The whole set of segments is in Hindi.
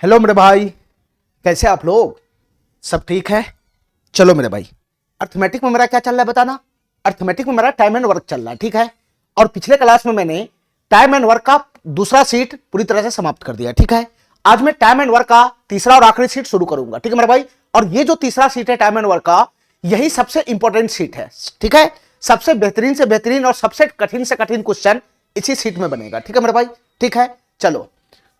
हेलो मेरे भाई, कैसे आप लोग? सब ठीक है? चलो मेरे भाई, अर्थमेटिक में मेरा क्या चल रहा है बताना। अर्थमेटिक में मेरा टाइम एंड वर्क चल रहा है, ठीक है। और पिछले क्लास में मैंने टाइम एंड वर्क का दूसरा सीट पूरी तरह से समाप्त कर दिया, ठीक है। आज मैं टाइम एंड वर्क का तीसरा और आखिरी सीट शुरू करूंगा, ठीक है मेरे भाई। और ये जो तीसरा सीट है टाइम एंड वर्क का, यही सबसे इंपॉर्टेंट सीट है, ठीक है। सबसे बेहतरीन से बेहतरीन और सबसे कठिन से कठिन क्वेश्चन इसी सीट में बनेगा, ठीक है मेरे भाई, ठीक है। चलो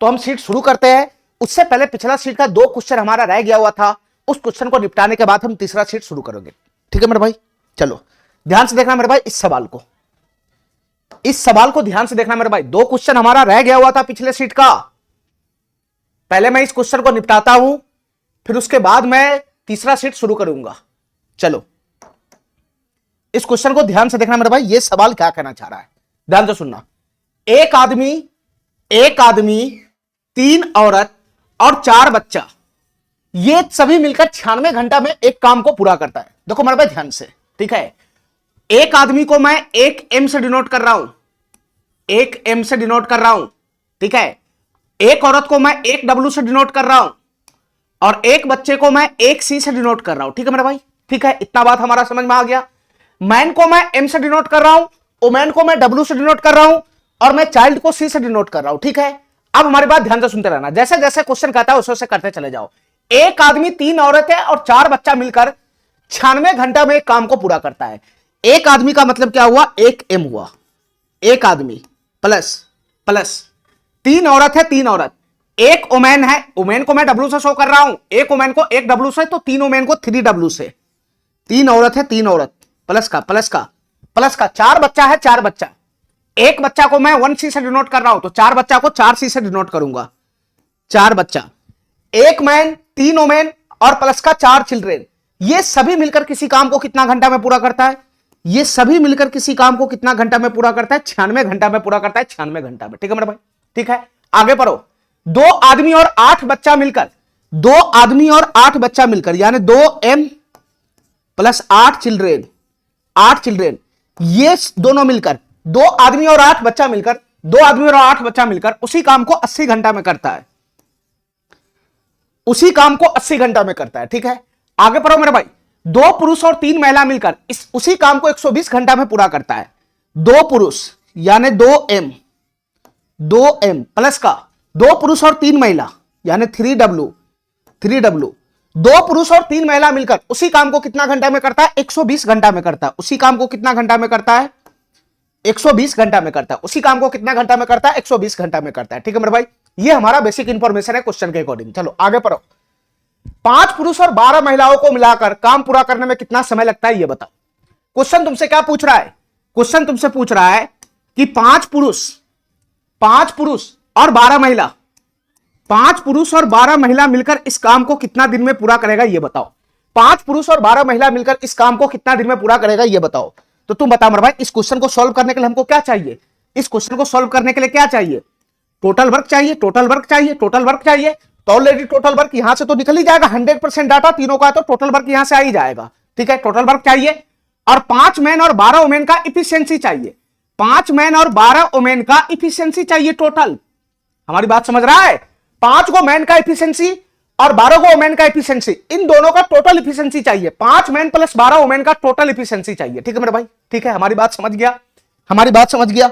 तो हम सीट शुरू करते हैं। उससे पहले पिछला सीट का 2 क्वेश्चन हमारा रह गया हुआ था, उस क्वेश्चन को निपटाने के बाद हम तीसरा सीट शुरू करेंगे, ठीक है मेरे भाई। चलो ध्यान से देखना मेरे भाई, इस सवाल को ध्यान से देखना मेरे भाई। 2 क्वेश्चन हमारा रह गया हुआ था पिछले सीट का। पहले मैं इस क्वेश्चन को निपटाता हूं, फिर उसके बाद मैं तीसरा सीट शुरू करूंगा। चलो इस क्वेश्चन को ध्यान से देखना मेरे भाई, यह सवाल क्या कहना चाह रहा है, ध्यान से सुनना। एक आदमी 3 औरत और 4 बच्चा, ये सभी मिलकर 96 घंटा में एक काम को पूरा करता है। देखो मेरे भाई ध्यान से, ठीक है। एक आदमी को मैं 1 M से डिनोट कर रहा हूं, 1 M से डिनोट कर रहा हूं, ठीक है। एक औरत को मैं 1 W से डिनोट कर रहा हूं, और एक बच्चे को मैं 1 C से डिनोट कर रहा हूं, ठीक है मेरे भाई, ठीक है। इतना बात हमारा समझ में आ गया। मैन को मैं M से डिनोट कर रहा हूं, वुमेन को मैं W से डिनोट कर रहा हूं, और मैं चाइल्ड को C से डिनोट कर रहा हूं, ठीक है। अब हमारी बात ध्यान से सुनते रहना, जैसे जैसे क्वेश्चन कहता है उसे उसे करते चले जाओ। एक आदमी 3 औरत है और 4 बच्चा मिलकर 96 घंटा में एक काम को पूरा करता है। एक आदमी का मतलब क्या हुआ, 1 M हुआ। एक आदमी प्लस 3 औरत है, 3 औरत, एक ओमेन है, ओमेन को मैं W से शो कर रहा हूं, एक ओमेन को 1 W से, तो 3 ओमेन को 3 W से। 3 औरत है, 3 औरत, प्लस का 4 बच्चा है, 4 बच्चा, एक बच्चा को मैं 1 C से डिनोट कर रहा हूं, तो 4 बच्चा को 4 C से डिनोट करूंगा, 4 बच्चा, एक मैन, 3 ओमेन और प्लस का 4 चिल्ड्रेन। ये सभी मिलकर किसी काम को कितना घंटा में पूरा करता है? ये सभी मिलकर किसी काम को कितना घंटा में पूरा करता है? 96 घंटा में पूरा करता है, 96 घंटा में, ठीक है मेरे भाई, ठीक है। आगे पढ़ो। 2 आदमी और 8 बच्चा मिलकर, 2 आदमी और 8 बच्चा मिलकर, यानी 2 M प्लस 8 चिल्ड्रेन, 8 चिल्ड्रेन, ये दोनों मिलकर 2 आदमी और 8 बच्चा मिलकर, 2 आदमी और 8 बच्चा मिलकर उसी काम को 80 घंटा में करता है, उसी काम को 80 घंटा में करता है, ठीक है। आगे पढ़ो मेरे भाई। 2 पुरुष और 3 महिला मिलकर उसी काम को 120 घंटा में पूरा करता है। 2 पुरुष यानी 2 M प्लस का 2 पुरुष और 3 महिला यानी 3W, 2 पुरुष और 3 महिला मिलकर उसी काम को कितना घंटा में करता है? 120 घंटा में करता है। उसी काम को कितना घंटा में करता है? 120 घंटा में करता है। उसी काम को कितना घंटा में करता है? 120 घंटा में करता है, ठीक है मेरे भाई। ये हमारा बेसिक इंफॉर्मेशन है क्वेश्चन के अकॉर्डिंग। चलो आगे पढ़ो। 5 पुरुष और 12 महिलाओं को मिलाकर काम पूरा करने में कितना समय लगता है, ये बताओ। क्वेश्चन तुमसे क्या पूछ रहा है? क्वेश्चन तुमसे पूछ रहा है कि 5 पुरुष और 12 महिला, 5 पुरुष और 12 महिला मिलकर इस काम को कितना दिन में पूरा करेगा, ये बताओ। 5 पुरुष और 12 महिला मिलकर इस काम को कितना दिन में पूरा करेगा, ये बताओ। तो तुम बता मेरे भाई, इस क्वेश्चन को सॉल्व करने के लिए हमको क्या चाहिए? इस क्वेश्चन को सॉल्व करने के लिए क्या चाहिए? टोटल वर्क चाहिए, टोटल वर्क चाहिए, टोटल वर्क चाहिए। तो ऑलरेडी टोटल वर्क यहां से तो निकल ही जाएगा, 100% डाटा तीनों का है, तो टोटल वर्क यहां से आ ही जाएगा, ठीक है। टोटल वर्क चाहिए और 5 मैन और 12 वुमेन का इफिशियंसी चाहिए, 5 मैन और 12 वुमेन का इफिशियंसी चाहिए टोटल। हमारी बात समझ रहा है? 5 को मैन का इफिशियंसी और 12 को वुमेन का इफिशियंसी, इन दोनों का टोटल इफिशियंसी चाहिए। 5 मैन प्लस 12 वुमेन का टोटल इफिशियंसी चाहिए, ठीक है मेरे भाई, ठीक है। हमारी बात समझ गया, हमारी बात समझ गया,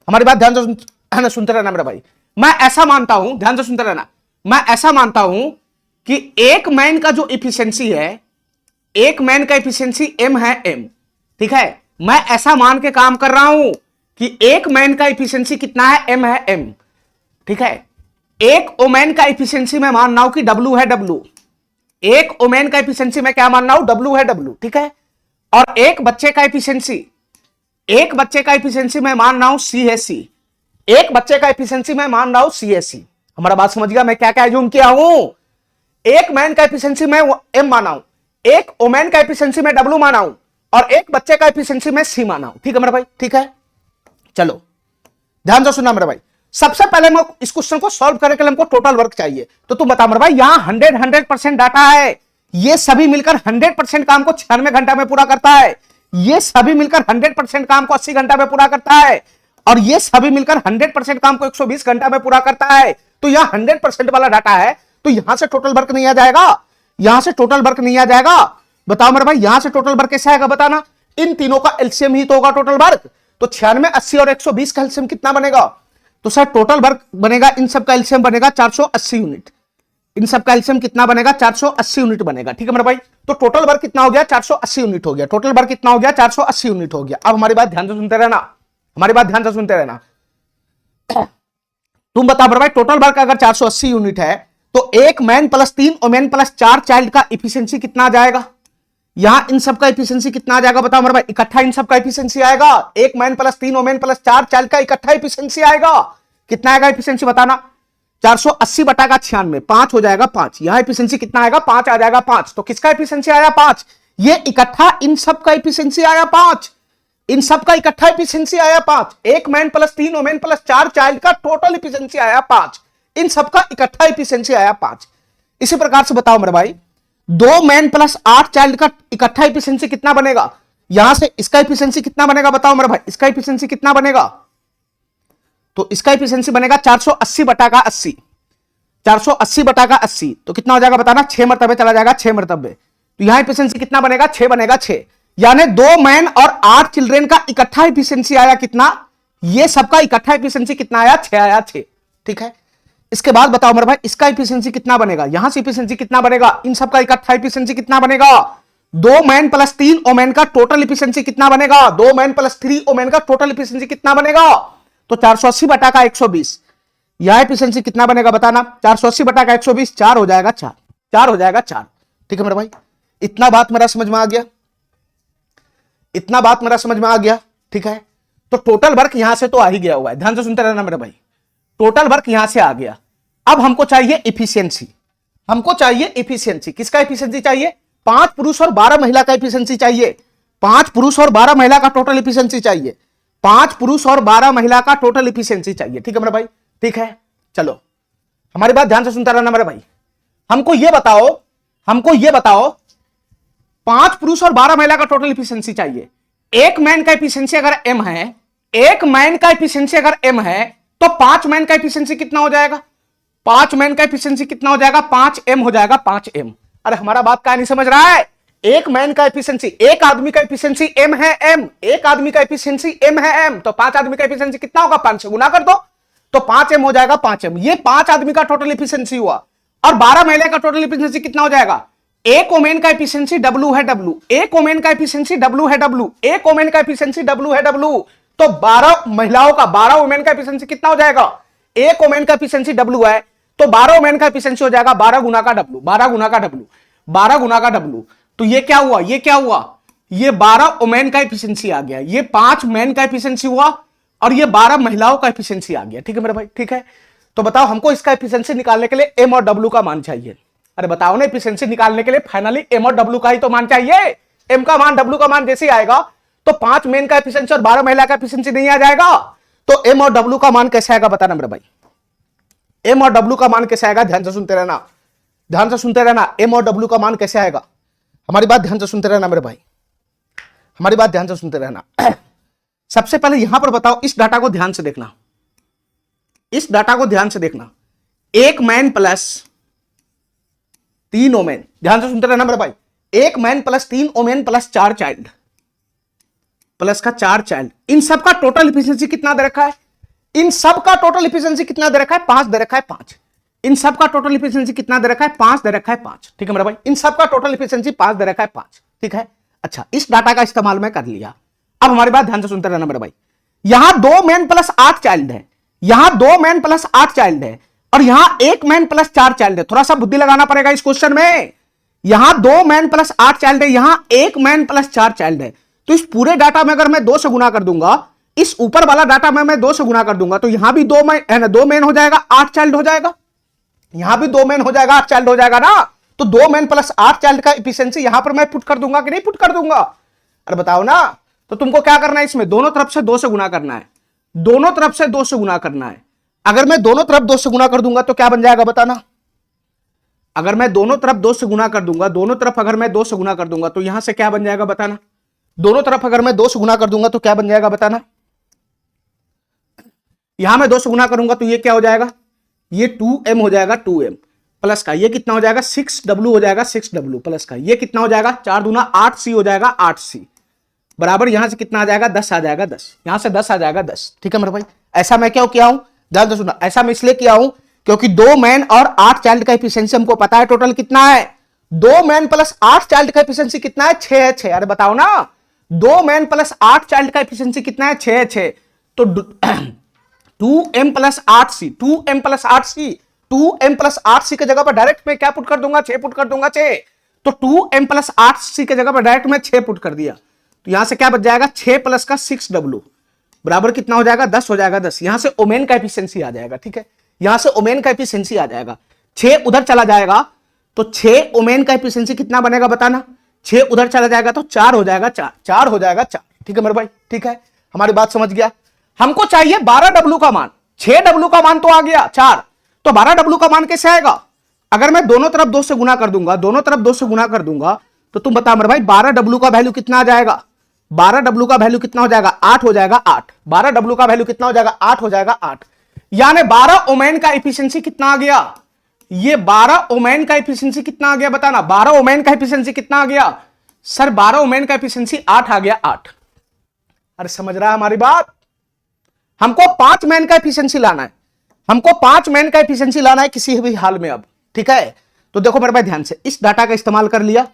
हमारी बात ध्यान से सुनते रहना मेरे भाई। मैं ऐसा मानता हूं, ध्यान से सुनते रहना, मैं ऐसा मानता हूं कि एक मैन का जो इफिशियंसी है, एक मैन का इफिशियंसी M है, M, ठीक है। मैं ऐसा मान के काम कर रहा हूं कि एक मैन का इफिशियंसी कितना है? M है, M, ठीक है। एक वुमेन का इफिशियंसी मैं मान रहा हूं कि W है, W। एक वुमेन का इफिशियंसी मैं क्या मान रहा हूं? W है, W, ठीक है। और एक बच्चे का इफिशियंसी, एक बच्चे का इफिशियंसी मैं मान रहा हूं C है, C। एक बच्चे का इफिशियंसी मैं मान रहा हूं C है, C। हमारा बात समझ गया? मैं क्या क्या एज्यूम किया हूं? एक मैन का इफिशियंसी मैं M माना हूं, एक वुमेन का इफिशियंसी मैं W माना हूं, और एक बच्चे का इफिशियंसी मैं C माना हूं, ठीक है मेरे भाई, ठीक है। चलो ध्यान से सुनना मेरे भाई। सबसे पहले मैं इस क्वेश्चन को सॉल्व करने के लिए हमको टोटल वर्क चाहिए। तो तुम बता मेरे भाई, यहां 100% डाटा है, ये सभी मिलकर 100% काम को 96 घंटा में पूरा करता है, ये सभी मिलकर 100% काम को 80 घंटा में पूरा करता है, और ये सभी मिलकर 100% काम को 120 घंटा में पूरा करता है। तो यह 100% वाला डाटा है, तो यहां से टोटल वर्क नहीं आ जाएगा, यहां से टोटल वर्क नहीं आ जाएगा। बताओ मेरे भाई यहां से टोटल वर्क कैसे आएगा बताना, इन तीनों का एलसीएम ही तो होगा टोटल वर्क। तो 96, 80 और 120 का एलसीएम कितना बनेगा, तो सर टोटल वर्क बनेगा, इन सब का एलसीएम बनेगा 480 यूनिट, इन सब का एलसीएम कितना बनेगा 480 यूनिट बनेगा। ठीक है मेरे भाई, तो टोटल वर्क कितना हो गया 480 यूनिट हो गया, टोटल वर्क कितना हो गया 480 यूनिट हो गया। अब हमारी बात ध्यान से सुनते रहना, हमारी बात ध्यान से सुनते रहना। तुम बताओ मेरे भाई टोटल वर्क अगर 480 यूनिट है तो एक man plus 3 women plus 4 child का इफिशियंसी कितना आ जाएगा, यहां इन सब का इफिशियंसी कितना आ जाएगा बताओ मेरे भाई, इकट्ठा इन सब का इफिशियंसी आएगा, एक man plus 3 women plus 4 child का इकट्ठा इफिशियंसी आएगा, कितना आएगा इफिशियंसी बताना, 480 बटा का 96, 5 हो जाएगा 5, यहां इफिशियंसी कितना आएगा 5 आ जाएगा 5, तो किसका इफिशियंसी आया 5, ये इकट्ठा इन सब का इफिशियंसी आया 5, इन सब का इकट्ठा इफिशियंसी आया 5, एक man plus 3 women plus 4 child का टोटल इफिशियंसी आया 5, इन सब का इकट्ठा इफिशियंसी आया 5। इसी प्रकार से बताओ मेरे भाई 2 मैन प्लस 8 चाइल्ड का इकट्ठा इफिशियंसी कितना बनेगा, यहां से इसका इफिशियंसी कितना बनेगा बताओ मेरे भाई, इसका इफिशियंसी कितना बनेगा, तो इसका इफिशियंसी बनेगा 480 बटा का 80, 480 बटा का 80 तो कितना हो जाएगा बताना, 6 मरतबे चला जाएगा, 6 मरतबे, तो यहां इफिशियंसी कितना बनेगा 6 बनेगा 6, यानी 2 मैन और 8 चिल्ड्रेन का इकट्ठा इफिशियंसी आया कितना, ये सबका इकट्ठा इफिशियंसी कितना आया 6 आया 6। ठीक है, इसके बाद बताओ मेरे भाई इसका इफिशियंसी कितना बनेगा, यहां से इफिशियंसी कितना बनेगा, इन सबका इकट्ठा इफिशियंसी कितना बनेगा, 2 मैन प्लस 3 वोमेन का टोटल इफिशियंसी कितना बनेगा, 2 मैन प्लस 3 वोमेन का टोटल इफिशियंसी कितना बनेगा, तो 480 बटा का 120, यह इफिशियंसी कितना बनेगा बताना, 480 बटा का 120 4 हो जाएगा 4, 4 हो जाएगा 4। ठीक है मेरे भाई, इतना बात मेरा समझ में आ गया, इतना बात मेरा समझ में आ गया। ठीक है, तो टोटल वर्क यहां से तो आ ही गया हुआ है, ध्यान से सुनते रहना मेरे भाई, टोटल वर्क यहां से आ गया। अब हमको चाहिए इफिशियंसी, हमको चाहिए इफिशियंसी, किसका इफिशियंसी चाहिए, 5 पुरुष और 12 महिला का इफिशियंसी चाहिए, 5 पुरुष और 12 महिला का टोटल इफिशियंसी चाहिए, 5 पुरुष और 12 महिला का टोटल इफिशियंसी चाहिए। ठीक है मेरे भाई, ठीक है, चलो हमारी बात ध्यान से सुनता रहना मेरे भाई, हमको ये बताओ, हमको ये बताओ 5 पुरुष और 12 महिला का टोटल इफिशियंसी चाहिए, एक मैन का इफिशियंसी अगर m है, एक मैन का इफिशियंसी अगर m है तो 5 मैन का इफिशियंसी कितना हो जाएगा, 5 मैन का इफिशियंसी कितना हो जाएगा 5m हो जाएगा 5m। अरे हमारा बात क्या नहीं समझ रहा है, एक मैन का इफिशियंसी, एक आदमी का इफिशियंसी m है m, एक आदमी का इफिशियंसी m है m, तो 5 आदमी का इफिशियंसी कितना होगा 5 से गुना कर दो तो 5m हो जाएगा 5m, ये 5 आदमी का टोटल इफिशियंसी हुआ। और 12 महिला का टोटल इफिशियंसी कितना हो जाएगा, एक ओमेन का इफिशियंसी W है W, एक ओमेन का इफिशियंसी W है W, एक ओमेन का इफिशियंसी W है W, तो 12 महिलाओं का 12 ओमेन का इफिशियंसी कितना हो जाएगा, एक ओमेन का इफिशियंसी W है तो 12 ओमेन का इफिशियंसी हो जाएगा 12 गुना का W, 12 गुना का W, 12 गुना का W, तो ये क्या हुआ, ये क्या हुआ, ये 12 ओमेन का इफिशियंसी आ गया, ये 5 मैन का इफिशियंसी हुआ और ये 12 महिलाओं का इफिशियंसी आ गया। ठीक है मेरे भाई, ठीक है, तो बताओ हमको इसका इफिशियंसी निकालने के लिए M और W का मान चाहिए। अरे बताओ ना, इफिशियंसी निकालने के लिए फाइनली M और W का ही तो मान चाहिए, M का मान W का मान जैसे ही आएगा तो 5 मेन का इफिशियंसी और 12 महिला का इफिशियंसी नहीं आ जाएगा, तो M और W का मान कैसे आएगा बताना मेरे भाई, M और W का मान कैसे आएगा, ध्यान से सुनते रहना, ध्यान से सुनते रहना, M और W का मान कैसे आएगा, हमारी बात ध्यान से सुनते रहना मेरे भाई, हमारी बात ध्यान से सुनते रहना। सबसे पहले यहां पर बताओ, इस डाटा को ध्यान से देखना, इस डाटा को ध्यान से देखना, एक मैन प्लस 3 ओमेन, ध्यान से सुनते रहना मेरे भाई, एक man plus 3 woman plus 4 child, plus का 4 चाइल्ड, इन सब का टोटल इफिशियंसी कितना दे रखा है, इन सब का टोटल इफिशियंसी कितना दे रखा है 5 दे रखा है 5, इन सब का टोटल इफिशियंसी कितना दे रखा है 5 दे रखा है 5। ठीक है मेरे भाई, इन सब का टोटल इफिशियंसी 5 दे रखा है 5। ठीक है, अच्छा इस डाटा का इस्तेमाल मैं कर लिया। अब हमारी बात ध्यान से सुनते रहना मेरे भाई, यहां 2 मैन प्लस 8 चाइल्ड है, यहां 2 मैन प्लस 8 चाइल्ड है और यहां 1 मैन प्लस 4 चाइल्ड है, थोड़ा सा बुद्धि लगाना पड़ेगा इस क्वेश्चन में, यहां 2 मैन प्लस 8 चाइल्ड है, यहां 1 मैन प्लस 4 चाइल्ड है, तो इस पूरे डाटा में अगर मैं 2 से गुना कर दूंगा, इस ऊपर वाला डाटा में मैं 2 से गुना कर दूंगा तो यहां भी 2 मैन है ना, 2 मैन हो जाएगा 8 चाइल्ड हो जाएगा, यहां भी 2 मैन हो जाएगा 8 चाइल्ड हो जाएगा ना, तो 2 मैन प्लस 8 चाइल्ड का इफिशियंसी यहां पर मैं पुट कर दूंगा कि नहीं पुट कर दूंगा, अरे बताओ ना, तो तुमको क्या करना है, इसमें दोनों तरफ से 2 से गुना करना है, दोनों तरफ से 2 से गुना करना है। अगर मैं दोनों तरफ 2 से गुना कर दूंगा तो क्या बन जाएगा बताना, अगर मैं दोनों तरफ 2 से गुना कर दूंगा, दोनों तरफ अगर मैं 2 से गुना कर दूंगा तो यहां से क्या बन जाएगा बताना, दोनों तरफ अगर मैं 2 से गुना कर दूंगा तो क्या बन जाएगा बताना, यहां मैं 2 से गुना करूंगा तो ये क्या हो जाएगा, ये 2m हो जाएगा 2m, प्लस का ये कितना हो जाएगा 6W हो जाएगा 6W प्लस का ये कितना हो जाएगा 4 दूना 8C हो जाएगा 8C बराबर यहां से कितना आ जाएगा 10 आ जाएगा 10 यहां से 10 आ जाएगा 10। ठीक है मेरे भाई। ऐसा मैं क्यों किया हूं ध्यान से सुना, ऐसा मैं इसलिए किया हूं क्योंकि 2 मैन और 8 चाइल्ड का एफिशिएंसी हमको पता है टोटल कितना है 2 मैन प्लस 8 चाइल्ड का एफिशिएंसी कितना है 6 है 6। अरे बताओ ना 2 मैन प्लस 8 चाइल्ड का एफिशिएंसी कितना है 6 है 6 तो 2m plus 8c 2m plus 8c 2m plus 8c की जगह पर डायरेक्ट मैं क्या पुट कर दूंगा 6 पुट कर दूंगा 6 तो 2m प्लस 8c की जगह पर डायरेक्ट मैं 6 पुट कर दिया तो यहां से क्या बच जाएगा 6 प्लस का 6w बराबर कितना हो जाएगा 10 हो जाएगा 10 यहां से ओमेन का एफिशिएंसी आ जाएगा। ठीक है यहां से ओमेन का एफिशिएंसी आ जाएगा 6 उधर चला जाएगा तो 6 ओमेन का एफिशिएंसी कितना बनेगा बताना 6 उधर चला जाएगा तो 4 हो जाएगा 4 हो जाएगा 4। ठीक है मेरे भाई। ठीक है हमारी बात समझ गया। हमको चाहिए 12W का मान 6W का मान तो आ गया 4 तो 12W का मान कैसे आएगा अगर मैं दोनों तरफ 2 से गुना कर दूंगा दोनों तरफ 2 से गुना कर दूंगा तो तुम बता मेरे भाई 12W का वैल्यू कितना आ जाएगा 12W का वैल्यू कितना हो जाएगा 8 हो जाएगा 8 12W का वैल्यू कितना हो जाएगा 8 हो जाएगा 8 यानी 12 ओमेन का एफिशिएंसी कितना आ गया ये 12 ओमेन का एफिशिएंसी कितना आ गया बताना 12 ओमेन का एफिशिएंसी कितना आ गया सर 12 ओमेन का एफिशिएंसी 8 आ गया 8। अरे समझ रहा है हमारी बात। हमको 5 मैन का एफिशिएंसी लाना है हमको 5 मैन का एफिशिएंसी लाना है किसी भी हाल में अब। ठीक है तो देखो मेरे भाई ध्यान से इस डाटा का इस्तेमाल कर लिया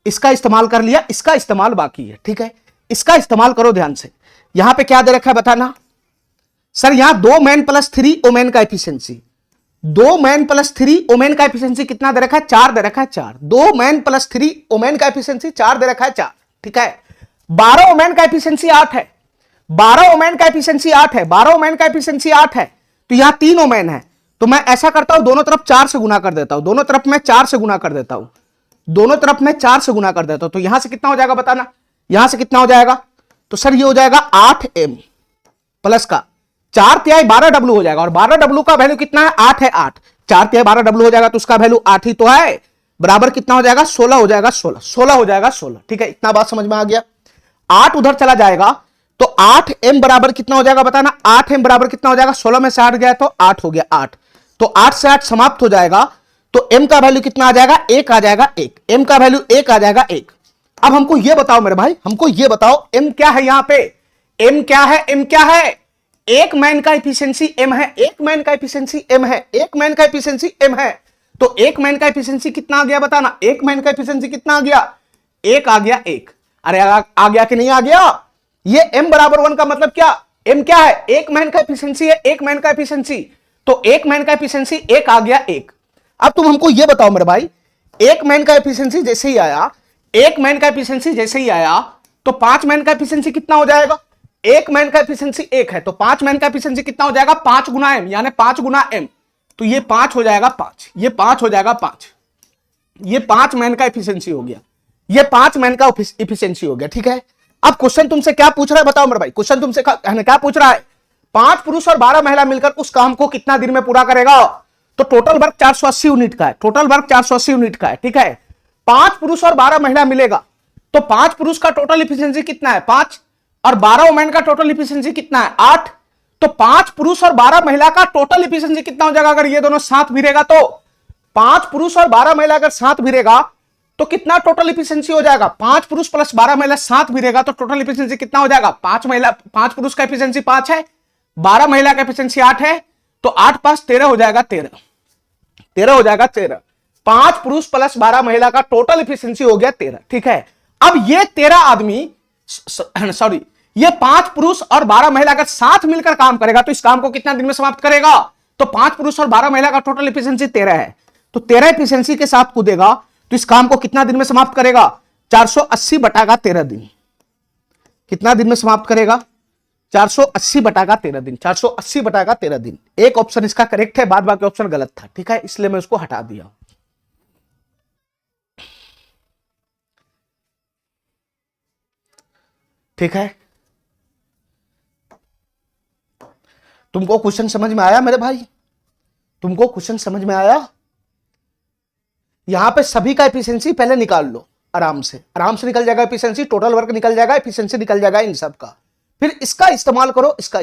इसका इस्तेमाल कर लिया इसका इस्तेमाल बाकी है। ठीक है इसका इस्तेमाल करो ध्यान से यहां पे क्या दे रखा है बताना सर यहां 2 मैन प्लस 3 ओमेन का एफिशिएंसी 2 मैन प्लस 3 ओमेन का एफिशिएंसी कितना दे रखा है 4 दे रखा है 4 2 मैन प्लस 3 ओमेन का एफिशिएंसी 4 दे रखा है 4। ठीक है 12 ओमेन का एफिशिएंसी 8 है 12 ओमेन का एफिशिएंसी 8 है 12 ओमेन का एफिशिएंसी 8 है तो यहां 3 ओमेन है तो मैं ऐसा करता हूं दोनों तरफ 4 से गुना कर देता हूं दोनों तरफ मैं 4 से गुना कर देता हूं दोनों तरफ मैं 4 से गुना कर देता हूं तो यहां से कितना हो जाएगा बताना यहां से कितना हो जाएगा तो सर ये हो जाएगा 8m प्लस का 4/3 12W हो जाएगा और 12W का वैल्यू कितना है 8 है 8 4/3 12W हो जाएगा तो उसका वैल्यू 8 ही तो है बराबर कितना हो जाएगा 16 हो जाएगा 16 हो जाएगा 16। ठीक है इतना बात समझ में आ गया। 8 उधर चला जाएगा तो 8m बराबर कितना हो जाएगा बताना 8m बराबर कितना हो जाएगा 16 में से 8 गया तो 8 हो गया 8 तो 8 से 8 समाप्त हो जाएगा तो m का वैल्यू कितना आ जाएगा 1 आ जाएगा 1 m का वैल्यू 1 आ जाएगा 1। अब हमको ये बताओ मेरे भाई हमको ये बताओ m क्या है यहां पे m क्या है m क्या है एक मैन का एफिशिएंसी m है एक मैन का एफिशिएंसी m है एक मैन का एफिशिएंसी m है तो एक मैन का एफिशिएंसी कितना आ गया बताना एक मैन का एफिशिएंसी कितना आ गया 1 आ गया 1। अरे आ गया कि नहीं आ गया ये m बराबर 1 का मतलब क्या m क्या है एक मैन का एफिशिएंसी है एक मैन का एफिशिएंसी तो एक मैन का एफिशिएंसी 1 आ गया 1। अब तुम हमको ये बताओ मेरे भाई एक मैन का एफिशिएंसी जैसे ही आया एक मैन का एफिशिएंसी जैसे ही आया तो 5 मैन का एफिशिएंसी कितना हो जाएगा एक मैन का एफिशिएंसी 1 है तो 5 मैन का एफिशिएंसी कितना हो जाएगा 5 गुना m यानी 5 गुना m तो ये 5 हो जाएगा 5 ये 5 हो जाएगा 5 ये 5 मैन का एफिशिएंसी हो गया ये 5 मैन का एफिशिएंसी हो गया। ठीक है अब क्वेश्चन तुमसे क्या पूछ रहा है बताओ मेरे भाई क्वेश्चन तुमसे क्या पूछ रहा है 5 पुरुष और 12 महिला मिलकर उस काम को कितना दिन में पूरा करेगा तो टोटल वर्क 480 यूनिट का है टोटल वर्क 480 यूनिट का है। ठीक है 5 पुरुष और 12 महिला मिलेगा तो 5 पुरुष का टोटल एफिशिएंसी कितना है 5 और 12 वुमेन का टोटल एफिशिएंसी कितना है 8 तो 5 पुरुष और 12 महिला का टोटल एफिशिएंसी कितना हो जाएगा अगर ये दोनों साथ भिड़ेगा तो 5 पुरुष और 12 महिला अगर साथ भिड़ेगा तो कितना टोटल एफिशिएंसी हो जाएगा 5 पुरुष प्लस 12 महिला साथ भिड़ेगा तो टोटल एफिशिएंसी कितना हो जाएगा 5 पुरुष का एफिशिएंसी 5 है 12 महिला का एफिशिएंसी 8 है तो 8 5 13 हो जाएगा 13 हो जाएगा 13 5 पुरुष प्लस 12 महिला का टोटल एफिशिएंसी हो गया 13। ठीक है अब ये 13 आदमी सॉरी ये 5 पुरुष और 12 महिला अगर साथ मिलकर काम करेगा तो इस काम को कितना दिन में समाप्त करेगा तो 5 पुरुष और 12 महिला का टोटल एफिशिएंसी 13 है तो 13 एफिशिएंसी के साथ कूदेगा तो इस काम को कितना दिन में समाप्त करेगा 480 बटा 13 दिन। कितना दिन में समाप्त करेगा 480 बटा 13 दिन 480 बटा 13 दिन। एक ऑप्शन इसका करेक्ट है बाद बाकी ऑप्शन गलत था। ठीक है इसलिए मैं उसको हटा दिया। ठीक है तुमको क्वेश्चन समझ में आया मेरे भाई तुमको क्वेश्चन समझ में आया। यहां पे सभी का एफिशिएंसी पहले निकाल लो आराम से निकल जाएगा एफिशिएंसी टोटल वर्क निकल जाएगा एफिशिएंसी निकल जाएगा इन सब का। फिर इसका इस्तेमाल करो इसका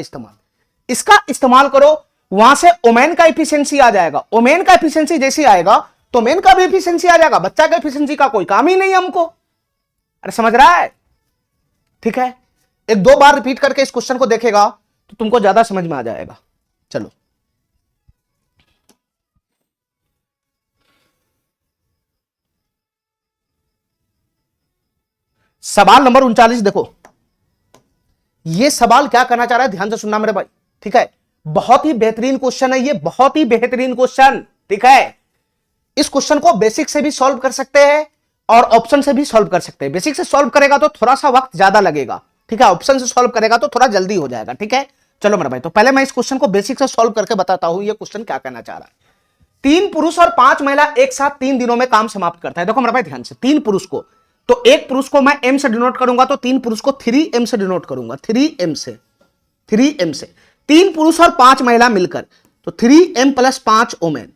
इस्तेमाल करो वहां से ओमेन का इफिशियंसी आ जाएगा, ओमेन का इफिशियंसी जैसे आएगा तो मेन का भी इफिशियंसी आ जाएगा, बच्चा का इफिशियंसी का कोई काम ही नहीं हमको। अरे समझ रहा है? ठीक है, एक दो बार रिपीट करके इस क्वेश्चन को देखेगा तो तुमको ज्यादा समझ में आ जाएगा। चलो सवाल नंबर 39 देखो, ये सवाल क्या करना चाह रहा है, ध्यान से सुनना मेरे भाई। ठीक है, बहुत ही बेहतरीन क्वेश्चन है ये, बहुत ही बेहतरीन क्वेश्चन। ठीक है, इस क्वेश्चन को बेसिक से भी सॉल्व कर सकते हैं और ऑप्शन से भी सॉल्व कर सकते हैं। बेसिक से सॉल्व करेगा तो थोड़ा सा वक्त ज्यादा लगेगा, ठीक है, ऑप्शन से सॉल्व करेगा तो थोड़ा जल्दी हो जाएगा। ठीक है, चलो मेरे भाई, तो पहले मैं इस क्वेश्चन को बेसिक से सॉल्व करके बताता हूं ये क्वेश्चन क्या कहना चाह रहा है। 3 पुरुष और 5 महिला एक साथ 3 दिनों में काम समाप्त करता है। देखो मेरे भाई ध्यान से, 3 पुरुष को, तो एक पुरुष को मैं एम से डिनोट करूंगा, तो 3 पुरुष को 3m से डिनोट करूंगा, 3m से, 3m से। 3 पुरुष और 5 महिला मिलकर, तो 3m प्लस 5 ओमेन।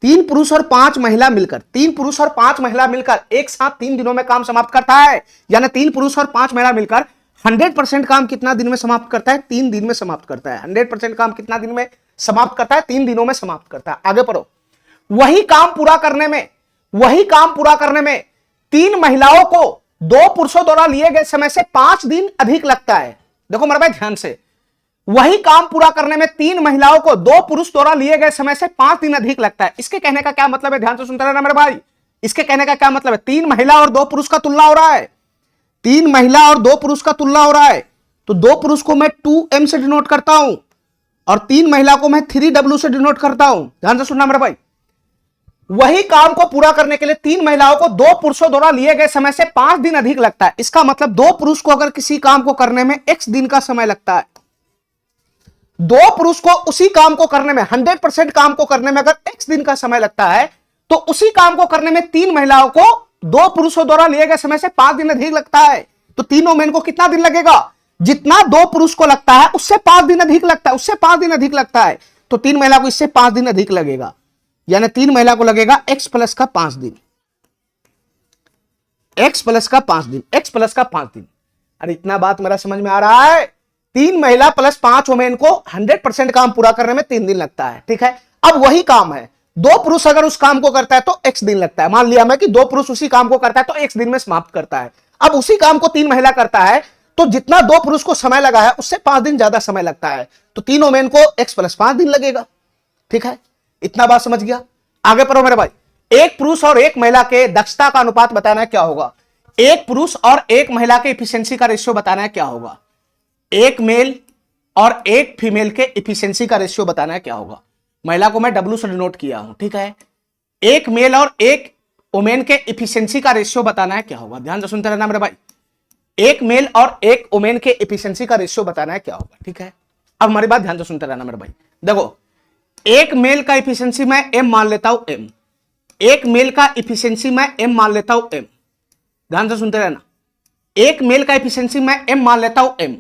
3 पुरुष और 5 महिला मिलकर, 3 पुरुष और 5 महिला मिलकर एक साथ 3 दिनों में काम समाप्त करता है, यानी 3 पुरुष और 5 महिला मिलकर 100% काम कितना दिन में समाप्त करता है? 3 दिन में समाप्त करता है। 100% काम कितना दिन में समाप्त करता है? 3 दिनों में समाप्त करता है। आगे पढ़ो। वही काम पूरा करने में 3 महिलाओं को 2 पुरुषों द्वारा लिए गए समय से 5 दिन अधिक लगता है। देखो मेरे भाई ध्यान से, वही काम पूरा करने में 3 महिलाओं को 2 पुरुष द्वारा लिए गए समय से 5 दिन अधिक लगता है। इसके कहने का क्या मतलब है? ध्यान से सुनते रहना मेरे भाई। इसके कहने का क्या मतलब है? 3 महिला और 2 पुरुष का तुलना हो रहा है, 3 महिला और 2 पुरुष का तुलना हो रहा है, तो 2 पुरुष को मैं 2m से डिनोट करता हूं और 3 महिला को मैं 3w से डिनोट करता हूं। ध्यान से सुनना मेरे भाई, वही काम को पूरा करने के लिए 3 महिलाओं को 2 पुरुषों द्वारा लिए गए समय से 5 दिन अधिक लगता है। इसका मतलब 2 पुरुष को अगर किसी काम को करने में x दिन का समय लगता है, 2 पुरुष को उसी काम को करने में, 100% काम को करने में अगर x दिन का समय लगता है, तो उसी काम को करने में 3 महिलाओं को 2 पुरुषों द्वारा लिए गए समय से 5 दिन अधिक लगता है। तो तीनों मैन को कितना दिन लगेगा? जितना 2 पुरुष को लगता है उससे 5 दिन अधिक लगता है, उससे 5 दिन अधिक लगता है, तो 3 महिला को इससे 5 दिन अधिक लगेगा, यानी 3 महिला को लगेगा x प्लस का 5 दिन, x प्लस का 5 दिन, x प्लस का 5 दिन। अरे इतना बात मेरा समझ में आ रहा है? 3 महिला प्लस 5 वोमेन को 100% काम पूरा करने में 3 दिन लगता है। ठीक है, अब वही काम है, 2 पुरुष अगर उस काम को करता है तो x दिन लगता है। मान लिया मैं कि 2 पुरुष उसी काम को करता है तो x दिन में समाप्त करता है। अब उसी काम को 3 महिला करता है, तो जितना 2 पुरुष को समय लगा है उससे 5 दिन ज्यादा समय लगता है, तो 3 वोमेन को x प्लस 5 दिन लगेगा। ठीक है, इतना बात समझ गया? आगे पढ़ो मेरे भाई। एक पुरुष और एक महिला के दक्षता का अनुपात बताना है, क्या होगा? एक पुरुष और एक महिला के इफिशियंसी का रेशियो बताना है, क्या होगा? एक मेल और एक फीमेल के इफिशियंसी का रेशियो बताना है, क्या होगा? महिला को मैं W से डिनोट किया हूं। ठीक है, एक मेल और एक वोमेन के इफिशियंसी का रेशियो बताना है, क्या होगा? ध्यान से सुनते रहना मेरे भाई। एक मेल और एक वोमेन के इफिशियंसी का रेशियो बताना है, क्या होगा? ठीक है, अब हमारी बात ध्यान से सुनते रहना मेरे भाई। देखो, एक मेल का इफिशियंसी मैं m मान लेता हूं m, एक मेल का इफिशियंसी मैं m मान लेता हूं m। ध्यान से सुनते रहना, एक मेल का इफिशियंसी मैं m मान लेता हूं m,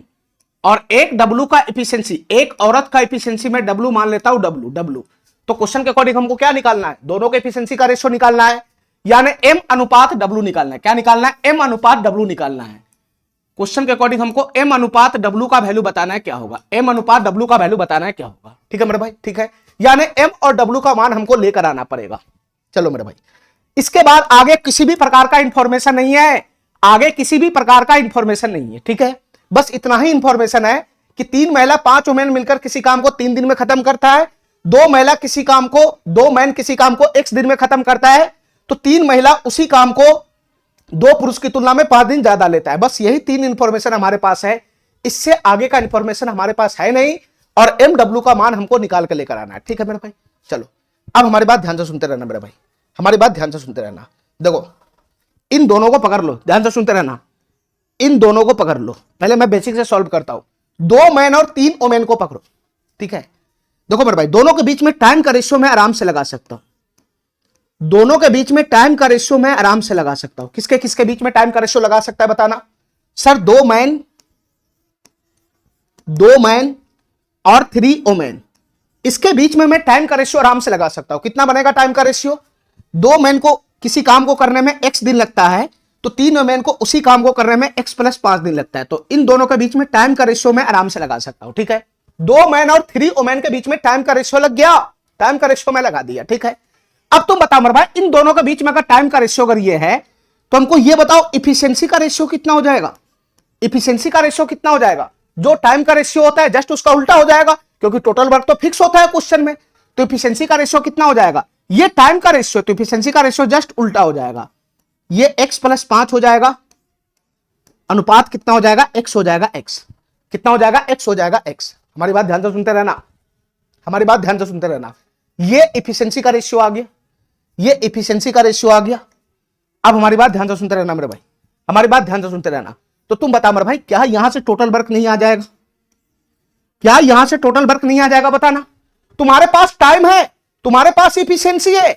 और एक W का इफिशियंसी, एक औरत का इफिशियंसी मैं W मान लेता हूं W। तो क्वेश्चन के अकॉर्डिंग हमको क्या निकालना है? दोनों के इफिशियंसी का रेशियो निकालना है, यानी m अनुपात W निकालना है। क्या निकालना है? m अनुपात W निकालना है। क्वेश्चन के अकॉर्डिंग हमको m अनुपात W का वैल्यू बताना है, क्या होगा? m अनुपात W का वैल्यू बताना है, क्या होगा? ठीक है मेरे भाई, ठीक है, यानी m और W का मान हमको लेकर आना पड़ेगा। चलो मेरे भाई, इसके बाद आगे किसी भी प्रकार का इंफॉर्मेशन नहीं है, आगे किसी भी प्रकार का इंफॉर्मेशन नहीं है। ठीक है, बस इतना ही इंफॉर्मेशन है कि 3 महिला 5 वोमेन मिलकर किसी काम को 3 दिन में खत्म करता है, 2 महिला किसी काम को, 2 मैन किसी काम को x दिन में खत्म करता है, तो 3 महिला उसी काम को 2 पुरुष की तुलना में 5 दिन ज्यादा लेता है। बस यही 3 इंफॉर्मेशन हमारे पास है, इससे आगे का इंफॉर्मेशन हमारे पास है नहीं, और MW का मान हमको निकाल कर लेकर आना है। ठीक है मेरे भाई, चलो अब हमारी बात ध्यान से सुनते रहना मेरे भाई, हमारी बात ध्यान से सुनते रहना। देखो, इन दोनों को पकड़ लो, ध्यान से सुनते रहना, इन दोनों को पकड़ लो। पहले मैं बेसिक से सॉल्व करता हूं। 2 मैन और 3 वोमेन को पकड़ो। ठीक है, देखो मेरे भाई, दोनों के बीच में टाइम का रेशियो मैं आराम से लगा सकता हूं, दोनों के बीच में टाइम का रेशियो मैं आराम से लगा सकता हूं। किसके किसके बीच में टाइम का रेशियो लगा सकता है बताना? सर 2 मैन और 3 वोमेन, इसके बीच में मैं टाइम का रेशियो आराम से लगा सकता हूं। कितना बनेगा टाइम का रेशियो? 2 मैन को किसी काम को करने में x दिन लगता है, तो 3 वोमेन को उसी काम को करने में x प्लस 5 दिन लगता है, तो इन दोनों के बीच में टाइम का रेशियो मैं आराम से लगा सकता हूं। ठीक है, 2 मैन और 3 वुमेन के बीच में टाइम का रेशियो लग गया, टाइम का रेशियो मैं लगा दिया, ठीक है। अब तुम बताओ मेरे भाई, इन दोनों के बीच में अगर टाइम का रेशियो अगर ये है तो हमको ये बताओ इफिशियंसी का रेशियो कितना हो जाएगा। इफिशियंसी का रेशियो कितना हो जाएगा, जो टाइम का रेशियो होता है जस्ट उसका उल्टा हो जाएगा, क्योंकि टोटल वर्क तो फिक्स होता है क्वेश्चन में। तो इफिशियंसी का रेशियो कितना हो जाएगा, ये टाइम का रेशियो, तो इफिशियंसी का रेशियो जस्ट उल्टा हो जाएगा, ये x + 5 हो जाएगा, अनुपात कितना हो जाएगा, x हो जाएगा x, कितना हो जाएगा, x हो जाएगा x। हमारी बात ध्यान से सुनते रहना, हमारी बात ध्यान से सुनते रहना। ये इफिशियंसी का रेशियो आ गया, ये इफिशियंसी का रेशियो आ गया। अब हमारी बात ध्यान से सुनते रहना मेरे भाई, हमारी बात ध्यान से सुनते रहना। तो तुम बता मेरे भाई, क्या यहां से टोटल वर्क नहीं आ जाएगा, क्या यहां से टोटल वर्क नहीं आ जाएगा, बताना। तुम्हारे पास टाइम है, तुम्हारे पास इफिशियंसी है,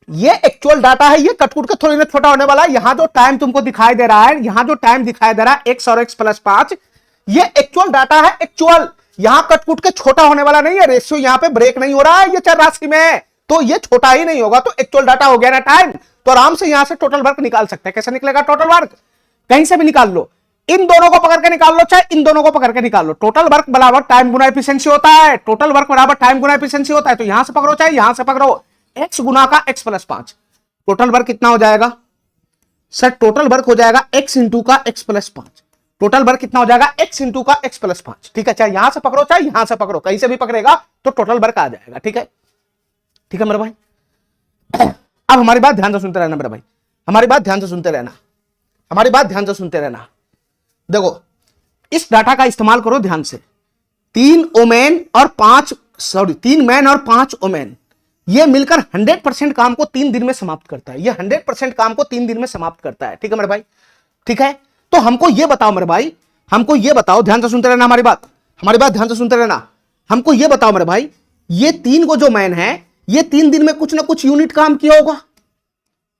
ये एक्चुअल डाटा है, ये कटकुट के थोड़ी ना छोटा होने वाला है। यहां जो टाइम तुमको दिखाई दे रहा है, यहां जो टाइम दिखाई दे रहा है x और x + 5, ये एक्चुअल डाटा है, एक्चुअल। यहां कटकुट के छोटा होने वाला नहीं है, रेशियो यहां पे ब्रेक नहीं हो रहा है ये चर राशि में, तो ये छोटा ही नहीं होगा, तो एक्चुअल डाटा हो गया ना टाइम। तो आराम से यहां से टोटल वर्क निकाल सकते हैं। कैसे निकलेगा टोटल वर्क, कहीं से भी निकाल लो, इन दोनों को पकड़ के निकाल लो, चाहे इन दोनों को पकड़ के निकाल लो। टोटल वर्क बराबर टाइम गुना एफिशिएंसी होता है, टोटल वर्क बराबर टाइम गुना एफिशिएंसी होता है। तो यहां से पकड़ो चाहे यहां से पकड़ो, x गुना का x + 5, टोटल वर्क कितना हो जाएगा सर, टोटल वर्क हो जाएगा x इंटू का x + 5, टोटल वर्क कितना हो जाएगा x इंटू का x + 5, ठीक है। चाहे यहां से पकड़ो चाहे यहां से पकड़ो, कहीं से भी पकड़ेगा तो टोटल वर्क आ जाएगा, ठीक है, ठीक है मेरे भाई। अब हमारी बात ध्यान से सुनते रहना मेरे भाई, हमारी बात ध्यान से सुनते रहना, हमारी बात ध्यान से सुनते रहना। देखो इस डाटा का इस्तेमाल करो ध्यान से, 3 मैन और 5 वुमेन, ये मिलकर 100% काम को 3 दिन में समाप्त करता है, ये 100% काम को 3 दिन में समाप्त करता है, ठीक है मेरे भाई, ठीक है। तो हमको ये बताओ मेरे भाई, हमको ये बताओ, ध्यान से सुनते रहना हमारी बात, हमारी बात ध्यान से सुनते रहना। हमको ये बताओ मेरे भाई, ये 3 को जो मैन है, ये 3 दिन में कुछ ना कुछ यूनिट काम किया होगा,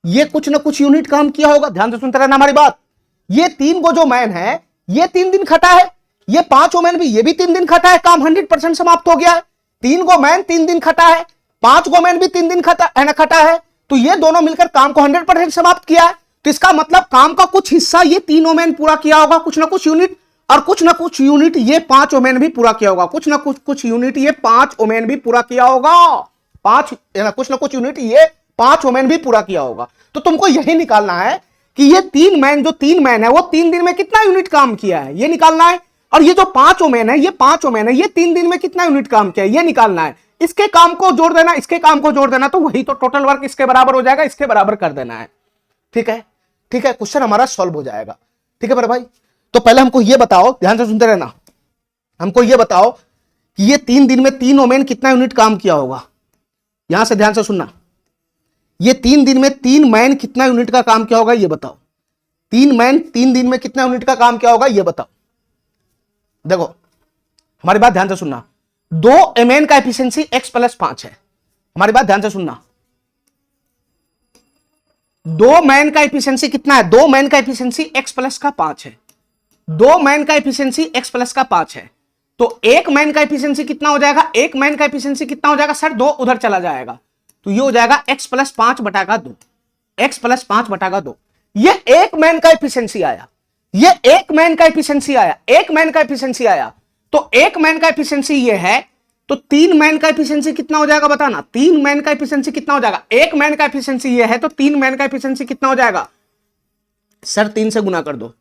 ये कुछ ना कुछ यूनिट काम किया होगा, ध्यान से सुनते रहना हमारी बात। ये 3 को जो मैन है, ये 3 दिन खटा है, ये 5 वुमेन भी, ये भी 3 दिन खटा है, काम 100% समाप्त हो गया है। 3 को मैन 3 दिन खटा है, 5 वुमेन भी 3 दिन खटा है, तो ये दोनों मिलकर काम को 100% समाप्त किया है। तो इसका मतलब काम का कुछ हिस्सा ये 3 वुमेन पूरा किया होगा, कुछ ना कुछ यूनिट, और कुछ ना कुछ यूनिट ये 5 वुमेन भी पूरा किया होगा, कुछ ना कुछ यूनिट ये 5 वुमेन भी पूरा किया होगा, कुछ ना कुछ यूनिट ये 5 वुमेन भी पूरा किया होगा। तो तुमको यही निकालना है कि ये 3 मैन, जो 3 मैन है वो 3 दिन में कितना यूनिट काम किया है, ये निकालना है। और ये जो 5 वुमेन है, ये 5 वुमेन है, ये 3 दिन में कितना यूनिट काम किया है, ये निकालना है। इसके काम को जोड़ देना, इसके काम को जोड़ देना, तो वही तो टोटल वर्क इसके बराबर हो जाएगा, इसके बराबर कर देना है, ठीक है, ठीक है, क्वेश्चन हमारा सॉल्व हो जाएगा, ठीक है मेरे भाई। तो पहले हमको ये बताओ, ध्यान से सुनते रहना, हमको ये बताओ कि ये 3 दिन में 3 वुमेन कितना यूनिट काम किया होगा, यहां से ध्यान से सुनना। ये 3 दिन में 3 मैन कितना यूनिट का काम किया होगा, ये बताओ। 3 मैन 3 दिन में कितना यूनिट का काम किया होगा, ये बताओ। देखो हमारी बात ध्यान से सुनना, 2 मैन का एफिशिएंसी x + 5 है, हमारी बात ध्यान से सुनना। 2 मैन का एफिशिएंसी कितना है, 2 मैन का एफिशिएंसी x + 5 है, 2 मैन का एफिशिएंसी x + 5 है। तो 1 मैन का एफिशिएंसी कितना हो जाएगा, 1 मैन का एफिशिएंसी कितना हो जाएगा सर, 2 उधर चला जाएगा, तो ये हो जाएगा x + 5/2, x + 5/2। ये 1 मैन का एफिशिएंसी आया, ये 1 मैन का एफिशिएंसी आया, 1 मैन का एफिशिएंसी आया, तो 1 मैन का एफिशिएंसी ये है, तो 3 मैन का एफिशिएंसी कितना हो जाएगा बताना, 3 मैन का एफिशिएंसी कितना हो जाएगा, 1 मैन का एफिशिएंसी ये है, तो 3 मैन का एफिशिएंसी कितना हो जाएगा सर, 3 से गुना कर दो,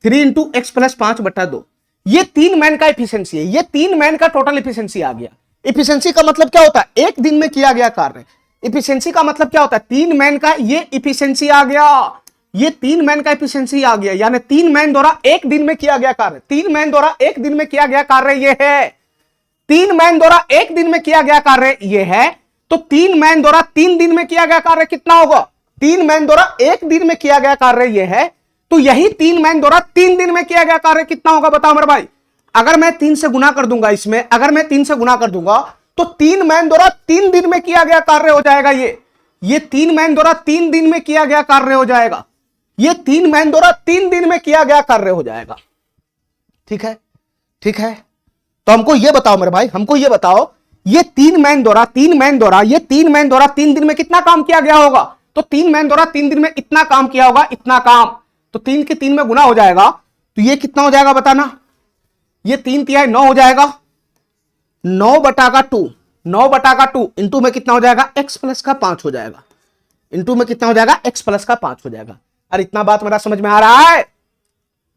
3 × x + 5/2, ये 3 मैन का एफिशिएंसी है, ये 3 मैन का टोटल एफिशिएंसी आ गया। एफिशिएंसी का मतलब क्या होता है, एक दिन में किया गया कार्य। एफिशिएंसी का मतलब क्या होता है, 3 मैन का ये एफिशिएंसी आ गया, ये 3 मैन का एफिशिएंसी आ गया, यानी 3 मैन द्वारा एक दिन में किया गया कार्य, 3 मैन द्वारा एक दिन में किया गया कार्य ये है, 3 मैन द्वारा एक दिन में किया गया कार्य ये है। तो 3 मैन द्वारा 3 दिन में किया गया कार्य कितना होगा, 3 मैन द्वारा एक दिन में किया गया कार्य ये है, तो यही 3 मैन द्वारा 3 दिन में किया गया कार्य कितना होगा बताओ मेरे भाई। अगर मैं 3 से गुना कर दूंगा इसमें, अगर मैं 3 से गुना कर दूंगा तो 3 मैन द्वारा 3 दिन में किया गया कार्य हो जाएगा, ये 3 मैन द्वारा 3 दिन में किया गया कार्य हो जाएगा, ये 3 मैन द्वारा 3 दिन में किया गया कार्य हो जाएगा, ठीक है, ठीक है। तो हमको ये बताओ मेरे भाई, हमको ये बताओ, ये 3 मैन द्वारा ये 3 मैन द्वारा 3 दिन में कितना काम किया गया होगा, तो 3 मैन द्वारा 3 दिन में इतना काम किया होगा, इतना काम, तो 3 के 3 में गुना हो जाएगा, तो ये कितना हो जाएगा बताना, ये 3 × 9 हो जाएगा, 9/2, 9/2 इंटू में कितना हो जाएगा, x प्लस का 5 हो जाएगा, इंटू में कितना हो जाएगा, x प्लस का 5 हो जाएगा। अरे इतना बात मेरा समझ में आ रहा है?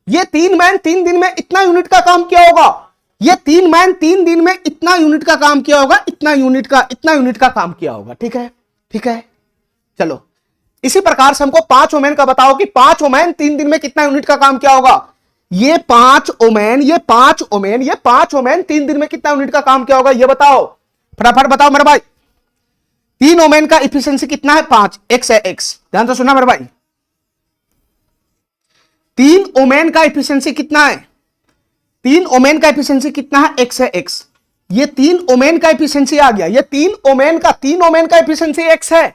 ये 3 मैन 3 दिन में इतना यूनिट का काम किया होगा, ये 3 मैन 3 दिन में इतना यूनिट का काम किया होगा, इतना यूनिट का काम किया होगा। ठीक है, ठीक है। चलो इसी प्रकार से हमको 5 ओमेन का बताओ कि 5 ओमेन 3 दिन में कितना यूनिट का काम किया होगा। ये 5 ओमेन 3 दिन में कितना यूनिट का काम किया होगा, ये बताओ, फटाफट बताओ मेरे भाई। 3 ओमेन का इफिशिएंसी कितना है, 5, x है x। ध्यान से सुना मेरे भाई, 3 ओमेन का इफिशिएंसी कितना है, 3 ओमेन का इफिशिएंसी कितना है, x है x। ये 3 ओमेन का इफिशिएंसी आ गया, ये 3 ओमेन का इफिशिएंसी x है,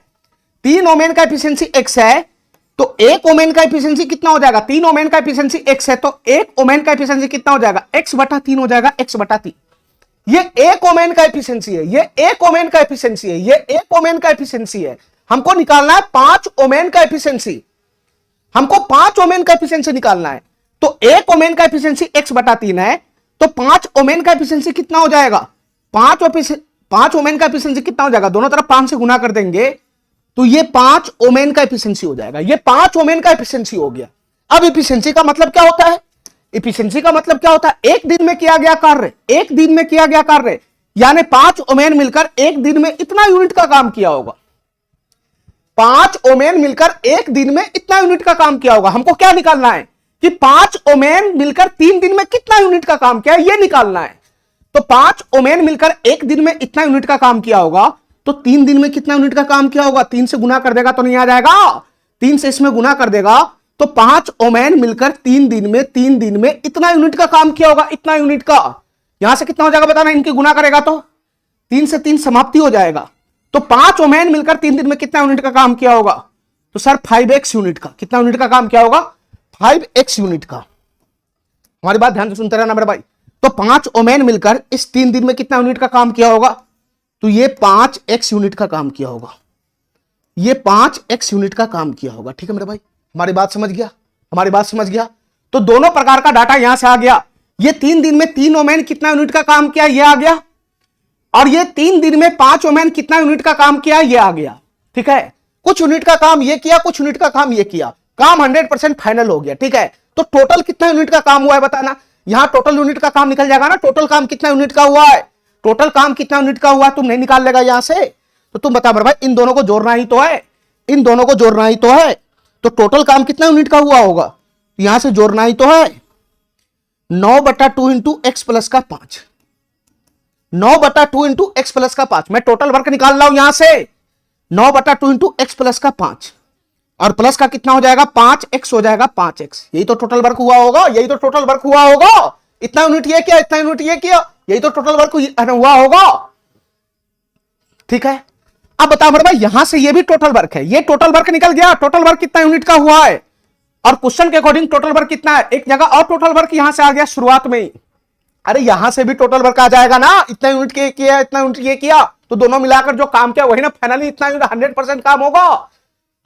3 ओमेन का इफिशिएंसी x है, तो 1 ओमेन का इफिशिएंसी कितना हो जाएगा, 3 ओमेन का इफिशिएंसी x है, तो 1 ओमेन का इफिशिएंसी कितना हो जाएगा, x/3 हो जाएगा, x/3। ये 1 ओमेन का इफिशिएंसी है, ये 1 ओमेन का इफिशिएंसी है, ये 1 ओमेन का इफिशिएंसी है। हमको निकालना है 5 ओमेन का इफिशिएंसी, हमको 5 ओमेन का इफिशिएंसी निकालना है। तो 1 ओमेन का इफिशिएंसी x/3 है, तो 5 ओमेन का इफिशिएंसी कितना हो जाएगा, 5 ओमेन का इफिशिएंसी कितना हो जाएगा, दोनों तरफ 5 से गुना कर देंगे तो ये 5 ओमेन का इफिशिएंसी हो जाएगा, ये 5 ओमेन का इफिशिएंसी हो गया। अब इफिशिएंसी का मतलब क्या होता है, इफिशिएंसी का मतलब क्या होता है, एक दिन में किया गया कार्य, एक दिन में किया गया कार्य, यानी 5 ओमेन मिलकर एक दिन में इतना यूनिट का काम किया होगा, 5 ओमेन मिलकर एक दिन में इतना यूनिट का काम किया होगा। हमको क्या निकालना है कि 5 ओमेन मिलकर 3 दिन में कितना यूनिट का काम किया है, यह निकालना है। तो 5 ओमेन मिलकर एक दिन में इतना यूनिट का काम किया होगा, तो 3 दिन में कितना यूनिट का काम किया होगा, 3 से गुना कर देगा तो नहीं आ जाएगा, 3 से इसमें गुना कर देगा तो 5 ओमेन मिलकर 3 दिन में इतना यूनिट का काम किया होगा, इतना यूनिट का। यहां से कितना हो जाएगा बताना, इनकी गुना करेगा तो 3 से 3 समाप्ति हो जाएगा। तो 5 ओमेन मिलकर 3 दिन में कितना यूनिट का काम किया होगा, तो सर 5x यूनिट का, कितना यूनिट का काम किया होगा, 5x यूनिट का। हमारी बात ध्यान से सुनते रहना मेरे भाई। तो 5 ओमेन मिलकर इस 3 दिन में कितना यूनिट का काम किया होगा, तो ये 5x यूनिट का काम किया होगा, ये 5x यूनिट का काम किया होगा। ठीक है मेरे भाई, हमारी बात समझ गया, हमारी बात समझ गया। तो दोनों प्रकार का डाटा यहां से आ गया, ये 3 दिन में 3 ओमेन कितना यूनिट का काम किया ये आ गया, और ये 3 दिन में 5 ओमेन कितना यूनिट का काम किया ये आ गया। ठीक है, कुछ यूनिट का काम ये किया, कुछ यूनिट का काम ये किया, काम 100% फाइनल हो गया। ठीक है, तो टोटल कितना यूनिट का काम हुआ है बताना, यहां टोटल यूनिट का काम निकल जाएगा ना, टोटल काम कितना यूनिट का हुआ है, टोटल काम कितना यूनिट का हुआ तुम नहीं निकाल लेगा यहां से, तो तुम बता मेरे भाई, इन दोनों को जोड़ना ही तो है, इन दोनों को जोड़ना ही तो है, तो टोटल काम कितना यूनिट का हुआ होगा, यहां से जोड़ना ही तो है, 9/2 इंटू एक्स प्लस का 5, 9/2 इंटू एक्स प्लस का 5। मैं टोटल वर्क निकाल रहा हूं यहां से, 9/2 इंटू एक्स प्लस का 5, और प्लस का कितना हो जाएगा, 5x हो जाएगा, 5x। यही तो टोटल वर्क हुआ होगा, यही तो टोटल वर्क हुआ होगा, इतना यूनिट ये किया, इतना यूनिट ये किया, यही तो टोटल वर्क हुआ होगा। ठीक है, अब बताओ मेरे भाई, यहां से ये भी टोटल वर्क है, ये टोटल वर्क निकल गया, टोटल वर्क कितना यूनिट का हुआ है, और क्वेश्चन के अकॉर्डिंग टोटल वर्क कितना है, एक जगह और टोटल वर्क यहां से आ गया शुरुआत में ही। अरे यहां से भी टोटल वर्क आ जाएगा ना, इतना यूनिट ये किया, इतना यूनिट ये किया, तो दोनों मिलाकर जो काम किया वही ना फाइनली इतना यूनिट 100% काम होगा।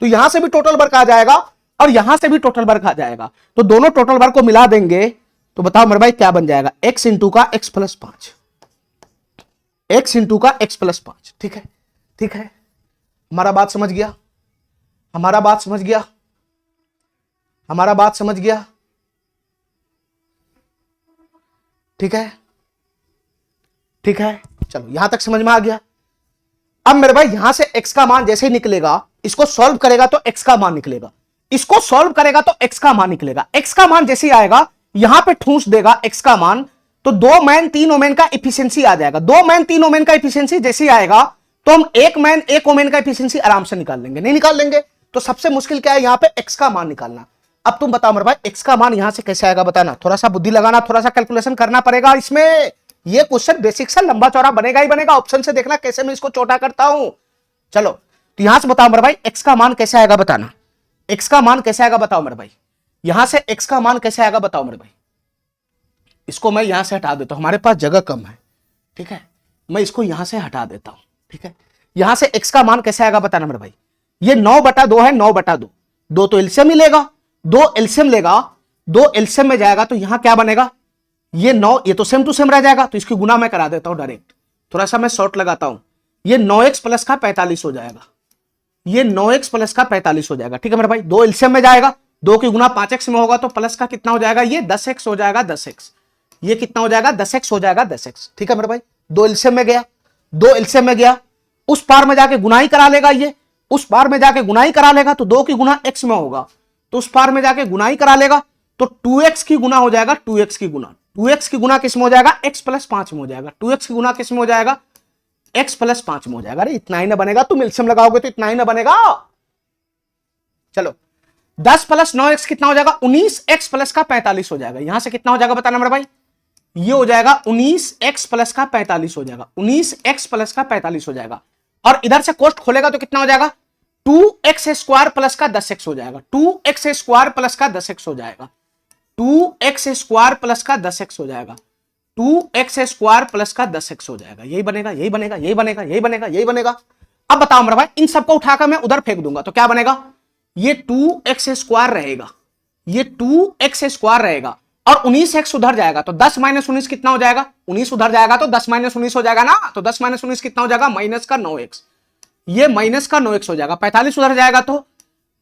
तो यहां से भी टोटल वर्क आ जाएगा और यहां से भी टोटल वर्क आ जाएगा, तो दोनों टोटल वर्क को मिला देंगे तो बताओ मेरे भाई क्या बन जाएगा, x इंटू का x प्लस 5, x इंटू का x प्लस 5। ठीक है, ठीक है, हमारा बात समझ गया, हमारा बात समझ गया, हमारा बात समझ गया। ठीक है, ठीक है, चलो यहां तक समझ में आ गया। अब मेरे भाई यहां से x का मान जैसे ही निकलेगा, इसको सॉल्व करेगा तो x का मान निकलेगा, इसको सॉल्व करेगा तो x का मान निकलेगा, x का मान जैसे ही आएगा यहां पे ठूंस देगा x का मान, तो 2 मैन 3 ओमेन का इफिशिएंसी आ जाएगा, 2 मैन 3 ओमेन का इफिशिएंसी जैसे ही आएगा तो हम 1 मैन 1 ओमेन का इफिशिएंसी आराम से निकाल लेंगे, नहीं निकाल लेंगे। तो सबसे मुश्किल क्या है यहां पे x का मान निकालना। अब तुम बताओ मेरे भाई x का मान यहां से कैसे आएगा बताना, थोड़ा सा बुद्धि लगाना, थोड़ा सा कैलकुलेशन करना पड़ेगा इसमें। ये क्वेश्चन बेसिक सा लंबा चौड़ा बनेगा ही बनेगा, ऑप्शन से देखना कैसे मैं इसको छोटा करता हूं। चलो तो यहां से बताओ मेरे भाई x का मान कैसे आएगा बताना, x का मान कैसे आएगा बताओ मेरे भाई, यहां से x का मान कैसे आएगा बताओ मेरे भाई। इसको मैं यहां से हटा देता हूं, हमारे पास जगह कम है। ठीक है, मैं इसको यहां से हटा देता हूं। ठीक है, यहां से x का मान कैसे आएगा बताना मेरे भाई, ये 9/2 है, 9/2, 2 तो एलसीएम ही लेगा, 2 एलसीएम लेगा, 2 एलसीएम में जाएगा तो यहां क्या बनेगा, ये 9, ये तो सेम टू सेम रह जाएगा, तो इसकी गुना मैं करा देता हूं डायरेक्ट, थोड़ा सा मैं शॉर्ट लगाता हूं, ये 9x प्लस का 45 हो जाएगा, ये 9x प्लस का 45 हो जाएगा। ठीक है मेरे भाई, 2 एलसीएम में जाएगा, 2 की गुना 5x में होगा तो प्लस का कितना हो जाएगा, ये 10x हो जाएगा, 10x, ये कितना हो जाएगा, 10x हो जाएगा, 10x। ठीक है मेरे भाई, 2 एलसीएम में गया, 2 एलसीएम में गया, उस पार में जाके गुनाई करा लेगा, ये उस पार में जाके गुनाई करा लेगा तो 2 की गुना x में होगा, तो उस पार में जाके गुनाई करा लेगा तो 2x की गुना हो जाएगा, 2x की गुना, 2x की गुना किस में हो जाएगा, x प्लस 5 में हो जाएगा, 2x की गुना किस में हो जाएगा, x प्लस 5 में हो जाएगा। अरे इतना ही ना बनेगा, तुम एलसीएम लगाओगे तो इतना ही ना बनेगा। चलो 10 प्लस 9x कितना हो जाएगा, 19x प्लस का 45 हो जाएगा। यहां से कितना हो जाएगा बताना मेरे भाई, ये हो जाएगा 19x प्लस का 45 हो जाएगा, 19x प्लस का 45 हो जाएगा। और इधर से कोष्ट खोलेगा तो कितना हो जाएगा, 2x स्क्वायर प्लस का 10x हो जाएगा, 2x स्क्वायर प्लस का 10x हो जाएगा, 2x स्क्वायर प्लस का 10x हो जाएगा, 2x स्क्वायर प्लस का 10x हो जाएगा। यही बनेगा, यही बनेगा, यही बनेगा, यही बनेगा, यही बनेगा। अब बताओ मेरे भाई, इन सबको उठाकर मैं उधर फेंक दूंगा तो क्या बनेगा, ये 2x स्क्वायर रहेगा, ये 2x स्क्वायर रहेगा और 19x उधर जाएगा तो 10 माइनस 19 कितना हो जाएगा, 19 उधर जाएगा तो 10 माइनस 19 हो जाएगा ना, तो 10 माइनस 19 कितना हो जाएगा, माइनस का 9x, ये माइनस का 9x हो जाएगा। 45 उधर जाएगा तो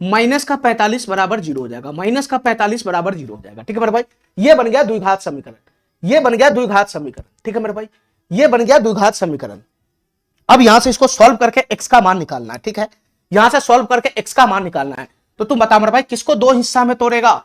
माइनस का 45 बराबर 0 हो जाएगा, माइनस का 45 बराबर 0 हो जाएगा। ठीक है मेरे भाई, ये बन गया द्विघात समीकरण, ये बन गया द्विघात समीकरण। ठीक है मेरे भाई, ये बन गया द्विघात समीकरण। अब यहां से इसको सॉल्व करके x का मान निकालना है। ठीक है, यहां से सॉल्व करके x का मान निकालना है। तो तुम बता मेरे भाई, किसको 2 हिस्सा में तोड़ेगा,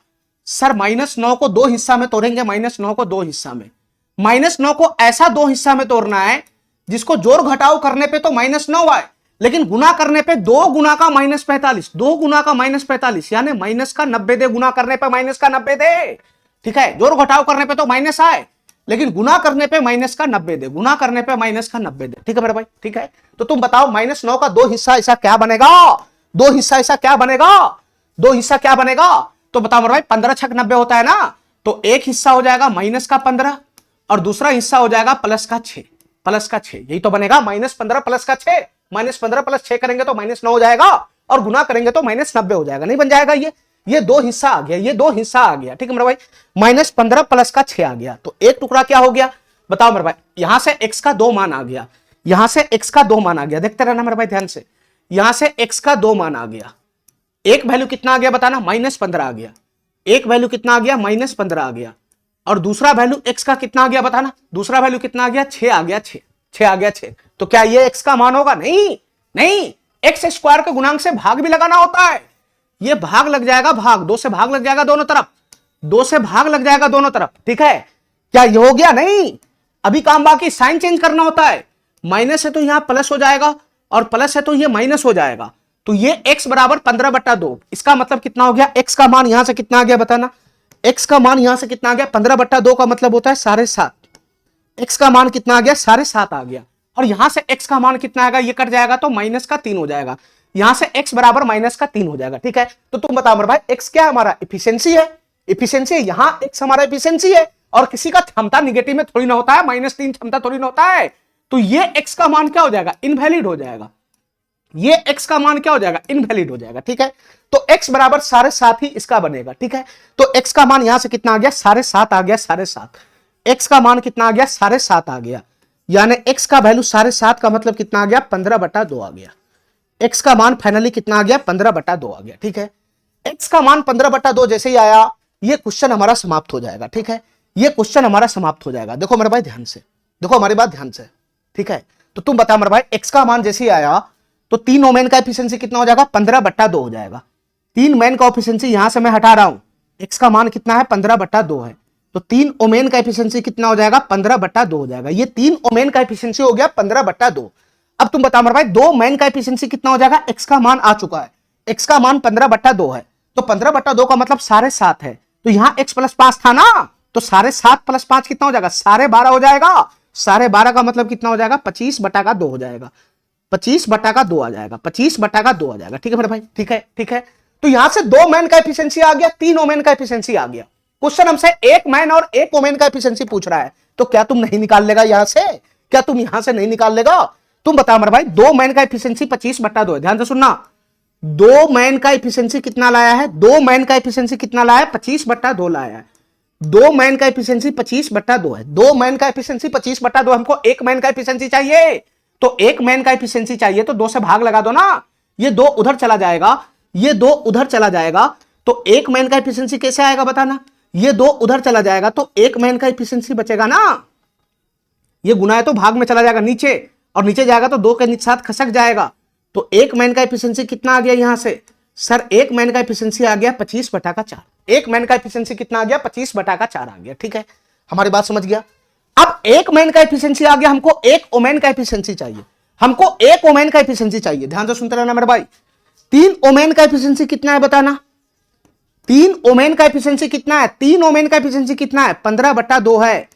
सर -9 को 2 हिस्सा में तोड़ेंगे, -9 को 2 हिस्सा में, -9 को ऐसा 2 हिस्सा में तोड़ना है जिसको जोड़ घटाव करने पे तो -9 आए, लेकिन गुना करने पे 2 गुना का -45, 2 गुना का -45 यानी माइनस का 90 दे, गुना करने पे माइनस का 90 दे। ठीक है, जोड़ घटाव करने पे तो माइनस आए लेकिन गुना करने पे माइनस का 90 दे, गुना करने पे माइनस का 90 दे। ठीक है मेरे भाई, ठीक है, तो तुम बताओ -9 का 2 हिस्सा ऐसा क्या बनेगा, 2 हिस्सा ऐसा क्या बनेगा, 2 हिस्सा क्या बनेगा, तो बताओ मेरे भाई 15 छक 90 होता है ना, तो एक हिस्सा हो जाएगा -15 और दूसरा हिस्सा हो जाएगा +6, +6, यही तो बनेगा -15 +6, -15 +6 करेंगे तो -9 हो जाएगा और गुना करेंगे तो -90 हो जाएगा, नहीं बन जाएगा। ये 2 हिस्सा आ गया, ये 2 हिस्सा आ गया। ठीक है मेरे भाई, -15 +6 आ गया तो एक टुकड़ा क्या हो गया, बताओ मेरे भाई, यहां से x का 2 मान आ गया, यहां से x का 2 मान आ गया, देखते रहना मेरे भाई ध्यान से, यहां से x का 2 मान आ गया, एक वैल्यू कितना आ गया बताना, -15 आ गया, एक वैल्यू कितना आ गया, -15 आ गया, और दूसरा वैल्यू x का कितना आ गया बताना, दूसरा वैल्यू कितना आ गया, 6 आ गया, 6 आ गया, 6। तो क्या ये x का मान होगा, नहीं नहीं, x स्क्वायर के गुणांक से भाग भी लगाना होता है, ये भाग लग जाएगा, भाग 2 से भाग लग जाएगा दोनों तरफ, 2 से भाग लग जाएगा दोनों तरफ। ठीक है, क्या ये हो गया, नहीं, अभी काम बाकी, साइन चेंज करना होता है, माइनस है तो यहां प्लस हो जाएगा और प्लस है तो ये माइनस हो जाएगा, तो ये x बराबर 15/2, इसका मतलब कितना हो गया, x का मान यहां से कितना आ गया बताना, x का मान यहां से कितना आ गया, 15/2 का मतलब होता है 7.5, x का मान कितना आ गया, 7.5 आ गया, और यहां से x का मान कितना आएगा, ये कट जाएगा तो -3 हो जाएगा, यहां से x बराबर -3 हो जाएगा। ठीक है, तो तुम बताओ मेरे भाई x क्या है, हमारा एफिशिएंसी है, एफिशिएंसी यहां x हमारा एफिशिएंसी है, और किसी का क्षमता निगेटिव में थोड़ी ना होता है, -3 क्षमता थोड़ी ना होता है, तो ये x का मान क्या हो जाएगा, इनवैलिड हो जाएगा, ये x का मान क्या हो जाएगा, इनवैलिड हो जाएगा। ठीक है, तो x बराबर 7.5 ही इसका बनेगा। ठीक है, तो x का मान यहां से कितना आ गया, 7.5 आ गया, 7.5, x का मान कितना आ गया, 7.5 आ गया, यानी x का वैल्यू 7.5 का मतलब कितना आ गया, 15/2 आ गया, x का मान फाइनली कितना आ गया, 15/2 आ गया। ठीक है, x का मान 15/2 जैसे ही आया, ये क्वेश्चन हमारा समाप्त हो जाएगा। ठीक है, ये क्वेश्चन हमारा समाप्त हो जाएगा। देखो मेरे भाई ध्यान से, देखो हमारी बात ध्यान से। ठीक है, तो तुम बता मेरे भाई, x का मान जैसे ही आया तो 3 ओमेन का एफिशिएंसी कितना हो जाएगा, 15/2 हो जाएगा, 3 मैन का एफिशिएंसी यहां से मैं हटा रहा हूं, x का मान कितना है, 15/2 है, तो 3 ओमेन का एफिशिएंसी कितना हो जाएगा, 15/2 हो जाएगा, ये 3 ओमेन का एफिशिएंसी हो गया 15/2। अब तुम बता मेरे भाई, 2 मैन का एफिशिएंसी कितना हो जाएगा, x का मान आ चुका है, x का मान 15/2 है, तो 15/2 का मतलब 7.5 है, तो यहां x + 5 था ना, तो 7.5 + 5 कितना हो जाएगा, 12.5 हो जाएगा, 12.5 का मतलब कितना हो जाएगा, 25/2 हो जाएगा, 25/2 आ जाएगा, 25/2 आ जाएगा। ठीक है मेरे भाई, ठीक है, ठीक है, तो यहां से 2 मैन का एफिशिएंसी आ गया, 3 ओमेन का एफिशिएंसी आ गया, क्वेश्चन हमसे 1 मैन और 1 ओमेन का एफिशिएंसी पूछ रहा है, तो क्या तुम नहीं निकाल लेगा यहां से, क्या तुम यहां से नहीं निकाल लेगा, तुम बता मेरे भाई, 2 मैन का एफिशिएंसी 25/2 है, ध्यान से सुनना, 2 मैन का एफिशिएंसी कितना लाया है, 2 मैन का एफिशिएंसी कितना लाया है, 25/2 लाया है, दो मैन का एफिशिएंसी 25/2 है, दो मैन का एफिशिएंसी 25/2, हमको एक मैन का एफिशिएंसी चाहिए, तो एक मैन का एफिशिएंसी चाहिए तो 2 से भाग लगा दो ना, ये 2 उधर चला जाएगा, ये 2 उधर चला जाएगा, तो एक मैन का एफिशिएंसी कैसे आएगा बताना, ये 2 उधर चला जाएगा तो एक मैन का एफिशिएंसी बचेगा ना, ये गुना है तो भाग में चला जाएगा नीचे, और नीचे जाएगा तो 2 के साथ खसक जाएगा, तो एक मैन का एफिशिएंसी कितना आ गया यहां से, सर एक मैन का एफिशिएंसी आ गया 25/4, एक मैन का एफिशिएंसी कितना आ गया 25/4 आ गया, ठीक है, हमारी बात समझ गया। अब एक मैन का एफिशिएंसी आ गया, हमको एक ओमेन का एफिशिएंसी चाहिए, हमको एक ओमेन का एफिशिएंसी चाहिए, ध्यान से सुनते रहना मेरे भाई। 3 ओमेन का एफिशिएंसी कितना है बताना, 3 ओमेन का एफिशिएंसी कितना है, 3 ओमेन का एफिशिएंसी कितना है 15/2 है,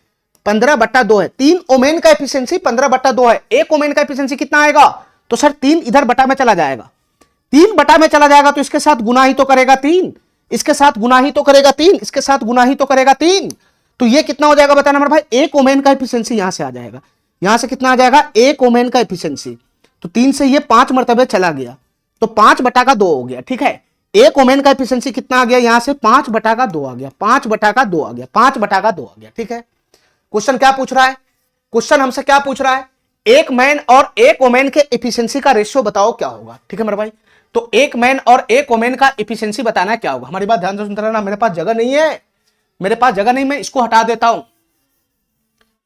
15/2 है, 3 ओमेन का एफिशिएंसी 15/2 है, एक ओमेन का एफिशिएंसी कितना आएगा, तो सर 3 इधर बटा में चला जाएगा, 3 बटा में चला जाएगा तो इसके साथ गुना ही तो करेगा 3, इसके साथ गुना ही तो करेगा 3, इसके साथ गुना ही तो करेगा 3, तो ये कितना हो जाएगा बताना मेरे भाई, एक ओमेन का एफिशिएंसी यहां से आ जाएगा, यहां से कितना आ जाएगा एक ओमेन का एफिशिएंसी, तो 3 से ये 5 मरतबे चला गया तो 5/2 हो गया, ठीक है, एक ओमेन का एफिशिएंसी कितना आ गया यहां से 5/2 आ गया, 5/2 आ गया, 5/2 आ गया, ठीक है। क्वेश्चन क्या पूछ रहा है, क्वेश्चन हमसे क्या पूछ रहा है, एक मैन और एक ओमेन के एफिशिएंसी का रेशियो बताओ क्या होगा, ठीक है मेरे भाई, तो एक मैन और एक ओमेन का एफिशिएंसी बताना क्या होगा, हमारी बात ध्यान से सुनते रहना, मेरे पास जगह नहीं है, मेरे पास जगह नहीं, मैं इसको हटा देता हूं,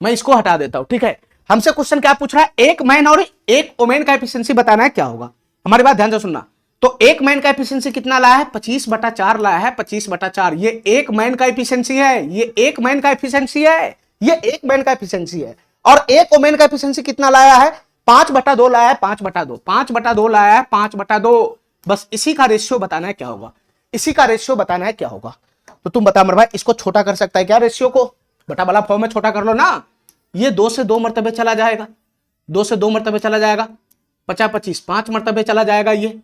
मैं इसको हटा देता हूं, ठीक है। हमसे क्वेश्चन क्या पूछ रहा है, एक मैन और एक ओमेन का एफिशिएंसी बताना है क्या होगा, हमारी बात ध्यान से सुनना, तो एक मैन का एफिशिएंसी कितना लाया है 25/4 लाया है, 25/4, ये एक मैन का एफिशिएंसी है, ये एक मैन का एफिशिएंसी है, ये एक मैन का एफिशिएंसी है, और एक ओमेन का एफिशिएंसी कितना लाया है 5/2 लाया है, 5/2, 5/2 लाया है, 5/2, बस इसी का रेशियो बताना है क्या होगा, इसी का रेशियो बताना है क्या होगा, तो तुम बता मेरे भाई इसको छोटा कर सकता है क्या रेशियो को, बटा वाला फॉर्म में छोटा कर लो ना, ये 2 से 2 मरतबे चला जाएगा, 2 से 2 मरतबे चला जाएगा, 50-25 5 मरतबे चला जाएगा, ये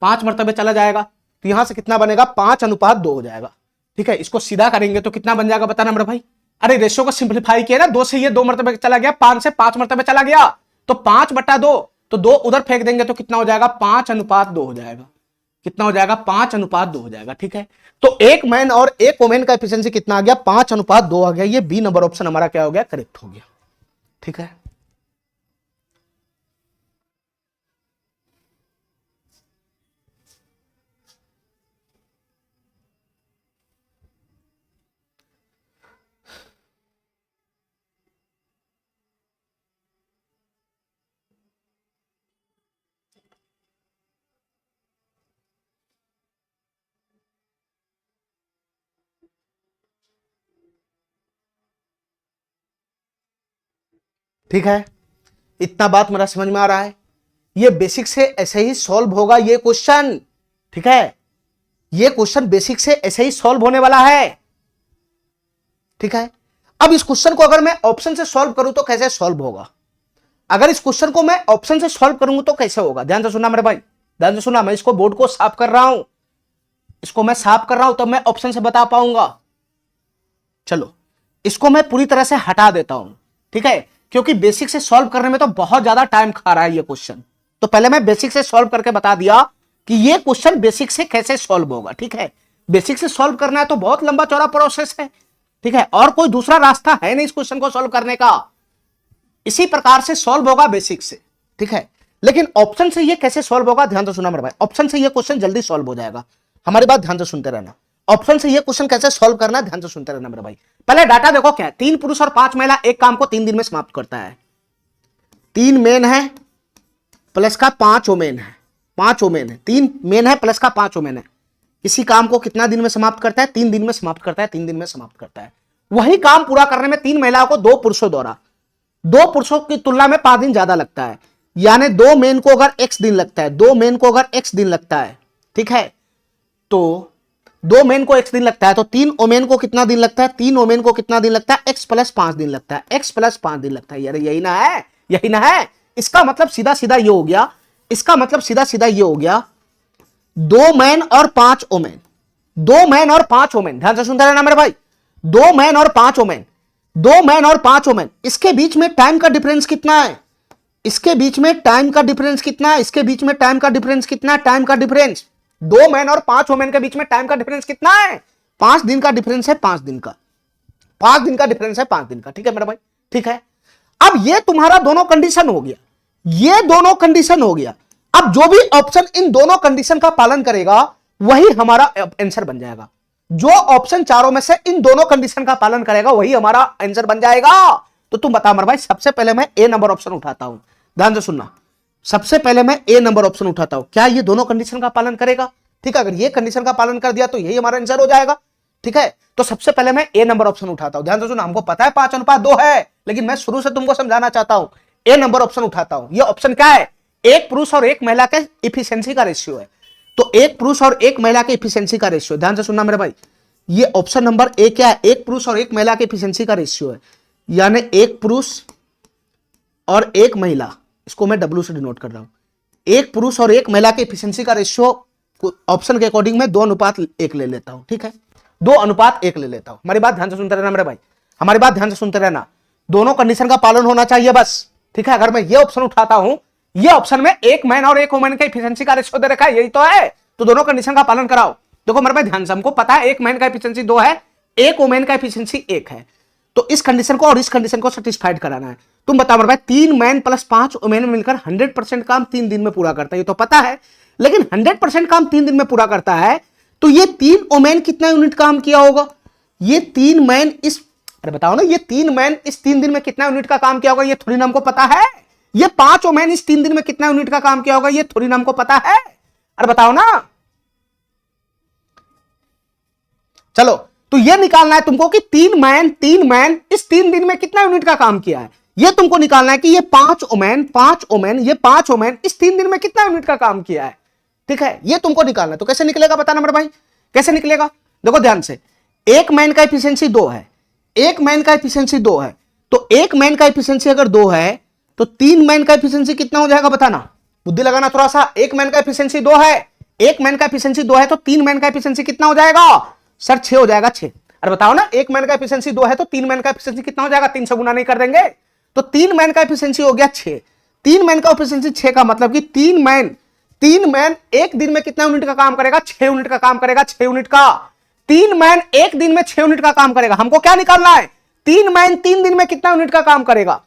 5 मरतबे चला जाएगा, तो यहां से कितना बनेगा 5/2 हो जाएगा, ठीक है। इसको सीधा करेंगे तो कितना बन जाएगा बताना मेरे भाई, अरे रेशियो को सिंप्लीफाई किया ना, 2 से ये 2 मरतबे चला गया, 5 से 5 मरतबे चला गया, तो 5/2, तो 2 उधर फेंक देंगे तो कितना हो जाएगा 5/2 हो जाएगा, कितना हो जाएगा 5/2 हो जाएगा, ठीक है। तो एक मैन और एक वोमेन का एफिशिएंसी कितना आ गया 5/2 आ गया, ये बी नंबर ऑप्शन हमारा क्या हो गया करेक्ट हो गया, ठीक है। ठीक है, इतना बात मेरा समझ में आ रहा है, ये बेसिक से ऐसे ही सॉल्व होगा ये क्वेश्चन, ठीक है, ये क्वेश्चन बेसिक से ऐसे ही सॉल्व होने वाला है, ठीक है। अब इस क्वेश्चन को अगर मैं ऑप्शन से सॉल्व करूं तो कैसे सॉल्व होगा, अगर इस क्वेश्चन को मैं ऑप्शन से सॉल्व करूंगा तो कैसे होगा, ध्यान से सुनना मेरे भाई, ध्यान से सुनना, मैं इसको बोर्ड को साफ कर रहा हूं, इसको मैं साफ कर रहा हूं तब मैं ऑप्शन से बता पाऊंगा। चलो इसको मैं पूरी तरह से हटा देता हूं, ठीक है, क्योंकि बेसिक से सॉल्व करने में तो बहुत ज्यादा टाइम खा रहा है ये क्वेश्चन, तो पहले मैं बेसिक से सॉल्व करके बता दिया कि ये क्वेश्चन बेसिक से कैसे सॉल्व होगा, ठीक है। बेसिक से सॉल्व करना है तो बहुत लंबा चौड़ा प्रोसेस है, ठीक है, और कोई दूसरा रास्ता है नहीं इस क्वेश्चन को सॉल्व करने का, इसी प्रकार से सॉल्व होगा बेसिक से, ठीक है। लेकिन ऑप्शन से ये कैसे सॉल्व होगा, ध्यान से सुना मेरे भाई, ऑप्शन से ये क्वेश्चन जल्दी सॉल्व हो जाएगा, हमारी बात ध्यान से सुनते रहना, ऑप्शन से ये क्वेश्चन कैसे सॉल्व करना है ध्यान से सुनते रहना मेरे भाई। पहले डाटा देखो क्या है, 3 पुरुष और 5 महिला एक काम को 3 दिन में समाप्त करता है, 3 मेन है प्लस का 5 वोमेन है, 5 वोमेन है, 3 मेन है प्लस का 5 वोमेन है, इसी काम को कितना दिन में समाप्त करता है 3 दिन में समाप्त करता है, 3 दिन में समाप्त करता है। वही काम पूरा करने में 3 महिलाओं को 2 पुरुषों द्वारा 2 पुरुषों की तुलना में 5 दिन ज्यादा लगता है, यानी 2 मेन को अगर x दिन लगता है, 2 मेन को अगर x दिन लगता है, ठीक है, तो 2 मेन को x दिन लगता है, तो 3 ओमेन को कितना दिन लगता है, 3 ओमेन को कितना दिन लगता है x + 5 दिन लगता है, x + 5 दिन लगता है, यार यही ना है, यही ना है। इसका मतलब सीधा सीधा ये हो गया, इसका मतलब सीधा सीधा ये हो गया 2 मैन और 5 ओमेन, 2 मैन और 5 ओमेन, ध्यान से सुनते रहना मेरे भाई, 2 मैन और 5 ओमेन, 2 मैन और 5 ओमेन, इसके बीच में टाइम का डिफरेंस कितना है, इसके बीच में टाइम का डिफरेंस कितना है, इसके बीच में टाइम का डिफरेंस कितना है, टाइम का डिफरेंस 2 मैन और 5 वोमेन के बीच में टाइम का डिफरेंस कितना है 5 दिन का डिफरेंस है, 5 दिन का, 5 दिन का डिफरेंस है, 5 दिन का। ठीक है मेरा भाई, ठीक है। अब ये तुम्हारा दोनों कंडीशन हो गया, ये दोनों कंडीशन हो गया। अब जो भी ऑप्शन इन दोनों कंडीशन का पालन करेगा वही हमारा आंसर बन जाएगा। जो ऑप्शन चारों में से इन दोनों कंडीशन का पालन करेगा वही हमारा आंसर बन जाएगा। तो तुम बताओ मेरे भाई, सबसे पहले मैं ए नंबर ऑप्शन उठाता हूं, ध्यान से सुनना। सबसे पहले मैं ए नंबर ऑप्शन उठाता हूं, क्या ये दोनों कंडीशन का पालन करेगा? ठीक है, अगर ये कंडीशन का पालन कर दिया तो यही हमारा आंसर हो जाएगा। ठीक है, तो सबसे पहले मैं ए नंबर ऑप्शन उठाता हूं, ध्यान से सुनना। हमको पता है 5:2 है, लेकिन मैं शुरू से तुमको समझाना चाहता हूं। ए नंबर ऑप्शन उठाता हूं। ये ऑप्शन क्या है? एक पुरुष और एक महिला के इफिशिएंसी का रेशियो है। तो एक पुरुष और एक महिला के इफिशिएंसी का रेशियो, ध्यान से सुनना मेरे भाई। ये ऑप्शन नंबर ए क्या है? एक पुरुष और एक महिला के इफिशिएंसी का रेशियो है, यानी एक पुरुष और एक महिला, इसको मैं डब्ल्यू से डिनोट कर रहा हूं। एक पुरुष और एक महिला के इफिशिएंसी का रेशियो ऑप्शन के अकॉर्डिंग मैं 2:1 ले लेता हूं। ठीक है, 2:1 ले लेता हूं। हमारी बात ध्यान से सुनते रहना मेरे भाई, हमारी बात ध्यान से सुनते रहना। दोनों कंडीशन का पालन होना चाहिए बस। ठीक है, अगर मैं ये ऑप्शन उठाता हूं, ये ऑप्शन में एक मैन और एक वुमेन का इफिशिएंसी का रेशियो दे रखा है, यही तो है। तो दोनों कंडीशन का पालन कराओ। देखो मेरे भाई ध्यान से, हमको पता है एक मैन का इफिशिएंसी 2 है, एक वुमेन का इफिशिएंसी 1 है। तो इस कंडीशन को और इस कंडीशन को सेटिस्फाइड कराना है। तुम बताओ मेरे भाई, 3 मैन प्लस 5 वुमेन मिलकर 100% काम 3 दिन में पूरा करता है, ये तो पता है। लेकिन 100% काम 3 दिन में पूरा करता है, तो ये 3 वुमेन कितना यूनिट काम किया होगा? ये 3 मैन इस, अरे बताओ ना, ये 3 मैन इस 3 दिन में कितना यूनिट का काम किया होगा? ये थोड़ी ना हमको पता है। ये 5 वुमेन इस 3 दिन में कितना यूनिट का काम किया होगा? ये थोड़ी ना हमको पता है। अरे बताओ ना, चलो। तो ये निकालना है तुमको कि 3 मैन इस 3 दिन में कितना यूनिट का काम किया है। ये तुमको निकालना है कि ये 5 वुमेन ये 5 वुमेन इस 3 दिन में कितना यूनिट का काम किया है। ठीक है, ये तुमको निकालना है। तो कैसे निकलेगा बताना मेरे भाई, कैसे निकलेगा? देखो ध्यान से, एक मैन का एफिशिएंसी 2 है, एक मैन का एफिशिएंसी 2 है। तो एक मैन का एफिशिएंसी अगर 2 है तो 3 मैन का एफिशिएंसी कितना हो जाएगा बताना, बुद्धि लगाना थोड़ा सा। एक मैन का एफिशिएंसी 2 है, एक मैन का एफिशिएंसी 2 है, तो 3 मैन का एफिशिएंसी कितना हो जाएगा सर? 6 हो जाएगा, 6। अरे बताओ ना, एक मैन का एफिशिएंसी 2 है तो 3 मैन का एफिशिएंसी कितना हो जाएगा? 3 से गुना नहीं कर देंगे, तो 3 मैन का एफिशिएंसी हो गया 6। 3 मैन का एफिशिएंसी 6 का मतलब कि 3 मैन एक दिन में कितना यूनिट का काम करेगा? 6 यूनिट का काम करेगा, 6 यूनिट का। 3 मैन एक दिन में 6 यूनिट का काम करेगा। हमको क्या निकालना है? 3 मैन 3 दिन में कितना यूनिट का काम करेगा?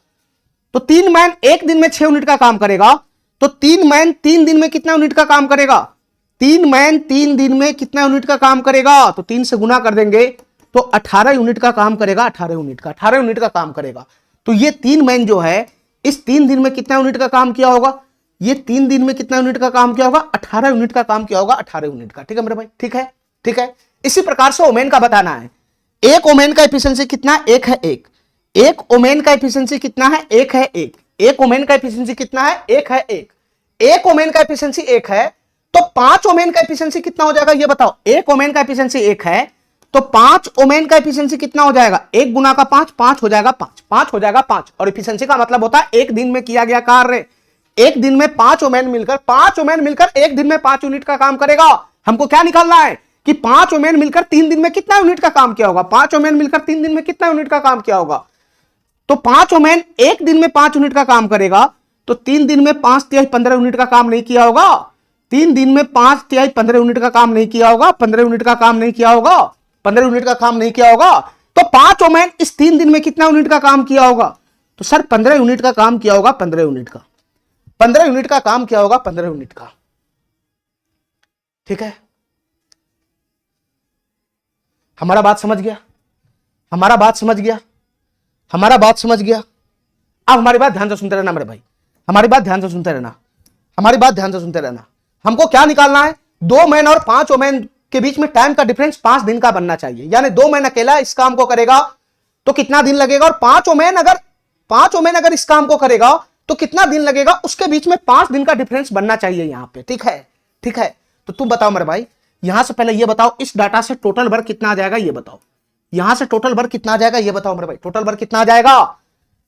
तो 3 मैन एक दिन में 6 यूनिट का काम करेगा, तो 3 मैन 3 दिन में कितना यूनिट का काम करेगा? 3 मैन 3 दिन में कितना यूनिट का काम करेगा? तो 3 से गुना कर देंगे तो 18 यूनिट का काम करेगा, 18 यूनिट का काम करेगा। तो ये 3 मैन जो है इस 3 दिन में कितना यूनिट का काम किया होगा? ये 3 दिन में कितना यूनिट का काम किया होगा? 18 यूनिट का काम किया होगा, 18 यूनिट का। ठीक है मेरे भाई, ठीक है, ठीक है। इसी प्रकार से वुमेन का बताना है। एक वुमेन का एफिशिएंसी कितना? 1 है, 1। एक वुमेन का एफिशिएंसी कितना है? 1 है, 1। एक वुमेन का एफिशिएंसी कितना है? 1 है, 1। एक वुमेन का एफिशिएंसी 1 है, तो 5 वुमेन का एफिशिएंसी कितना हो जाएगा? ये बताओ। एक वुमेन का एफिशिएंसी 1 है, तो 5 वुमेन का एफिशिएंसी कितना हो जाएगा? 1 गुना का 5, 5 हो जाएगा, 5 हो जाएगा, 5। और एफिशिएंसी का मतलब होता है एक दिन में किया गया कार्य। एक दिन में 5 वुमेन मिलकर एक दिन में 5 यूनिट का काम करेगा। हमको क्या निकालना है कि 5 वुमेन मिलकर 3 दिन में कितना यूनिट का काम किया होगा? 5 वुमेन मिलकर 3 दिन में कितना यूनिट का काम किया होगा? तो 5 वुमेन एक दिन में 5 यूनिट का काम करेगा, तो 3 दिन में 5 तिहाई 15 यूनिट का काम नहीं किया होगा। 3 दिन में 5 तिहाई 15 यूनिट का काम नहीं किया होगा, 15 यूनिट का काम नहीं किया होगा, 15 यूनिट का काम नहीं किया होगा। तो 5 वुमेन इस 3 दिन में कितना यूनिट का काम किया होगा? तो सर 15 यूनिट का काम किया होगा, 15 यूनिट का। 15 यूनिट का काम किया होगा, 15 यूनिट का। ठीक है, हमारा बात समझ गया, हमारा बात समझ गया, हमारा बात समझ गया। अब हमारी बात ध्यान से सुनते रहना मेरे भाई, हमारी बात ध्यान से सुनते रहना, हमारी बात ध्यान से सुनते रहना। हमको क्या निकालना है? 2 मैन और 5 वुमेन के बीच में टाइम का डिफरेंस 5 दिन का बनना चाहिए। यानी 2 मैन अकेला इस काम को करेगा तो कितना दिन लगेगा, और 5 वुमेन अगर इस काम को करेगा तो कितना दिन लगेगा, उसके बीच में 5 दिन का डिफरेंस बनना चाहिए यहां पे। ठीक है, ठीक है। तो तुम बताओ मेरे भाई, यहां से पहले ये बताओ, इस डाटा से टोटल वर्क कितना आ जाएगा ये बताओ। यहां से टोटल वर्क कितना आ जाएगा ये बताओ मेरे भाई, टोटल वर्क कितना आ जाएगा?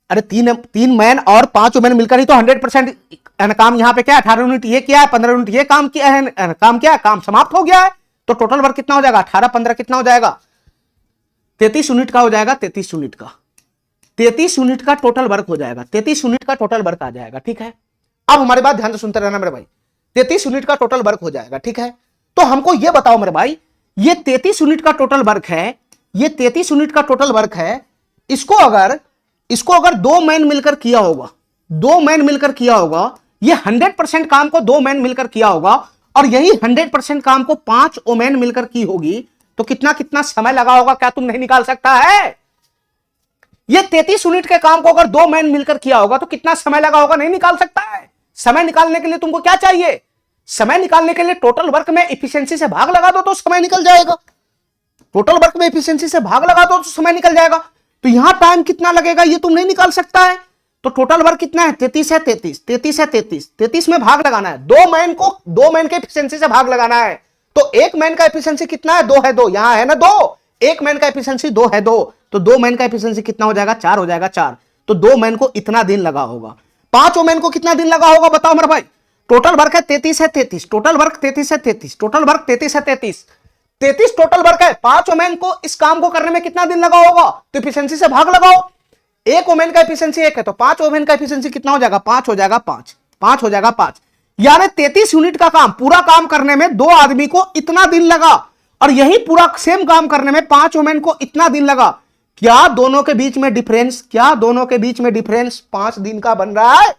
अरे 3 मैन और 5 वुमेन मिलकर ही तो 100% काम यहाँ पे क्या है? 18 यूनिट ये किया है, 15 यूनिट ये काम किया है, काम क्या है? काम समाप्त हो गया है। तो टोटल वर्क कितना हो जाएगा? 18 15 कितना हो जाएगा? 33 यूनिट का हो जाएगा, 33 यूनिट का। 33 यूनिट का टोटल वर्क हो जाएगा, 33 यूनिट का टोटल वर्क आ जाएगा। ठीक है, अब हमारी बात ध्यान से सुनते रहना मेरे भाई। 33 यूनिट का टोटल वर्क हो जाएगा। ठीक है, तो हमको ये बताओ मेरे भाई, ये 33 यूनिट का टोटल वर्क है, ये 33 यूनिट का टोटल वर्क है। इसको अगर दो मैन मिलकर किया होगा, दो मैन मिलकर किया होगा, ये 100% काम को दो मैन मिलकर किया होगा, और यही 100% काम को 5 वोमेन मिलकर की होगी, तो कितना कितना समय लगा होगा, क्या तुम नहीं निकाल सकता है? ये 33 यूनिट के काम को अगर दो मैन मिलकर किया होगा तो कितना समय लगा होगा, नहीं निकाल सकता है। समय निकालने के लिए तुमको क्या चाहिए? समय निकालने के लिए टोटल वर्क में एफिशिएंसी से भाग लगा दो तो समय निकल जाएगा। टोटल वर्क में एफिशिएंसी से भाग लगा दो तो समय निकल जाएगा। तो यहां टाइम कितना लगेगा ये तुम नहीं निकाल सकता है। तो टोटल वर्क कितना है? 33 है, 33 है, 33 में भाग लगाना है। दो मैन के एफिशिएंसी से भाग लगाना है। तो एक मैन का एफिशिएंसी कितना है? 2 है, 2 यहां है ना, 2। एक मैन का एफिशिएंसी 2 है, 2। तो दो मैन का एफिशिएंसी कितना हो जाएगा? 4 हो जाएगा, 4। तो दो मैन को इतना दिन लगा होगा। 5 वोमेन को कितना दिन लगा होगा बताओ मेरे भाई? टोटल वर्क है 33 है, 33 टोटल वर्क 33 है, 33 टोटल वर्क 33 है, 33 टोटल वर्क है। 5 वोमेन को इस काम को करने में कितना दिन लगा होगा? तो एफिशिएंसी से भाग लगाओ। एक वोमेन का एफिशिएंसी 1 है, तो 5 वोमेन का एफिशिएंसी कितना हो जाएगा? 5 हो जाएगा, 5 हो जाएगा, 5। यानी 33 यूनिट का काम, पूरा काम करने में दो आदमी को इतना दिन लगा, और यही पूरा सेम काम करने में 5 वोमेन को इतना दिन लगा। क्या दोनों के बीच में डिफरेंस 5 दिन का बन रहा है?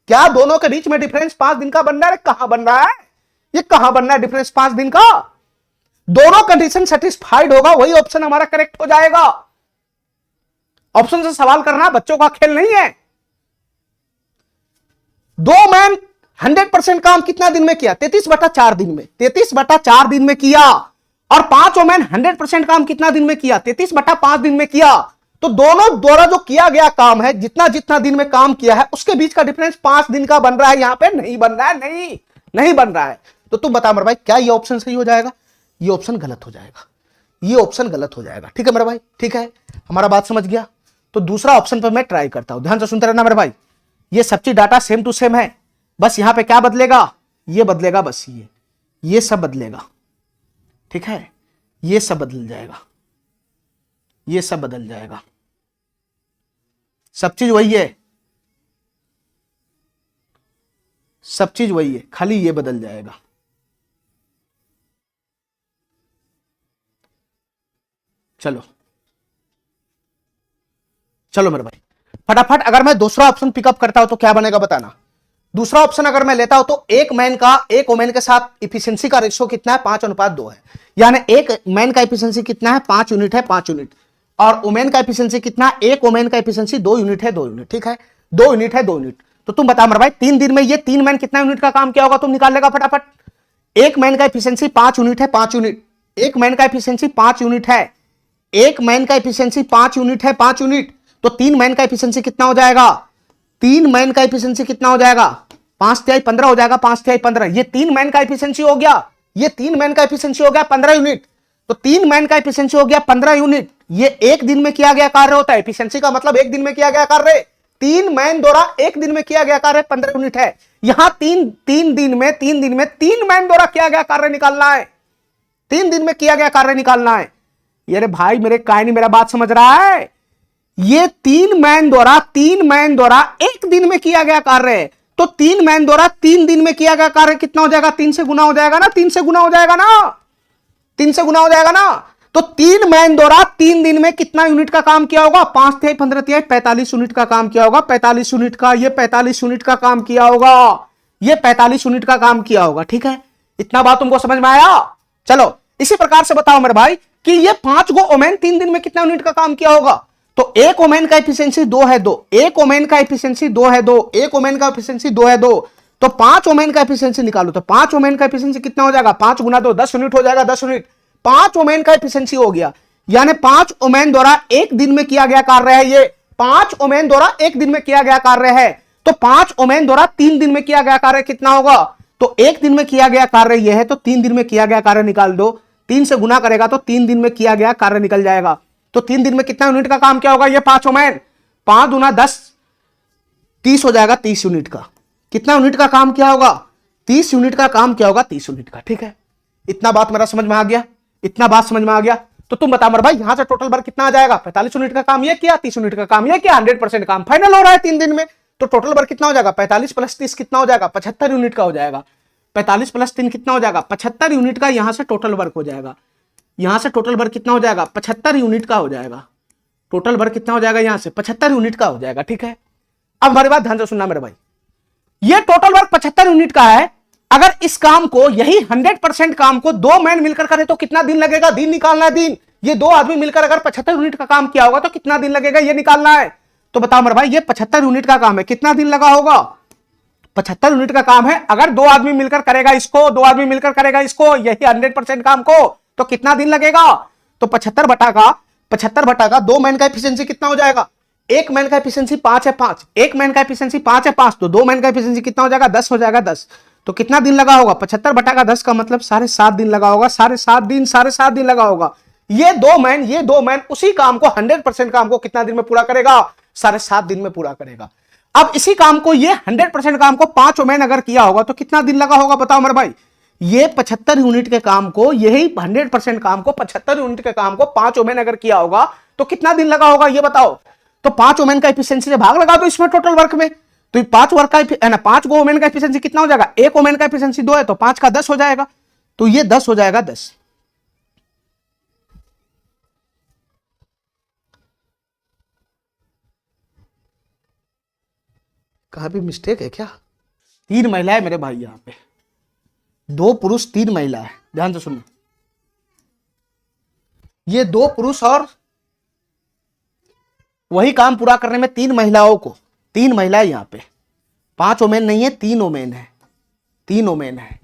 क्या दोनों के बीच में डिफरेंस 5 दिन का बन रहा है? कहां बन रहा है? ये कहां बन रहा है डिफरेंस 5 दिन का? दोनों कंडीशन सेटिस्फाइड होगा, वही ऑप्शन हमारा करेक्ट हो जाएगा। ऑप्शन से सवाल करना बच्चों का खेल नहीं है। दो मैन 100% काम कितना दिन में किया? 33/4 दिन में, 33/4 दिन में किया। और 5 वोमेन 100% काम कितना दिन में किया? 33/5 दिन में किया। तो दोनों द्वारा जो किया गया काम है, जितना जितना दिन में काम किया है, उसके बीच का डिफरेंस 5 दिन का बन रहा है। यहां पे नहीं बन रहा है, नहीं बन रहा है। तो तुम बता मेरे भाई, क्या ये ऑप्शन सही हो जाएगा? ये ऑप्शन गलत हो जाएगा, ये ऑप्शन गलत हो जाएगा। ठीक है मेरे भाई, ठीक है, हमारा बात समझ गया। तो दूसरा ऑप्शन पर मैं ट्राई करता हूं, ध्यान से सुनते रहना मेरे भाई। ये सब चीज डाटा सेम टू सेम है, बस यहां पे क्या बदलेगा? ये बदलेगा, बस ये सब बदलेगा। ठीक है, ये सब बदल जाएगा, ये सब बदल जाएगा, सब चीज वही है, सब चीज वही है, खाली ये बदल जाएगा। चलो मेरे भाई, फटाफट अगर मैं दूसरा ऑप्शन पिकअप करता हूं तो क्या बनेगा बताना। दूसरा ऑप्शन अगर मैं लेता हूं तो एक वोमेन के साथ इफिशिएंसी का रेशियो कितना है? 5:2 है। यानी एक मैन का इफिशिएंसी कितना है? 5 यूनिट है, 5 यूनिट। और वोमेन का इफिशिएंसी कितना है? एक वोमेन का इफिशिएंसी 2 यूनिट है, 2 यूनिट। ठीक है, 2 यूनिट है, 2 यूनिट। तो तुम बता मेरे भाई, 3 दिन में ये 3 मैन कितना यूनिट का काम किया होगा? तुम निकाल लेगा फटाफट। एक मैन का इफिशिएंसी 5 यूनिट है, 5 यूनिट। एक मैन का इफिशिएंसी 5 यूनिट है, एक मैन का इफिशिएंसी 5 यूनिट है, 5 यूनिट। तो 3 मैन का इफिशिएंसी कितना हो जाएगा? 3 मैन का इफिशिएंसी कितना हो जाएगा? 5×3=15 हो जाएगा, 5×3=15। ये 3 मैन का इफिशिएंसी हो गया, ये 3 मैन का इफिशिएंसी हो गया 15 यूनिट। तो 3 मैन का इफिशिएंसी हो गया 15 यूनिट। ये एक दिन में किया गया कार्य होता है। इफिशिएंसी का मतलब एक दिन में किया गया कार्य। 3 मैन द्वारा एक दिन में किया गया कार्य 15 यूनिट है। यहां 3 दिन में 3 मैन द्वारा किया गया कार्य निकालना है। 3 दिन में किया गया कार्य निकालना है। ये भाई मेरे कायनी मेरा बात समझ रहा है? ये 3 मैन द्वारा एक दिन में किया गया कार्य है। तो 3 मैन द्वारा 3 दिन में किया गया कार्य कितना हो जाएगा? 3 से गुना हो जाएगा ना, 3 से गुना हो जाएगा ना, 3 से गुना हो जाएगा ना। तो 3 मैन द्वारा 3 दिन में कितना यूनिट का काम किया होगा? 5×3=15 45 यूनिट का काम किया होगा। 45 यूनिट का, ये 45 यूनिट का काम किया होगा, ये 45 यूनिट का काम किया होगा। ठीक है, इतना बात तुमको समझ में आया? चलो इसी प्रकार से बताओ मेरे भाई कि ये 5 गो वोमेन 3 दिन में कितना यूनिट का काम किया होगा? तो एक वोमेन का एफिशिएंसी 2 है, 2। एक वोमेन का एफिशिएंसी 2 है, 2। एक वोमेन का एफिशिएंसी 2 है, 2। तो 5 वोमेन का एफिशिएंसी निकालो। तो 5 वोमेन का एफिशिएंसी कितना हो जाएगा? 5 × 2 10 यूनिट हो जाएगा, 10 यूनिट। 5 वोमेन का एफिशिएंसी हो गया। यानी 5 वोमेन द्वारा एक दिन में किया गया कार्य है। ये 5 वोमेन द्वारा एक दिन में किया गया कार्य है। तो 5 वोमेन द्वारा 3 दिन में किया गया कार्य कितना होगा? तो एक दिन में किया गया कार्य यह है, तो 3 दिन में किया गया कार्य निकाल दो। 3 से गुना करेगा तो 3 दिन में किया गया कार्य निकल जाएगा। तो 3 दिन में कितना यूनिट का काम क्या होगा? ये 5 वोमेन, 5 दूना 10 30 हो जाएगा, 30 यूनिट का। कितना यूनिट का काम क्या होगा? 30 यूनिट का काम क्या होगा? 30 यूनिट का। ठीक है, इतना बात मेरा समझ में आ गया, इतना बात समझ में आ गया। तो तुम बता मेरे भाई, यहां से टोटल वर्क कितना आ जाएगा? 45 यूनिट का काम ये किया, 30 यूनिट का काम ये किया, 100% काम फाइनल हो रहा है 3 दिन में। तो टोटल वर्क कितना हो जाएगा? 45 + 30 कितना हो जाएगा? 75 यूनिट का हो जाएगा। 45 + 3 कितना हो जाएगा? 75 यूनिट का यहां से टोटल वर्क हो जाएगा। यहां से टोटल वर्क कितना हो जाएगा, 75 यूनिट का हो जाएगा। टोटल वर्क कितना हो जाएगा, यहां से 75 यूनिट का हो जाएगा। ठीक है, अब हमारी बात ध्यान से सुनना मेरे भाई, ये टोटल वर्क 75 यूनिट का है। अगर इस काम को, यही 100% काम को 2 मैन मिलकर करे तो कितना दिन लगेगा, दिन निकालना है दिन। ये 2 आदमी मिलकर अगर 75 यूनिट का काम किया होगा तो कितना दिन लगेगा, ये निकालना है। तो बताओ मेरे भाई, ये 75 यूनिट का काम है, कितना दिन लगा होगा, 75 यूनिट का काम है। अगर 2 आदमी मिलकर करेगा इसको, 2 आदमी मिलकर करेगा इसको, यही 100% काम को, तो कितना दिन लगेगा। तो 75 बटा का 2 मैन का एफिशिएंसी कितना हो जाएगा, 1 मैन का एफिशिएंसी 5 है, 5 1 मैन का एफिशिएंसी 5 है, 5 तो 2 मैन का एफिशिएंसी कितना हो जाएगा, 10 हो जाएगा, 10। तो कितना दिन लगा होगा, 75 बटा का 10 का मतलब 7.5 दिन लगा होगा, 7.5 दिन लगा होगा। ये 2 मैन उसी काम को, 100% काम को कितना दिन में पूरा करेगा, 7.5 दिन में पूरा करेगा। अब इसी काम को, ये 100% काम को 5 मैन अगर किया होगा तो कितना दिन लगा होगा, बताओ मेरे भाई। ये 75 यूनिट के काम को, यही 100% काम को, 75 यूनिट के काम को 5 मैन अगर किया होगा तो कितना दिन लगा होगा, ये बताओ। तो 5 ओमेन का एफिशिएंसी से भाग लगा दो इसमें टोटल वर्क में, तो 5 वर्क का ना 5 गो ओमेन का एफिशिएंसी कितना हो जाएगा, 1 ओमेन का एफिशिएंसी 2 है तो 5 का 10 हो जाएगा, तो ये 10 हो जाएगा, 10। कहां भी मिस्टेक है क्या। 3 महिलाएं मेरे भाई, यहां पे 2 पुरुष 3 महिला है, ध्यान से सुनो। ये 2 पुरुष और वही काम पूरा करने में 3 महिलाओं को, 3 महिलाएं यहां पे, 5 ओमेन नहीं है, 3 ओमेन है, 3 ओमेन है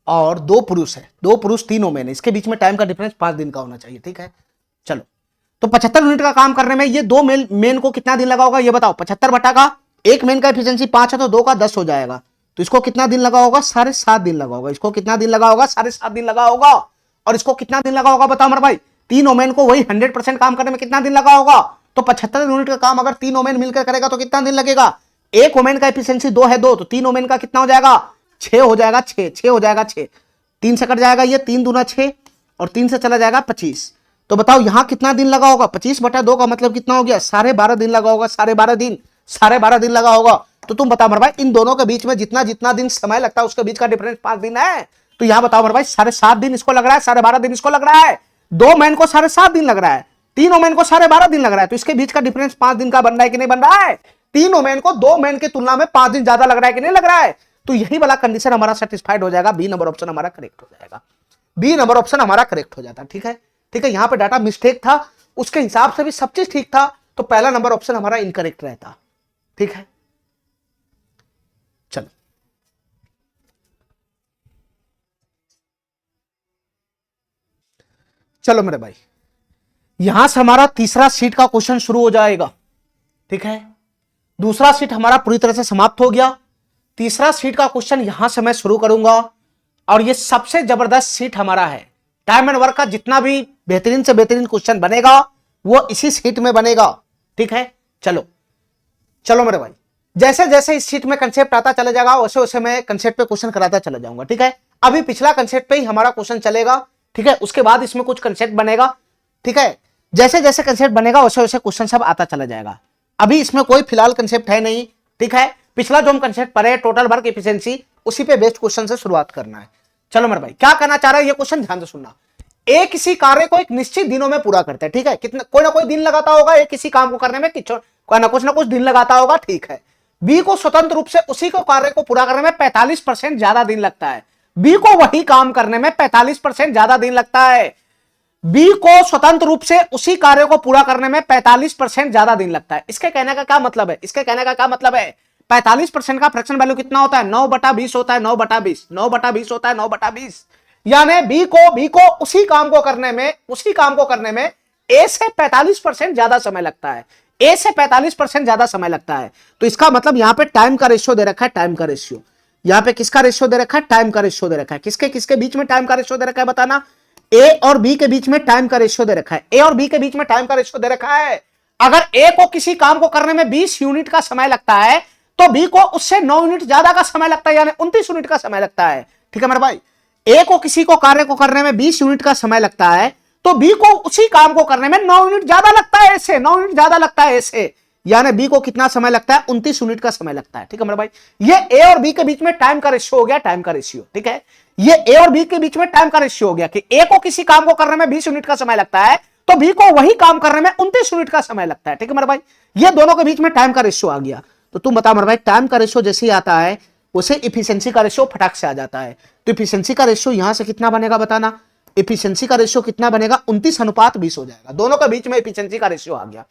और 2 पुरुष है, 2 पुरुष 3 ओमेन है। इसके बीच में टाइम का डिफरेंस 5 दिन का होना चाहिए। ठीक है, चलो। तो 75 यूनिट का काम करने में ये 2 मेन को कितना दिन लगा होगा, ये बताओ। 75 बटा का 1 मेन का एफिशिएंसी 5 है तो 2 का 10 हो जाएगा, तो इसको कितना दिन लगा होगा, 7.5 दिन लगा होगा। इसको कितना दिन लगा होगा, 7.5 दिन लगा होगा। और इसको कितना दिन लगा होगा बताओ मेरे भाई, 3 ओमेन को वही 100% काम करने में कितना दिन लगा होगा। तो 75 यूनिट का काम अगर 3 ओमेन मिलकर करेगा तो कितना दिन लगेगा। 1 ओमेन का एफिशिएंसी 2 है, 2 तो 3 ओमेन का कितना हो जाएगा, 6 हो जाएगा, 6 हो जाएगा, 6 3 से कट जाएगा, ये 3 दूना 6 और 3 से चला जाएगा 25। तो बताओ यहां कितना दिन लगा होगा, 25 बटा 2 का मतलब कितना हो गया, 12.5 दिन लगा होगा, 12.5 दिन लगा होगा। तो तुम बताओ मेरे भाई, इन दोनों के बीच में जितना जितना दिन समय लगता है उसके बीच का डिफरेंस 5 दिन है। तो यहां बताओ मेरे भाई, 7.5 दिन इसको लग रहा है, 12.5 दिन इसको लग रहा है, 2 मैन को 7.5 दिन लग रहा है, 3 ओमेन को 12.5 दिन लग रहा है, तो इसके बीच का डिफरेंस 5 दिन का बन रहा है कि नहीं बन रहा है। 3 ओमेन को 2 मैन की तुलना में 5 दिन ज्यादा लग रहा है कि नहीं लग रहा है। तो यही वाला कंडीशन हमारा सेटिस्फाइड हो जाएगा, बी नंबर ऑप्शन हमारा करेक्ट हो जाएगा, बी नंबर ऑप्शन हमारा करेक्ट हो जाता है। ठीक है, ठीक है, यहां पे डाटा मिस्टेक था, उसके हिसाब से भी सब चीज ठीक था, तो पहला नंबर ऑप्शन हमारा इनकरेक्ट रहता। ठीक है, चलो चलो मेरे भाई, यहां से हमारा तीसरा सीट का क्वेश्चन शुरू हो जाएगा। ठीक है, दूसरा सीट हमारा पूरी तरह से समाप्त हो गया, तीसरा सीट का क्वेश्चन यहां से मैं शुरू करूंगा और ये सबसे जबरदस्त सीट हमारा है। टाइम एंड वर्क का जितना भी बेहतरीन से बेहतरीन क्वेश्चन बनेगा वो इसी सीट में बनेगा। ठीक है, चलो चलो मेरे भाई, जैसे जैसे इस सीट में कंसेप्ट आता चला जाएगा वैसे वैसे मैं कंसेप्ट पे क्वेश्चन कराता चला जाऊंगा। ठीक है, अभी पिछला कंसेप्ट पे ही हमारा क्वेश्चन चलेगा। ठीक है, उसके बाद इसमें कुछ कंसेप्ट बनेगा। ठीक है, जैसे जैसे कंसेप्ट बनेगा वैसे वैसे क्वेश्चन सब आता चला जाएगा। अभी इसमें कोई फिलहाल कंसेप्ट है नहीं। ठीक है, पिछला जो हम कंसेप्ट पढ़े टोटल वर्क एफिशिएंसी, उसी पे बेस्ड क्वेश्चन से शुरुआत करना है। चलो मेरे भाई, क्या कहना चाह रहा है ये क्वेश्चन ध्यान से सुनना। एक किसी कार्य को एक निश्चित दिनों में पूरा करता है। ठीक है, कितना कोई ना कोई दिन लगाता होगा एक किसी काम को करने में, कोई ना कुछ दिन लगाता होगा। ठीक है, बी को स्वतंत्र रूप से उसी को कार्य को पूरा करने में 45% ज्यादा दिन लगता है। बी को वही काम करने में 45% ज्यादा दिन लगता है। बी को स्वतंत्र रूप से उसी कार्य को पूरा करने में 45% ज्यादा दिन लगता है। इसके कहने का क्या मतलब है, इसके कहने का क्या मतलब है, 45% का फ्रैक्शन वैल्यू कितना होता है, 9/20 होता है, 9/20 9/20 होता है, 9/20। यानी बी को उसी काम को करने में ए से 45% ज्यादा समय लगता है, ए से 45% ज्यादा समय लगता है। तो इसका मतलब यहां पे टाइम का रेशियो दे रखा है, टाइम का रेशियो यहां पे किसका रेशियो दे रखा है, टाइम का रेशियो दे रखा है। किसके किसके बीच में टाइम का रेशियो दे रखा है बताना, ए और बी के बीच में टाइम का रेशियो दे रखा है, ए और बी के बीच में टाइम का रेशियो दे रखा है। अगर ए को किसी काम को करने में 20 यूनिट का समय लगता है तो बी को उससे 9 यूनिट ज्यादा का समय लगता है, यानी 29 यूनिट का समय लगता है। ठीक है मेरे भाई, ए को किसी को कार्य को करने में 20 यूनिट का समय लगता है तो बी को उसी काम को करने में 9 यूनिट ज्यादा लगता है ऐसे, 9 यूनिट ज्यादा लगता है ऐसे। यानी बी को कितना समय लगता है, 29 यूनिट का समय लगता है। ठीक है मेरे भाई, ये ए और बी के बीच में टाइम का रेशियो हो गया, टाइम का रेशियो। ठीक है, ये ए और बी के बीच में टाइम का रेशियो हो गया कि ए को किसी काम को करने में 20 यूनिट का समय लगता है, तो बी को वही काम करने में 29 यूनिट का समय लगता है। ठीक है मेरे भाई, ये दोनों के बीच में टाइम का रेशियो आ गया। तो तुम बताओ मेरे भाई, टाइम का रेशियो जैसे ही आता है उसे इफिशिएंसी का रेशियो फटाक से आ जाता है। तो इफिशिएंसी का रेशियो यहां से कितना बनेगा बताना, इफिशिएंसी का रेशियो कितना बनेगा, 29:20 हो जाएगा। दोनों के बीच में इफिशिएंसी का रेशियो आ गया,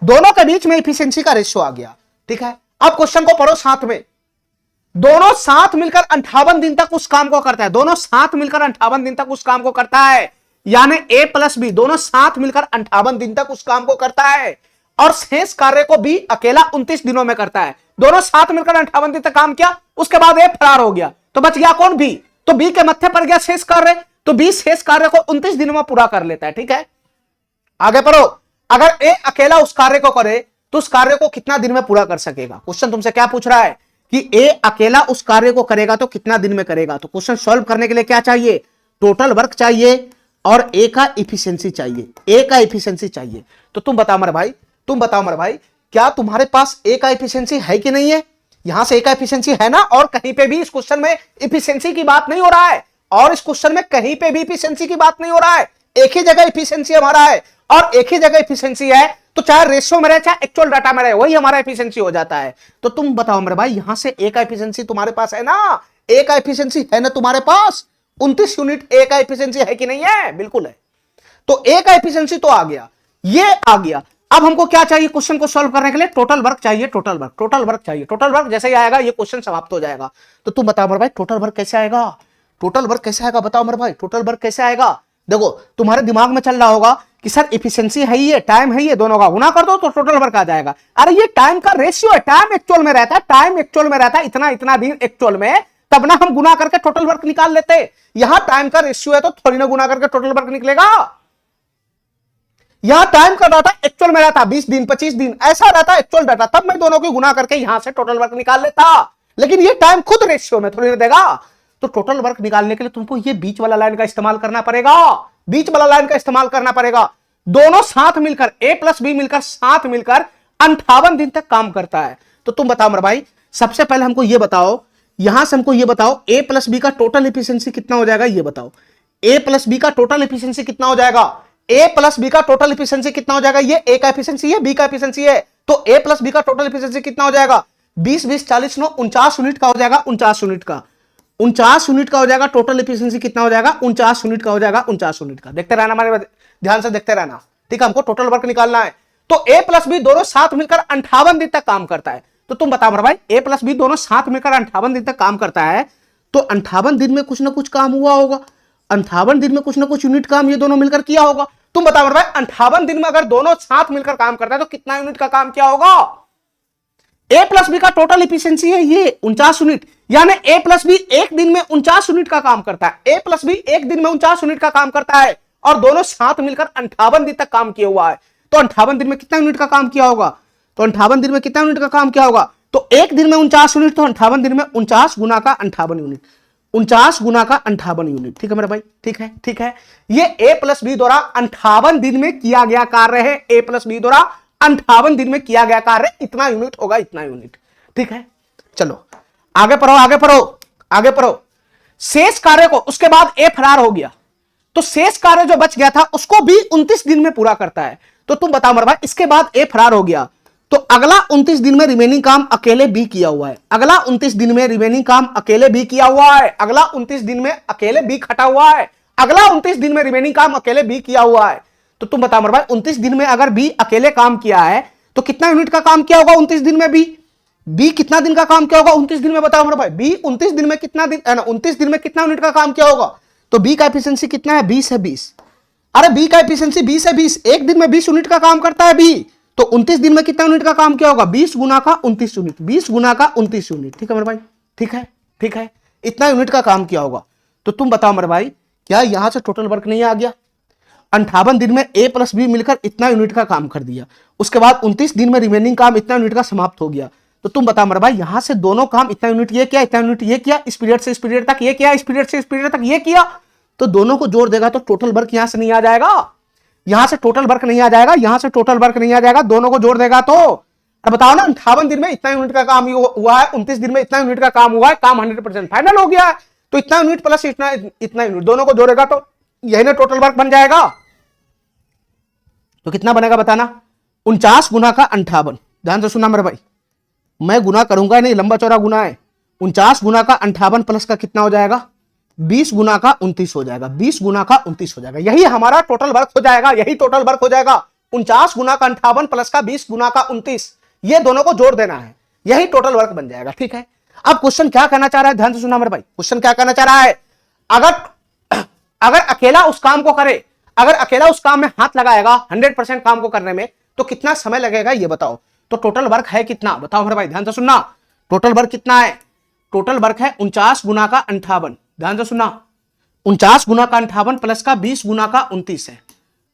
दोनों के बीच में इफिशिएंसी का रेशियो आ गया। ठीक है, अब क्वेश्चन को पढ़ो साथ में। दोनों साथ मिलकर 58 दिन तक उस काम को करता है, दोनों साथ मिलकर 58 दिन तक उस काम को करता है, यानी ए प्लस बी दोनों साथ मिलकर 58 दिन तक उस काम को करता है, और शेष कार्य को बी अकेला 29 दिनों में करता है। दोनों साथ मिलकर 58 दिन तक काम किया, उसके बाद ए फरार हो गया, तो बच गया कौन, बी। तो बी के मत्थे पर गया शेष कार्य, तो बी शेष कार्य को 29 दिनों में पूरा कर लेता है। ठीक है, आगे पढ़ो। अगर ए अकेला उस कार्य को करे तो उस कार्य को कितना दिन में पूरा कर सकेगा। क्वेश्चन तुमसे क्या पूछ रहा है कि ए अकेला उस कार्य को करेगा तो कितना दिन में करेगा। तो क्वेश्चन सॉल्व करने के लिए क्या चाहिए, टोटल वर्क चाहिए और ए का इफिशिएंसी चाहिए, ए का इफिशिएंसी चाहिए। तो तुम बताओ मेरे भाई, तुम बताओ मेरे भाई, क्या तुम्हारे पास ए का इफिशिएंसी है कि नहीं है। यहां से ए का इफिशिएंसी है ना, और कहीं पे भी इस क्वेश्चन में इफिशिएंसी की बात नहीं हो रहा है, और इस क्वेश्चन में कहीं पे भी इफिशिएंसी की बात नहीं हो रहा है, एक ही जगह इफिशिएंसी हमारा है, और एक ही जगह इफिशिएंसी है तो चाहे रेशियो में रहे चाहे एक्चुअल डाटा में रहे वही हमारा इफिशिएंसी हो जाता है। तो तुम बताओ मेरे भाई, यहां से ए का इफिशिएंसी तुम्हारे पास है ना, ए का इफिशिएंसी है ना तुम्हारे पास, 29 यूनिट ए का इफिशिएंसी है कि नहीं है, बिल्कुल है। तो ए का इफिशिएंसी तो आ गया, ये आ गया। अब हमको क्या चाहिए क्वेश्चन को सॉल्व करने के लिए, टोटल वर्क चाहिए, टोटल वर्क, टोटल वर्क चाहिए। टोटल वर्क जैसे ही आएगा ये क्वेश्चन समाप्त हो जाएगा। तो तुम बताओ मेरे भाई, टोटल वर्क कैसे आएगा, टोटल वर्क कैसे आएगा, बताओ मेरे भाई, टोटल वर्क कैसे आएगा। देखो तुम्हारे दिमाग में चल रहा होगा कि सर इफिशिएंसी है ही है, टाइम है ही, दोनों का गुना कर दो तो टोटल वर्क आ जाएगा। अरे ये टाइम का रेशियो है, टाइम एक्चुअल में रहता है, टाइम एक्चुअल में रहता है, इतना इतना दिन एक्चुअल में, तब ना हम गुना करके टोटल वर्क निकाल लेते। यहां टाइम का रेशियो है तो थोड़ी ना गुना करके टोटल वर्क निकलेगा। यहां टाइम का डाटा एक्चुअल में रहता 20 दिन 25 दिन ऐसा रहता एक्चुअल डाटा, तब मैं दोनों को गुना करके यहां से टोटल वर्क निकाल लेता। लेकिन ये टाइम खुद रेशियो में थोड़ी ना देगा। तो टोटल वर्क निकालने के लिए तुमको ये बीच वाला लाइन का इस्तेमाल करना पड़ेगा, बीच वाला लाइन का इस्तेमाल करना पड़ेगा। दोनों साथ मिलकर ए प्लस बी मिलकर साथ मिलकर 58 दिन तक काम करता है। तो तुम बताओ मेरे भाई, सबसे पहले हमको ये बताओ, यहां से हमको ये बताओ ए प्लस बी का टोटल एफिशिएंसी कितना हो जाएगा, ये बताओ। ए प्लस बी का टोटल एफिशिएंसी कितना हो जाएगा, ए प्लस बी का टोटल एफिशिएंसी कितना हो जाएगा, ये ए का एफिशिएंसी है, बी का एफिशिएंसी है, तो ए प्लस बी का टोटल एफिशिएंसी कितना हो जाएगा, 20 20 40 9 49 यूनिट का हो जाएगा, 49 यूनिट का, 49 यूनिट का हो जाएगा। टोटल एफिशिएंसी कितना हो जाएगा, 49 यूनिट का हो जाएगा, 49 यूनिट का। देखते रहना, हमारे ध्यान से देखते रहना, ठीक है। हमको टोटल वर्क निकालना है। तो ए प्लस बी दोनों साथ मिलकर 58 दिन तक काम करता है। तो तुम बताओ मेरे भाई, ए प्लस बी दोनों साथ मिलकर 58 दिन तक काम करता है, तो 58 दिन में कुछ ना कुछ काम हुआ होगा, 58 दिन में कुछ ना कुछ यूनिट काम ये दोनों मिलकर किया होगा। तुम बताओ मेरे भाई, 58 दिन में अगर दोनों साथ मिलकर काम करता है तो कितना यूनिट का काम किया होगा। ए प्लस बी का टोटल एफिशिएंसी है ये 49 यूनिट, यानी ए प्लस बी एक दिन में 49 यूनिट का काम करता है। ए प्लस बी एक दिन में 49 यूनिट का काम करता है और दोनों साथ मिलकर 58 दिन तक काम किया हुआ है। तो 58 दिन में कितना यूनिट का काम किया होगा, तो 58 दिन में कितना यूनिट का काम किया होगा, तो एक दिन में 49 यूनिट, तो 58 दिन में 49 गुना का 58 यूनिट, 49 गुना का 58 यूनिट। ठीक है मेरे भाई, ठीक है, ठीक है। ये ए प्लस बी द्वारा 58 दिन में किया गया कार्य है, ए प्लस बी द्वारा 58 दिन में किया गया कार्य, इतना यूनिट होगा, इतना यूनिट। ठीक है, चलो आगे पढ़ो, आगे पढ़ो, आगे पढ़ो। शेष कार्य को उसके बाद ए फरार हो गया, तो शेष कार्य जो बच गया था उसको भी 29 दिन में पूरा करता है। तो तुम बताओ मेरे भाई, इसके बाद ए फरार हो गया तो अगला 29 दिन में रिमेनिंग काम अकेले बी किया हुआ है, अगला 29 दिन में रिमेनिंग काम अकेले बी किया हुआ है, अगला 29 दिन में अकेले बी खटा हुआ है, अगला 29 दिन में रिमेनिंग काम अकेले बी किया हुआ है। तो तुम बताओ मेरे भाई, 29 दिन में अगर बी अकेले काम किया है तो कितना यूनिट का काम किया होगा 29 दिन में, बी कितना दिन का काम किया होगा 29 दिन में, बताओ मेरे भाई। बी 29 दिन में कितना दिन, 29 दिन में कितना यूनिट का काम किया होगा, तो बी का एफिशिएंसी कितना है, 20 है, 20। अरे बी का एफिशिएंसी 20 है, 20 एक दिन में 20 यूनिट का काम करता है बी, तो 29 दिन में कितना यूनिट का काम किया होगा, 20 गुना का 29 यूनिट, 20 गुना का 29 यूनिट। ठीक है मेरे भाई, ठीक है, ठीक है, इतना यूनिट का काम किया होगा। तो तुम बताओ मेरे भाई, क्या यहां से टोटल वर्क नहीं आ गया। 58 दिन में ए प्लस बी मिलकर इतना यूनिट का काम कर दिया, उसके बाद 29 दिन में रिमेनिंग काम इतना यूनिट का समाप्त हो गया। तो तुम बताओ मेरे भाई, यहां से दोनों काम इतना यूनिट ये किया, इतना यूनिट ये किया, इस पीरियड से इस पीरियड तक ये किया, इस पीरियड से इस पीरियड तक ये किया, तो दोनों को जोड़ देगा तो टोटल वर्क यहां से नहीं आ जाएगा, यहां से टोटल वर्क नहीं आ जाएगा, यहां से टोटल वर्क नहीं आ जाएगा, दोनों को जोड़ देगा तो अब बताओ ना, 58 दिन में इतना यूनिट का काम हुआ है, 29 दिन में इतना यूनिट का काम हुआ है, काम 100% फाइनल हो गया है। तो इतना यूनिट प्लस इतना इतना यूनिट दोनों को जोड़ेगा तो यही ना टोटल वर्क बन जाएगा। तो कितना बनेगा बताना, 49 गुना का 58। ध्यान से सुनना मेरे भाई, मैं गुना करूंगा नहीं, लंबा चौड़ा गुना है। 49 गुना का 58 प्लस का कितना हो जाएगा, 20 गुना का 29 हो जाएगा, 20 गुना का 29 हो जाएगा। यही हमारा टोटल वर्क हो जाएगा, यही टोटल वर्क हो जाएगा। 49 गुना का 58 प्लस का 20 गुना का 29, ये दोनों को जोड़ देना है, यही टोटल वर्क बन जाएगा। ठीक है, अब क्वेश्चन क्या कहना चाह रहा है, ध्यान से सुनना मेरे भाई। क्वेश्चन क्या कहना चाह रहा है, अगर अकेला उस काम को करे, अगर अकेला उस काम में हाथ लगाएगा 100% काम को करने में, तो कितना समय लगेगा ये बताओ। तो टोटल वर्क है कितना बताओ मेरे भाई, ध्यान से सुनना। टोटल वर्क कितना है, टोटल वर्क है 49 गुना का 58। ध्यान से सुनना, 49 गुना का 58 प्लस का 20 गुना का 29 है,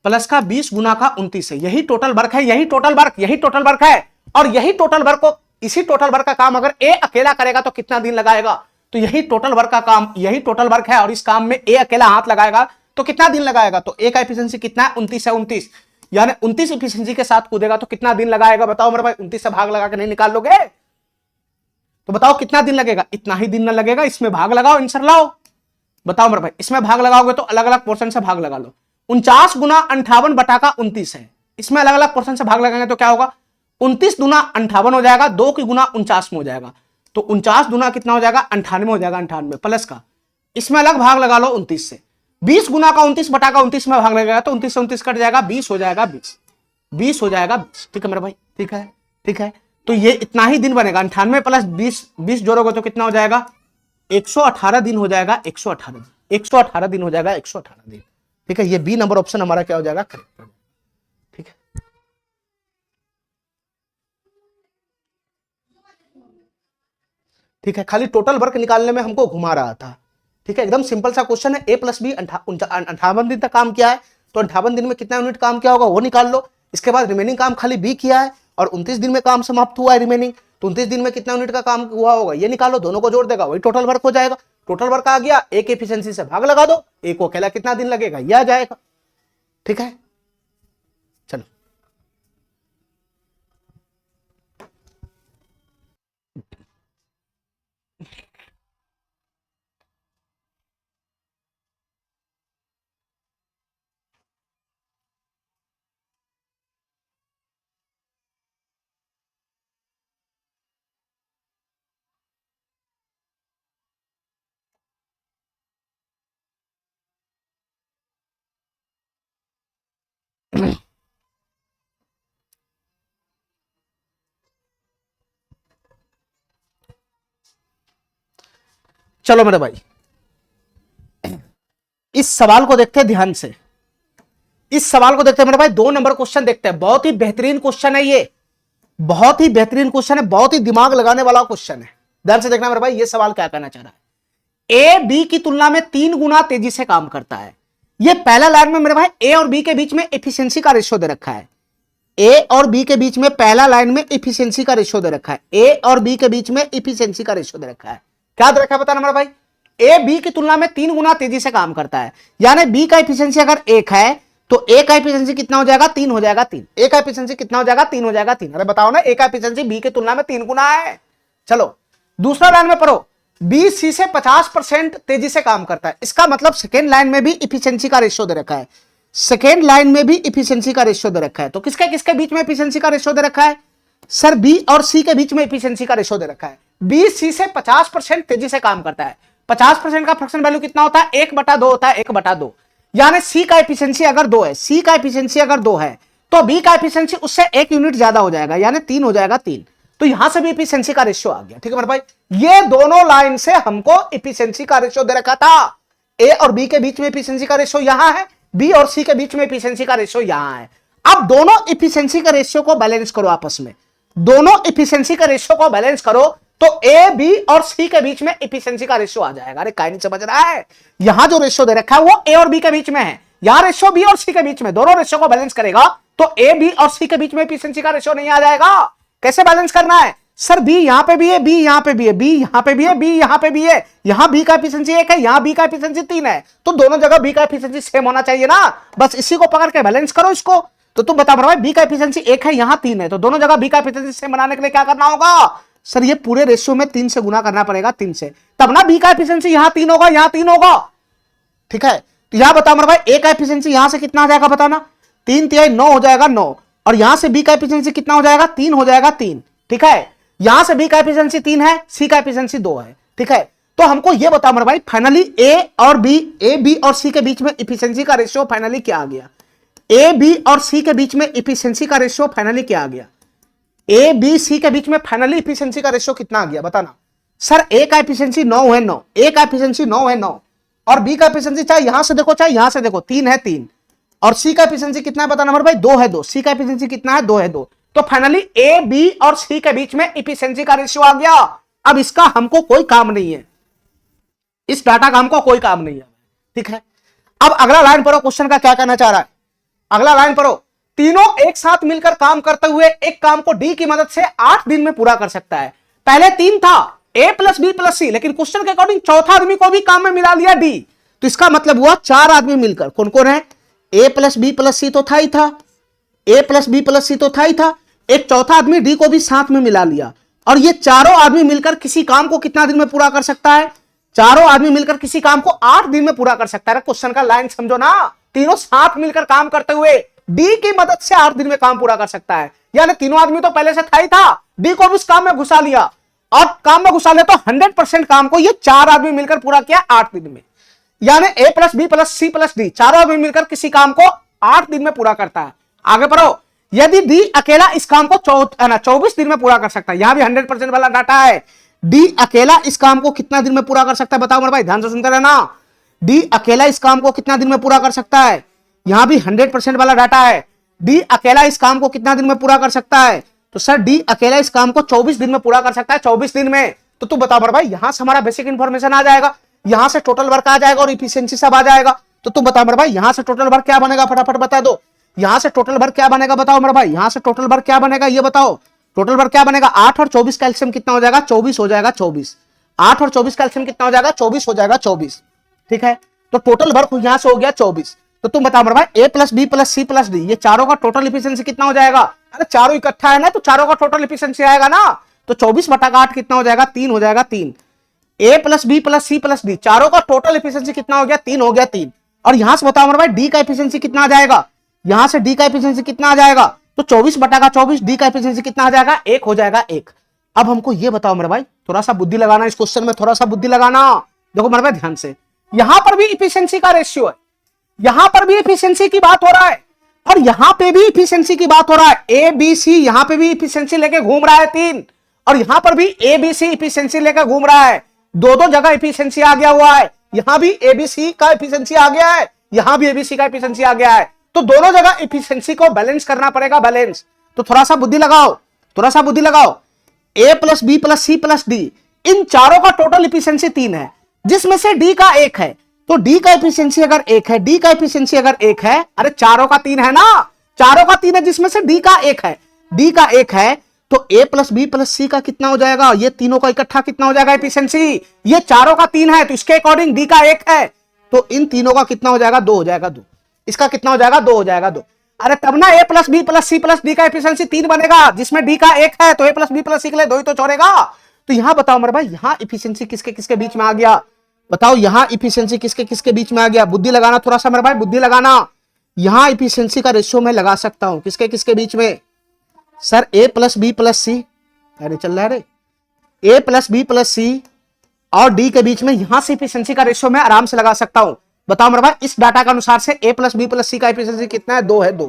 प्लस का 20 गुना का 29 है। यही टोटल वर्क है, यही टोटल वर्क, यही टोटल वर्क है। और यही टोटल वर्क को, इसी टोटल वर्क का काम अगर ए अकेला करेगा तो कितना दिन लगाएगा। तो यही टोटल वर्क का काम, यही टोटल वर्क है, और इस काम में ए अकेला हाथ लगाएगा तो कितना दिन लगाएगा। तो ए का एफिशिएंसी कितना है, 29 है, 29 यानी 29 एफिशिएंसी के साथ कूदेगा तो कितना दिन लगाएगा बताओ मेरे भाई। 29 से भाग लगा के नहीं निकाल लोगे तो बताओ कितना दिन लगेगा। इतना ही दिन ना लगेगा, इसमें भाग लगाओ, आंसर लाओ। बताओ मेरे भाई, इसमें भाग लगाओगे तो अलग अलग पोर्शन से भाग लगा लो। 49 गुना 58 बटा का 29 है, इसमें अलग अलग पोर्शन से भाग लगाएंगे तो क्या होगा, 29 गुना 58 हो जाएगा, 2 की गुना 49 में हो जाएगा। तो 49 गुना कितना हो जाएगा, 98 हो जाएगा, 98 प्लस का इसमें अलग भाग लगा लो 29 से। 20 गुना का 29 बटा का 29 में भाग लगेगा तो 29 से 29 कट जाएगा, 20 हो जाएगा, 20 हो जाएगा 20। ठीक है मेरे भाई, ठीक है, ठीक है। तो ये इतना ही दिन बनेगा, 98 प्लस 20 जोड़ोगे तो कितना हो जाएगा, 118 दिन हो जाएगा, 118 दिन, 118 दिन हो जाएगा, 118 दिन। ठीक है, ये बी नंबर ऑप्शन हमारा क्या हो जाएगा, करेक्ट। ठीक है, ठीक है, खाली टोटल वर्क निकालने में हमको घुमा रहा था। ठीक है, एकदम सिंपल सा क्वेश्चन है। ए प्लस बी 58 दिन तक काम किया है, तो 58 दिन में कितना यूनिट काम किया होगा वो निकाल लो। इसके बाद रिमेनिंग काम खाली बी किया है और 29 दिन में काम समाप्त हुआ है रिमेनिंग, तो 29 दिन में कितना यूनिट का काम हुआ होगा ये निकालो, दोनों को जोड़ देगा, वही टोटल वर्क हो जाएगा। टोटल वर्क आ गया, ए की एफिशिएंसी से भाग लगा दो, ए को अकेला कितना दिन लगेगा ये आ जाएगा। ठीक है, चलो चलो मेरे भाई, इस सवाल को देखते हैं ध्यान से, इस सवाल को देखते हैं मेरे भाई। 2 नंबर क्वेश्चन देखते हैं, बहुत ही बेहतरीन क्वेश्चन है ये, बहुत ही बेहतरीन क्वेश्चन है, बहुत ही दिमाग लगाने वाला क्वेश्चन है। ध्यान से देखना मेरे भाई, ये सवाल क्या कहना चाह रहा है। ए बी की तुलना में 3 गुना तेजी से काम करता है। ये पहला लाइन में मेरे भाई ए और बी के बीच में एफिशिएंसी का रेशियो दे रखा है। ए और बी के बीच में पहला लाइन में एफिशिएंसी का रेशियो दे रखा है। ए और बी के बीच में एफिशिएंसी का रेशियो दे रखा है। क्या दे रखा है बताना मेरे भाई, ए बी की तुलना में 3 गुना तेजी से काम करता है। यानी बी का एफिशिएंसी अगर 1 है तो ए का एफिशिएंसी कितना हो जाएगा, 3 हो जाएगा, 3। ए का एफिशिएंसी कितना हो जाएगा, 3 हो जाएगा, 3। अरे बताओ ना, ए का एफिशिएंसी बी की तुलना में 3 गुना है। चलो दूसरा लाइन में पढ़ो, बी सी से 50% तेजी से काम करता है। इसका मतलब सेकेंड लाइन में भी एफिशिएंसी का रेशियो दे रखा है, सेकेंड लाइन में भी एफिशिएंसी का रेशियो दे रखा है। तो किसके किसके बीच में एफिशिएंसी का रेशियो दे रखा है, सर बी और सी के बीच में एफिशिएंसी का रेशियो दे रखा है। बी सी से 50% तेजी से काम करता है। 50% का फ्रैक्शन वैल्यू कितना होता है, 1/2 होता है, 1/2। यानी सी का एफिशिएंसी अगर 2 है, सी का एफिशिएंसी अगर 2 है तो बी का एफिशिएंसी उससे 1 यूनिट ज्यादा हो जाएगा, यानी 3 हो जाएगा, 3। तो यहां से भी एफिशिएंसी का रेशियो आ गया। ठीक है मेरे भाई, ये दोनों लाइन से हमको एफिशिएंसी का रेशियो दे रखा था। ए और बी के बीच में एफिशिएंसी का रेशियो यहां है, बी और सी के बीच में एफिशिएंसी का रेशियो यहां है। अब दोनों एफिशिएंसी का रेशियो को बैलेंस करो आपस में, दोनों एफिशिएंसी का रेशियो को बैलेंस करो तो ए बी और सी के बीच में एफिशिएंसी का रेशियो आ जाएगा। अरे काहे नहीं समझ रहा है, यहां जो रेशियो दे रखा है वो ए और बी के बीच में है, यहां रेशियो बी और सी के बीच में, दोनों रेशियो को बैलेंस करेगा तो ए बी और सी के बीच में एफिशिएंसी का रेशियो नहीं आ जाएगा। कैसे बैलेंस करना है, सर बी यहां पे भी है, बी यहां पे भी है, बी यहां पे भी है, बी यहां पे भी है, यहां बी का एफिशिएंसी 1 है, यहां बी का एफिशिएंसी 3 है, तो दोनों जगह बी का एफिशिएंसी सेम होना चाहिए ना। बस इसी को पकड़ के बैलेंस करो इसको। तो तुम बता मेरे भाई बी का एफिशिएंसी 1 है, यहां 3 है, तो दोनों जगह बी का एफिशिएंसी सेम बनाने के लिए क्या करना होगा सर, ये पूरे रेशियो में 3 से गुना करना पड़ेगा, 3 से, तब ना बी का एफिशिएंसी यहां 3 होगा, यहां 3 होगा। ठीक है, तो यहां बताओ मेरे भाई ए का एफिशिएंसी यहां से कितना आ जाएगा बताना, 3 तिहाई 9 हो जाएगा 9, और यहां से बी का एफिशिएंसी कितना हो जाएगा 3 हो जाएगा 3। ठीक है, यहां से बी का एफिशिएंसी 3 है, सी का एफिशिएंसी 2 है। ठीक है, तो हमको यह बताओ मेरे भाई फाइनली ए और बी, ए बी और सी के बीच में एफिशिएंसी का रेशियो फाइनली क्या आ गया, ए बी और सी के बीच में एफिशिएंसी का रेशियो फाइनली क्या आ गया, ए बी सी के बीच में फाइनली एफिशिएंसी का रेशियो कितना आ गया बताना। सर ए का एफिशिएंसी 9 है 9, ए का एफिशिएंसी 9 है 9, और बी का एफिशिएंसी चाहे यहां से देखो चाहे यहां से देखो 3 है 3, और सी का एफिशिएंसी कितना है बताना मेरे भाई 2 है 2, सी का एफिशिएंसी कितना है 2 है 2, तो फाइनली ए बी और सी के बीच में एफिशिएंसी का रेशियो आ गया। अब इसका हमको कोई काम नहीं है, इस डाटा का हमको कोई काम नहीं है। ठीक है, अब अगला लाइन पढ़ो, क्वेश्चन का क्या कहना चाह रहा है, अगला लाइन पढ़ो, तीनों एक साथ मिलकर काम करते हुए एक काम को डी की मदद से 8 दिन में पूरा कर सकता है। पहले 3 था ए प्लस बी प्लस सी, लेकिन क्वेश्चन के अकॉर्डिंग चौथा आदमी को भी काम में मिला लिया डी, तो इसका मतलब हुआ 4 आदमी मिलकर, कौन कौन है, ए प्लस बी प्लस सी तो था ही था, ए प्लस बी प्लस सी तो था ही था, एक चौथा आदमी डी को भी साथ में मिला लिया, और ये चारों आदमी मिलकर किसी काम को कितना दिन में पूरा कर सकता है, चारों आदमी मिलकर किसी काम को 8 दिन में पूरा कर सकता है। क्वेश्चन का लाइन समझो ना, तीनों साथ मिलकर काम करते हुए डी की मदद से 8 दिन में काम पूरा कर सकता है, यानी तीनों आदमी तो पहले से था ही था, डी को भी उस काम में घुसा लिया, और काम में घुसा लिया तो 100% काम को ये 4 आदमी मिलकर पूरा किया 8 दिन में, यानी A plus B plus C plus D चारों आदमी मिलकर किसी काम को 8 दिन में पूरा करता है। आगे पढ़ो, यदि डी अकेला इस काम को 24 दिन में पूरा कर सकता है, यहां भी 100% वाला डाटा है, डी अकेला इस काम को कितना दिन में पूरा कर सकता है बताओ मेरे भाई, ध्यान से सुनते रहना, डी अकेला इस काम को कितना दिन में पूरा कर सकता है, यहां भी 100% वाला डाटा है, डी अकेला इस काम को कितना दिन में पूरा कर सकता है, तो सर डी अकेला इस काम को 24 दिन में पूरा कर सकता है, 24 दिन में, तो तू बता मेरे भाई, यहां से हमारा बेसिक इंफॉर्मेशन आ जाएगा, यहां से टोटल वर्क आ जाएगा और इफिशिएंसी सब आ जाएगा, तो तू बता मेरे भाई यहां से टोटल वर्क क्या बनेगा, फटाफट बता दो, यहां से टोटल वर्क क्या बनेगा बताओ मेरे भाई, यहां से टोटल वर्क क्या बनेगा ये बताओ, टोटल वर्क क्या बनेगा, 8 और 24 कैल्शियम कितना हो जाएगा 24 हो जाएगा 24, 8 और 24 कैल्शियम कितना हो जाएगा 24 हो जाएगा 24। ठीक है, तो टोटल वर्क यहां से हो गया 24, तो तुम बताओ मेरे भाई A plus B plus C plus D ये चारों का टोटल एफिशिएंसी कितना हो जाएगा, अरे चारों इकट्ठा है ना, तो चारों का टोटल एफिशिएंसी आएगा ना, तो 24/8 कितना हो जाएगा 3 हो जाएगा 3, A plus B plus C plus D चारों का टोटल एफिशिएंसी कितना हो गया 3 हो गया 3, और यहां से बताओ मेरे भाई डी का एफिशिएंसी कितना आ जाएगा, यहां से डी का एफिशिएंसी कितना आ जाएगा, तो 24/24 डी का एफिशिएंसी कितना आ जाएगा 1 हो जाएगा 1। अब हमको ये बताओ मेरे भाई, थोड़ा सा बुद्धि लगाना इस क्वेश्चन में, थोड़ा सा बुद्धि लगाना, देखो मेरे भाई ध्यान से, यहां पर भी एफिशिएंसी का रेशियो है, यहां पर भी एफिशिएंसी की बात हो रहा है, और यहां पे भी एफिशिएंसी की बात हो रहा है, ए बी सी यहां पे भी एफिशिएंसी लेके घूम रहा है 3, और यहां पर भी ए बी सी एफिशिएंसी लेकर घूम रहा है, दो जगह एफिशिएंसी आ गया हुआ है, यहां भी एबीसी का एफिशिएंसी आ गया है, यहां भी एबीसी का एफिशिएंसी आ गया है, तो दोनों जगह एफिशिएंसी को बैलेंस करना पड़ेगा, बैलेंस, तो थोड़ा सा बुद्धि लगाओ, थोड़ा सा बुद्धि लगाओ, A plus B plus C plus D इन चारों का टोटल एफिशिएंसी 3 है, जिसमें से डी का 1 है, तो डी का एफिशिएंसी अगर 1 है, डी का एफिशिएंसी अगर 1 है, अरे चारों का 3 है ना, चारों का 3 है जिसमें से डी का 1 है, डी का 1 है, तो ए प्लस बी प्लस सी का कितना हो जाएगा, ये तीनों का इकट्ठा कितना हो जाएगा एफिशिएंसी, ये चारों का 3 है, तो इसके अकॉर्डिंग डी का 1 है, तो इन तीनों का कितना हो जाएगा 2 हो जाएगा 2, इसका कितना हो जाएगा 2 हो जाएगा 2, अरे तब ना A plus B plus C plus D का एफिशिएंसी 3 बनेगा, जिसमें डी का 1 है, तो A plus B plus C के लिए 2 ही तो छोड़ेगा, तो यहां बताओ मेरे भाई यहां एफिशिएंसी किसके किसके बीच में आ गया, बताओ यहां एफिशिएंसी किसके किसके बीच में आ गया, बुद्धि लगाना थोड़ा सा मेरे भाई, बुद्धि लगाना, यहां एफिशिएंसी का रेशियो मैं लगा सकता हूं किसके किसके बीच में, सर ए प्लस बी प्लस सी, अरे चल रहा है, ए प्लस बी प्लस सी और डी के बीच में यहां से एफिशिएंसी का रेशियो मैं आराम से लगा सकता हूं, बताओ मेरे भाई इस डाटा के अनुसार से ए प्लस बी प्लस सी का एफिशिएंसी कितना है 2 है 2,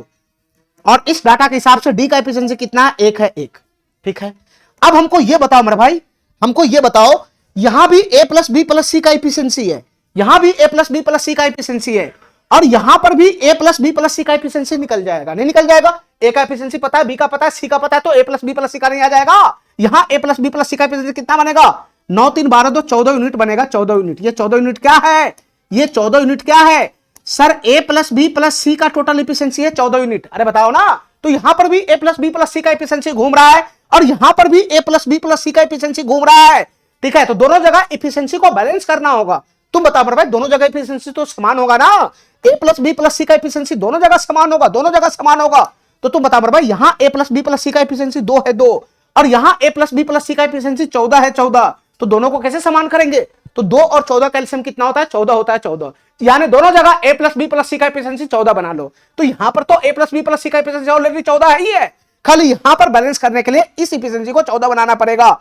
और इस डाटा के हिसाब से डी का एफिशिएंसी कितना है 1 है 1। ठीक है, अब हमको यह बताओ मेरे भाई, हमको यह बताओ यहां भी ए प्लस बी प्लस सी का एफिशिएंसी है, यहां भी ए प्लस बी प्लस सी का एफिशिएंसी है, और यहां पर भी ए प्लस बी प्लस सी का एफिशिएंसी निकल जाएगा, नहीं निकल जाएगा, ए का एफिशिएंसी पता है, बी का पता है, सी का पता है, तो ए प्लस बी प्लस सी का नहीं आ जाएगा, यहां ए प्लस बी प्लस सी का एफिशिएंसी कितना बनेगा 9 3 12 2 14 यूनिट बनेगा, 14 यूनिट, ये 14 यूनिट क्या है, ये 14 यूनिट क्या है सर, ए प्लस बी प्लस सी का टोटल एफिशिएंसी है 14 यूनिट, अरे बताओ ना, तो यहां पर भी ए प्लस बी प्लस सी का एफिशिएंसी घूम रहा है, और यहां पर भी ए प्लस बी प्लस सी का एफिशिएंसी घूम रहा है। ठीक है, तो दोनों जगह एफिशिएंसी को बैलेंस करना होगा, तुम बताओ भाई दोनों जगह एफिशिएंसी तो समान होगा ना, ए प्लस बी प्लस सी का एफिशिएंसी दोनों जगह समान होगा, दोनों जगह समान होगा। तो तुम बताओ मेरे भाई, यहां ए प्लस बी प्लस सी का एफिशिएंसी 2 है 2, और यहां ए प्लस बी प्लस सी का एफिशिएंसी 14 है 14, तो दोनों को कैसे समान करेंगे? तो 2 और 14 का एलसीएम कितना होता है? 14 होता है 14, यानी दोनों जगह ए प्लस बी प्लस सी का एफिशिएंसी 14 बना लो। तो यहां पर तो ए प्लस बी प्लस सी का एफिशिएंसी ऑलरेडी 14 है ही है, खाली यहां पर बैलेंस करने के लिए इस एफिशिएंसी को 14 बनाना पड़ेगा।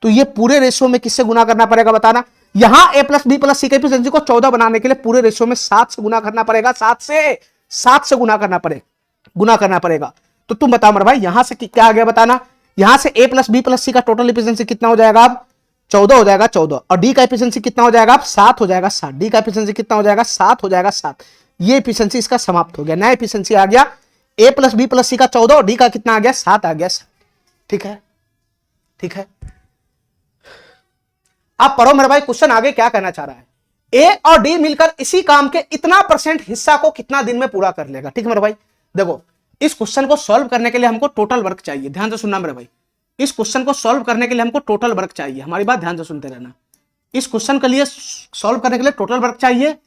तो ये पूरे रेशियो में किससे गुना करना पड़ेगा बताना? यहां ए प्लस बी प्लस सी का एफिशिएंसी को 14 बनाने के लिए पूरे रेशियो में 7 से गुना करना पड़ेगा, 7 से गुना करना पड़ेगा। तो तुम बताओ मेरे भाई, यहां से क्या आ गया बताना? यहां से ए प्लस बी प्लस सी का टोटल एफिशिएंसी कितना हो जाएगा? अब 14 हो जाएगा 14, और डी का एफिशिएंसी कितना हो जाएगा? अब 7 हो जाएगा 7, डी का एफिशिएंसी कितना हो जाएगा? 7 हो जाएगा 7। ये एफिशिएंसी इसका समाप्त हो गया, नया एफिशिएंसी आ गया ए प्लस बी प्लस सी का 14 और डी का कितना आ गया? 7 आ गया 7। ठीक है, ठीक है। आप पढ़ो मेरे भाई, क्वेश्चन आगे क्या कहना चाह रहा है। ए और डी मिलकर इसी काम के इतना % हिस्सा को कितना दिन में पूरा कर लेगा? ठीक है मेरे भाई, देखो इस क्वेश्चन को सॉल्व करने के लिए हमको टोटल वर्क चाहिए, ध्यान से सुनना मेरे भाई। इस क्वेश्चन को सॉल्व करने के लिए हमको टोटल वर्क चाहिए, हमारी बात ध्यान से सुनते रहना। इस क्वेश्चन के लिए सॉल्व करने के लिए टोटल वर्क चाहिए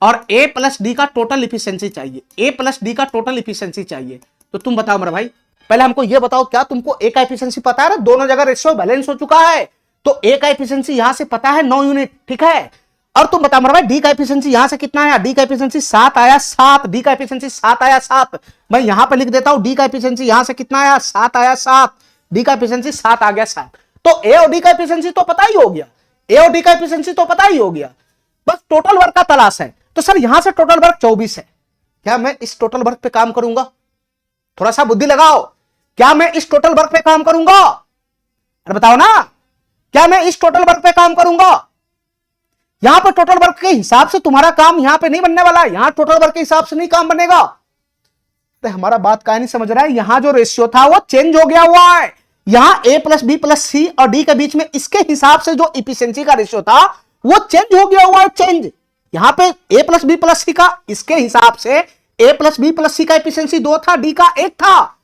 और ए प्लस डी का टोटल इफिशियंसी चाहिए, ए प्लस डी का टोटल इफिशियंसी चाहिए। तो तुम बताओ मेरे भाई, पहले हमको यह बताओ, क्या तुमको ए का एफिशिएंसी पता है ना? दोनों जगह रेशियो बैलेंस हो चुका है, तो ए का एफिशिएंसी यहां से पता है 9 यूनिट, ठीक है। और तुम बताओ मेरे भाई, डी का एफिशिएंसी यहां से कितना आया? डी का एफिशिएंसी 7 आया 7, डी का एफिशिएंसी 7 आया 7। मैं यहां पे लिख देता हूं, डी का एफिशिएंसी यहां से कितना आया? 7 आया 7, डी का एफिशिएंसी 7 आ गया 7। तो ए और डी का एफिशिएंसी तो पता ही हो गया, ए और डी का एफिशिएंसी तो पता ही हो गया, बस टोटल वर्क का तलाश है। तो सर यहां से टोटल वर्क 24 है, क्या मैं इस टोटल वर्क पे काम करूंगा? थोड़ा सा बुद्धि लगाओ, क्या मैं इस टोटल वर्क पे काम करूंगा? अरे बताओ ना, क्या मैं इस टोटल वर्क पे काम करूंगा? यहां पर टोटल वर्क के हिसाब से तुम्हारा काम यहां पे नहीं बनने वाला, यहां टोटल वर्क के हिसाब से नहीं काम बनेगा। तो हमारा बात क्या नहीं समझ रहा है? यहां जो रेशियो था वो चेंज हो गया हुआ है, यहां ए प्लस बी प्लस सी और डी के बीच में इसके हिसाब से जो इफिशिएंसी का रेशियो था वो चेंज हो गया हुआ है, चेंज। यहां पे ए प्लस बी प्लस सी का इसके हिसाब से ए प्लस बी प्लस सी का एफिशिएंसी 2 था, डी का 1 था,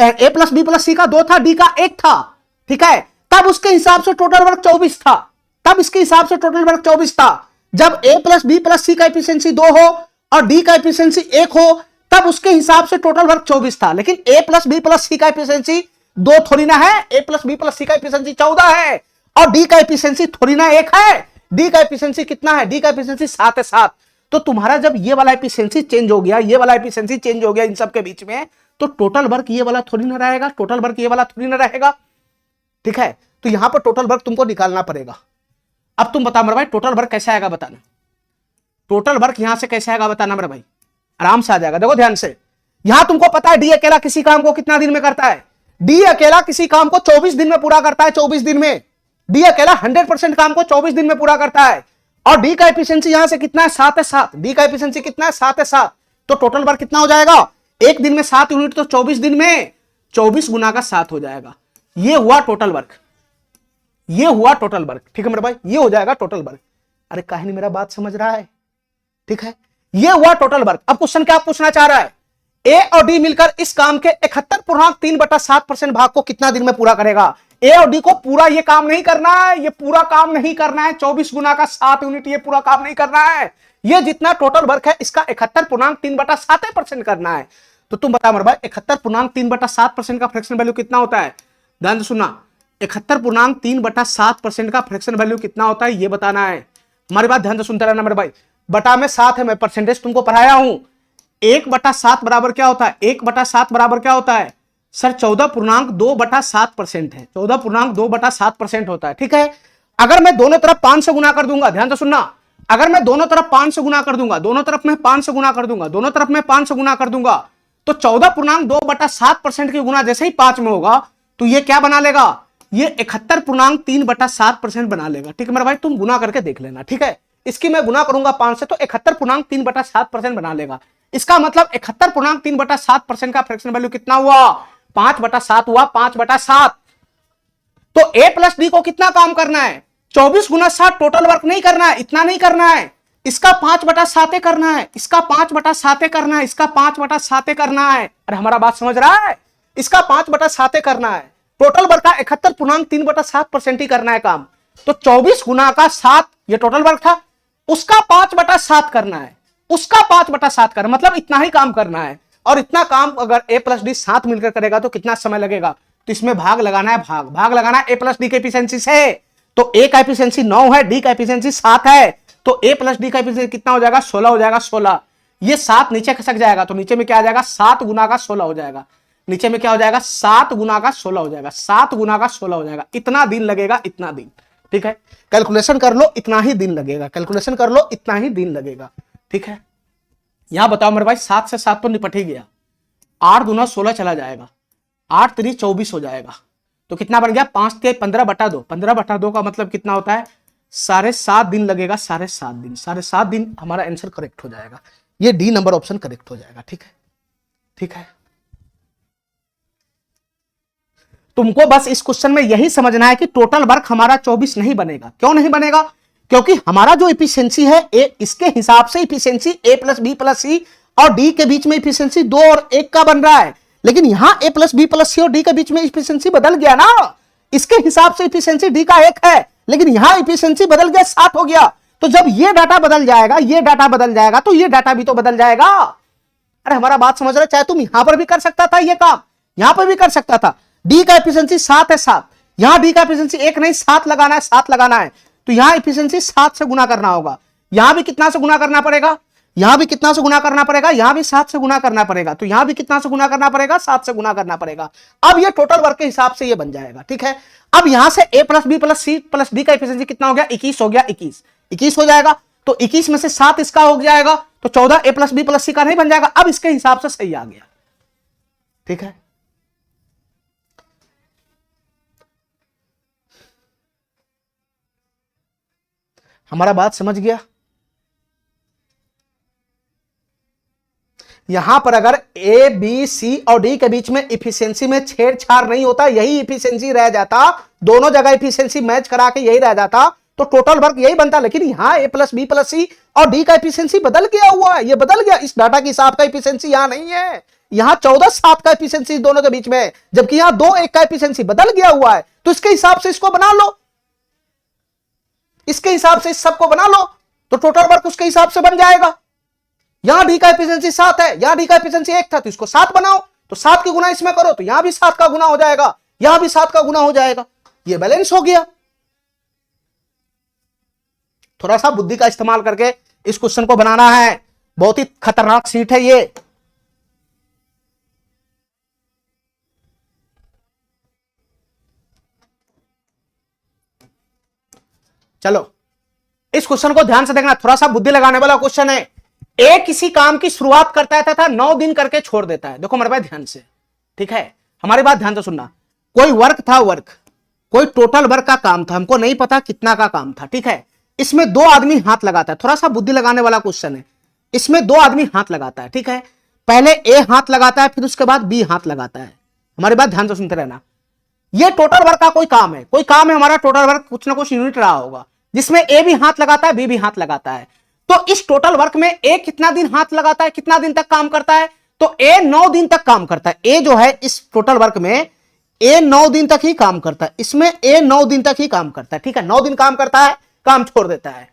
ए प्लस बी प्लस सी का 2 था, डी का 1 था, ठीक है। तब उसके हिसाब से टोटल वर्क 24 था, तब इसके हिसाब से टोटल वर्क 24 था। जब ए प्लस बी प्लस सी का एफिशिएंसी 2 हो और डी का एफिशिएंसी 1 हो, तब उसके हिसाब से टोटल वर्क 24 था। लेकिन ए प्लस बी प्लस सी का एफिशिएंसी 2 थोड़ी ना है, ए प्लस बी प्लस सी का एफिशिएंसी 14 है, और डी का एफिशिएंसी थोड़ी ना 1 है, डी का एफिशिएंसी कितना है? डी का एफिशिएंसी 7 है 7। तो तुम्हारा जब ये वाला एफिशिएंसी चेंज हो गया, ये वाला एफिशिएंसी चेंज हो गया इन सब के बीच में, तो टोटल वर्क ये वाला थोड़ी ना रहेगा, टोटल वर्क ये वाला थोड़ी ना रहेगा, ठीक है। तो यहां पर टोटल वर्क तुमको निकालना पड़ेगा। अब तुम बता मेरे भाई, टोटल वर्क कैसे आएगा बताना? टोटल वर्क यहां से कैसे आएगा बताना मेरे भाई? आराम से आ जाएगा, देखो ध्यान से। यहां तुमको पता है डी अकेला किसी काम को कितना दिन में करता है? डी अकेला किसी काम को 24 दिन में पूरा करता है, 24 दिन में। डी अकेला 100% काम को 24 दिन में पूरा करता है, और डी का एफिशिएंसी यहां से कितना है? 7 है 7, डी का एफिशिएंसी कितना है? 7 है 7। तो टोटल वर्क कितना हो जाएगा? एक दिन में 7 यूनिट, तो 24 दिन में 24 गुना का 7 हो जाएगा। ये हुआ टोटल वर्क, ये हुआ टोटल वर्क, ठीक है मेरे भाई, ये हो जाएगा टोटल वर्क। अरे कहानी मेरा बात समझ रहा है? ठीक है, ये हुआ टोटल वर्क। अब क्वेश्चन क्या पूछना चाह रहा है? ए और डी मिलकर इस काम के 71.3/7% भाग को कितना दिन में पूरा करेगा? ए और डी को पूरा ये काम नहीं करना है, ये पूरा काम नहीं करना है, 24 गुना का 7 यूनिट ये पूरा काम नहीं करना है, ये जितना टोटल वर्क है इसका 71.3/7% करना है। तो तुम बता मेरे भाई, 71.3/7% का फ्रैक्शन वैल्यू कितना होता है? ध्यान से सुनना, 71.3/7% का फ्रैक्शन वैल्यू कितना होता है ये बताना है। हमारी बात ध्यान से सुनते रहना मेरे भाई। बटा में 7 है, मैं परसेंटेज तुमको पढ़ाया हूं। 1/7 बराबर क्या होता है? 1/7 बराबर क्या होता है सर? 14.2/7% है, 14.2/7% होता है, ठीक है। अगर मैं दोनों तरफ 5 से गुना कर दूंगा, ध्यान से सुनना, अगर मैं दोनों तरफ 5 से गुना कर दूंगा, दोनों तरफ में 5 से गुना कर दूंगा, दोनों तरफ में 5 से गुना कर दूंगा, तो 14.2/7% की गुना जैसे ही 5 में होगा तो ये क्या बना लेगा? ये 71.3/7% बना लेगा, ठीक है मेरा भाई। तुम गुना करके देख लेना, ठीक है। इसकी मैं गुना करूंगा 5 से, तो 71.3/7% बना लेगा। इसका मतलब 71.3/7% का फ्रैक्शन वैल्यू कितना हुआ? 5/7 हुआ, 5/7। तो ए प्लस डी को कितना काम करना है? 24 गुना 7 टोटल वर्क नहीं करना है, इतना नहीं करना है, इसका 5/7 करना है, इसका 5/7 करना है, इसका 5/7 करना है। अरे हमारा बात समझ रहा है? इसका 5/7 करना है, टोटल वर्क का 71.3/7% ही करना है काम। तो 24 गुना का 7 ये टोटल वर्क था, उसका 5/7 करना है, उसका 5/7 कर, मतलब इतना ही काम करना है। और इतना काम अगर a प्लस डी साथ मिलकर करेगा तो कितना समय लगेगा, तो इसमें भाग लगाना है, भाग लगाना है a प्लस डी के एफिशिएंसी से। तो a का एफिशिएंसी 9 है, d का एफिशिएंसी 7 है, तो a प्लस डी का एफिशिएंसी कितना हो जाएगा, 16 हो जाएगा। 16 ये 7 नीचे खसक जाएगा, तो नीचे में क्या आ जाएगा, 7 गुना का 16 हो जाएगा। नीचे में क्या हो जाएगा, 7 गुना का 16 हो जाएगा, 7 गुना का 16 हो जाएगा। इतना दिन लगेगा, इतना दिन। ठीक है, कैलकुलेशन कर लो, इतना ही दिन लगेगा, कैलकुलेशन कर लो, इतना ही दिन लगेगा। ठीक है, यहां बताओ मेरे भाई, 7 से 7 तो निपट ही गया, 8 दूना 16 चला जाएगा, 8 3 24 हो जाएगा। तो कितना बन गया, 5 3 15/2, 15/2 का मतलब कितना होता है, 7.5 दिन लगेगा, 7.5 दिन, 7.5 दिन हमारा आंसर करेक्ट हो जाएगा। ये डी नंबर ऑप्शन करेक्ट हो जाएगा। ठीक है, ठीक है, तुमको बस इस क्वेश्चन में यही समझना है कि टोटल वर्क हमारा 24 नहीं बनेगा। क्यों नहीं बनेगा, क्योंकि हमारा जो इफिशिएंसी है इसके हिसाब से efficiency a plus B plus C और डी के बीच में इफिशिएंसी 2 और 1 का बन रहा है, लेकिन यहां a plus B plus C और डी के बीच में इफिशिएंसी बदल गया ना। इसके हिसाब से इफिशिएंसी डी का 1 है, लेकिन यहां इफिशिएंसी बदल गया, 7 हो गया। तो जब ये डाटा बदल जाएगा, ये डाटा बदल जाएगा, तो ये डाटा भी तो बदल जाएगा। अरे हमारा बात समझ रहे, चाहे तुम यहां पर भी कर सकता था ये काम, यहां पर भी कर सकता था। डी का एफिशिएंसी 7 है, 7, यहां डी का एफिशिएंसी 1 नहीं 7 लगाना है, 7 लगाना है, तो यहां एफिशिएंसी 7 से गुना करना होगा। यहां भी कितना से गुना करना पड़ेगा, यहां भी कितना से गुना करना पड़ेगा, यहां भी 7 से गुना करना पड़ेगा, तो यहां भी कितना से गुना करना पड़ेगा, 7 से गुना करना पड़ेगा। अब ये टोटल वर्क के हिसाब से ये बन जाएगा। ठीक है, अब यहां से a plus B plus C plus D का एफिशिएंसी कितना हो गया, 21 हो गया, 21 हो जाएगा। तो 21 में से 7 इसका हो जाएगा, तो 14 a प्लस बी प्लस सी का नहीं बन जाएगा। अब इसके हिसाब से सही आ गया। ठीक है, हमारा बात समझ गया। यहां पर अगर ए बी सी और डी के बीच में इफिशिएंसी में छेड़छाड़ नहीं होता, यही इफिशिएंसी रह जाता, दोनों जगह इफिशिएंसी मैच करा के यही रह जाता, तो टोटल वर्क यही बनता। लेकिन यहां ए प्लस बी प्लस सी और डी का इफिशिएंसी बदल गया हुआ है, ये बदल गया। इस डाटा के हिसाब का इफिशिएंसी यहां नहीं है, यहां 14-7 का इफिशिएंसी दोनों के बीच में, जबकि यहां 2-1 का इफिशिएंसी बदल गया हुआ है। तो इसके हिसाब से इसको बना लो, इसके हिसाब से इस सबको बना लो, तो टोटल वर्क उसके हिसाब से बन जाएगा। यहां डी का एफिशिएंसी 7 है, यहां डी का एफिशिएंसी 1 था, तो इसको 7 बनाओ, तो 7 की गुना इसमें करो, तो यहां भी 7 का गुना हो जाएगा, यहां भी 7 का गुना हो जाएगा। ये बैलेंस हो गया। थोड़ा सा बुद्धि का इस्तेमाल करके इस क्वेश्चन को बनाना है, बहुत ही खतरनाक सीट है ये। चलो इस क्वेश्चन को ध्यान से देखना, थोड़ा सा बुद्धि लगाने वाला क्वेश्चन है। ए किसी काम की शुरुआत करता है तथा 9 दिन करके छोड़ देता है। देखो मेरे भाई ध्यान से, ठीक है, हमारी बात ध्यान से सुनना। कोई वर्क था, वर्क कोई टोटल वर्क का काम था, हमको नहीं पता कितना का काम था। ठीक है, इसमें 2 आदमी हाथ लगाता है, थोड़ा सा बुद्धि लगाने वाला क्वेश्चन है। इसमें 2 आदमी हाथ लगाता है। ठीक है, पहले ए हाथ लगाता है, फिर उसके बाद बी हाथ लगाता है। हमारी बात ध्यान से सुनते रहना। ये टोटल वर्क का कोई काम है, कोई काम है हमारा टोटल वर्क, कुछ ना कुछ यूनिट रहा होगा जिसमें ए भी हाथ लगाता है, बी भी हाथ लगाता है। तो इस टोटल वर्क में ए कितना दिन हाथ लगाता है, कितना दिन तक काम करता है, तो ए 9 दिन तक काम करता है। ए जो है इस टोटल वर्क में ए 9 दिन तक ही काम करता है, इसमें ए 9 दिन तक ही काम करता है। ठीक है, 9 दिन काम करता है, काम छोड़ देता है।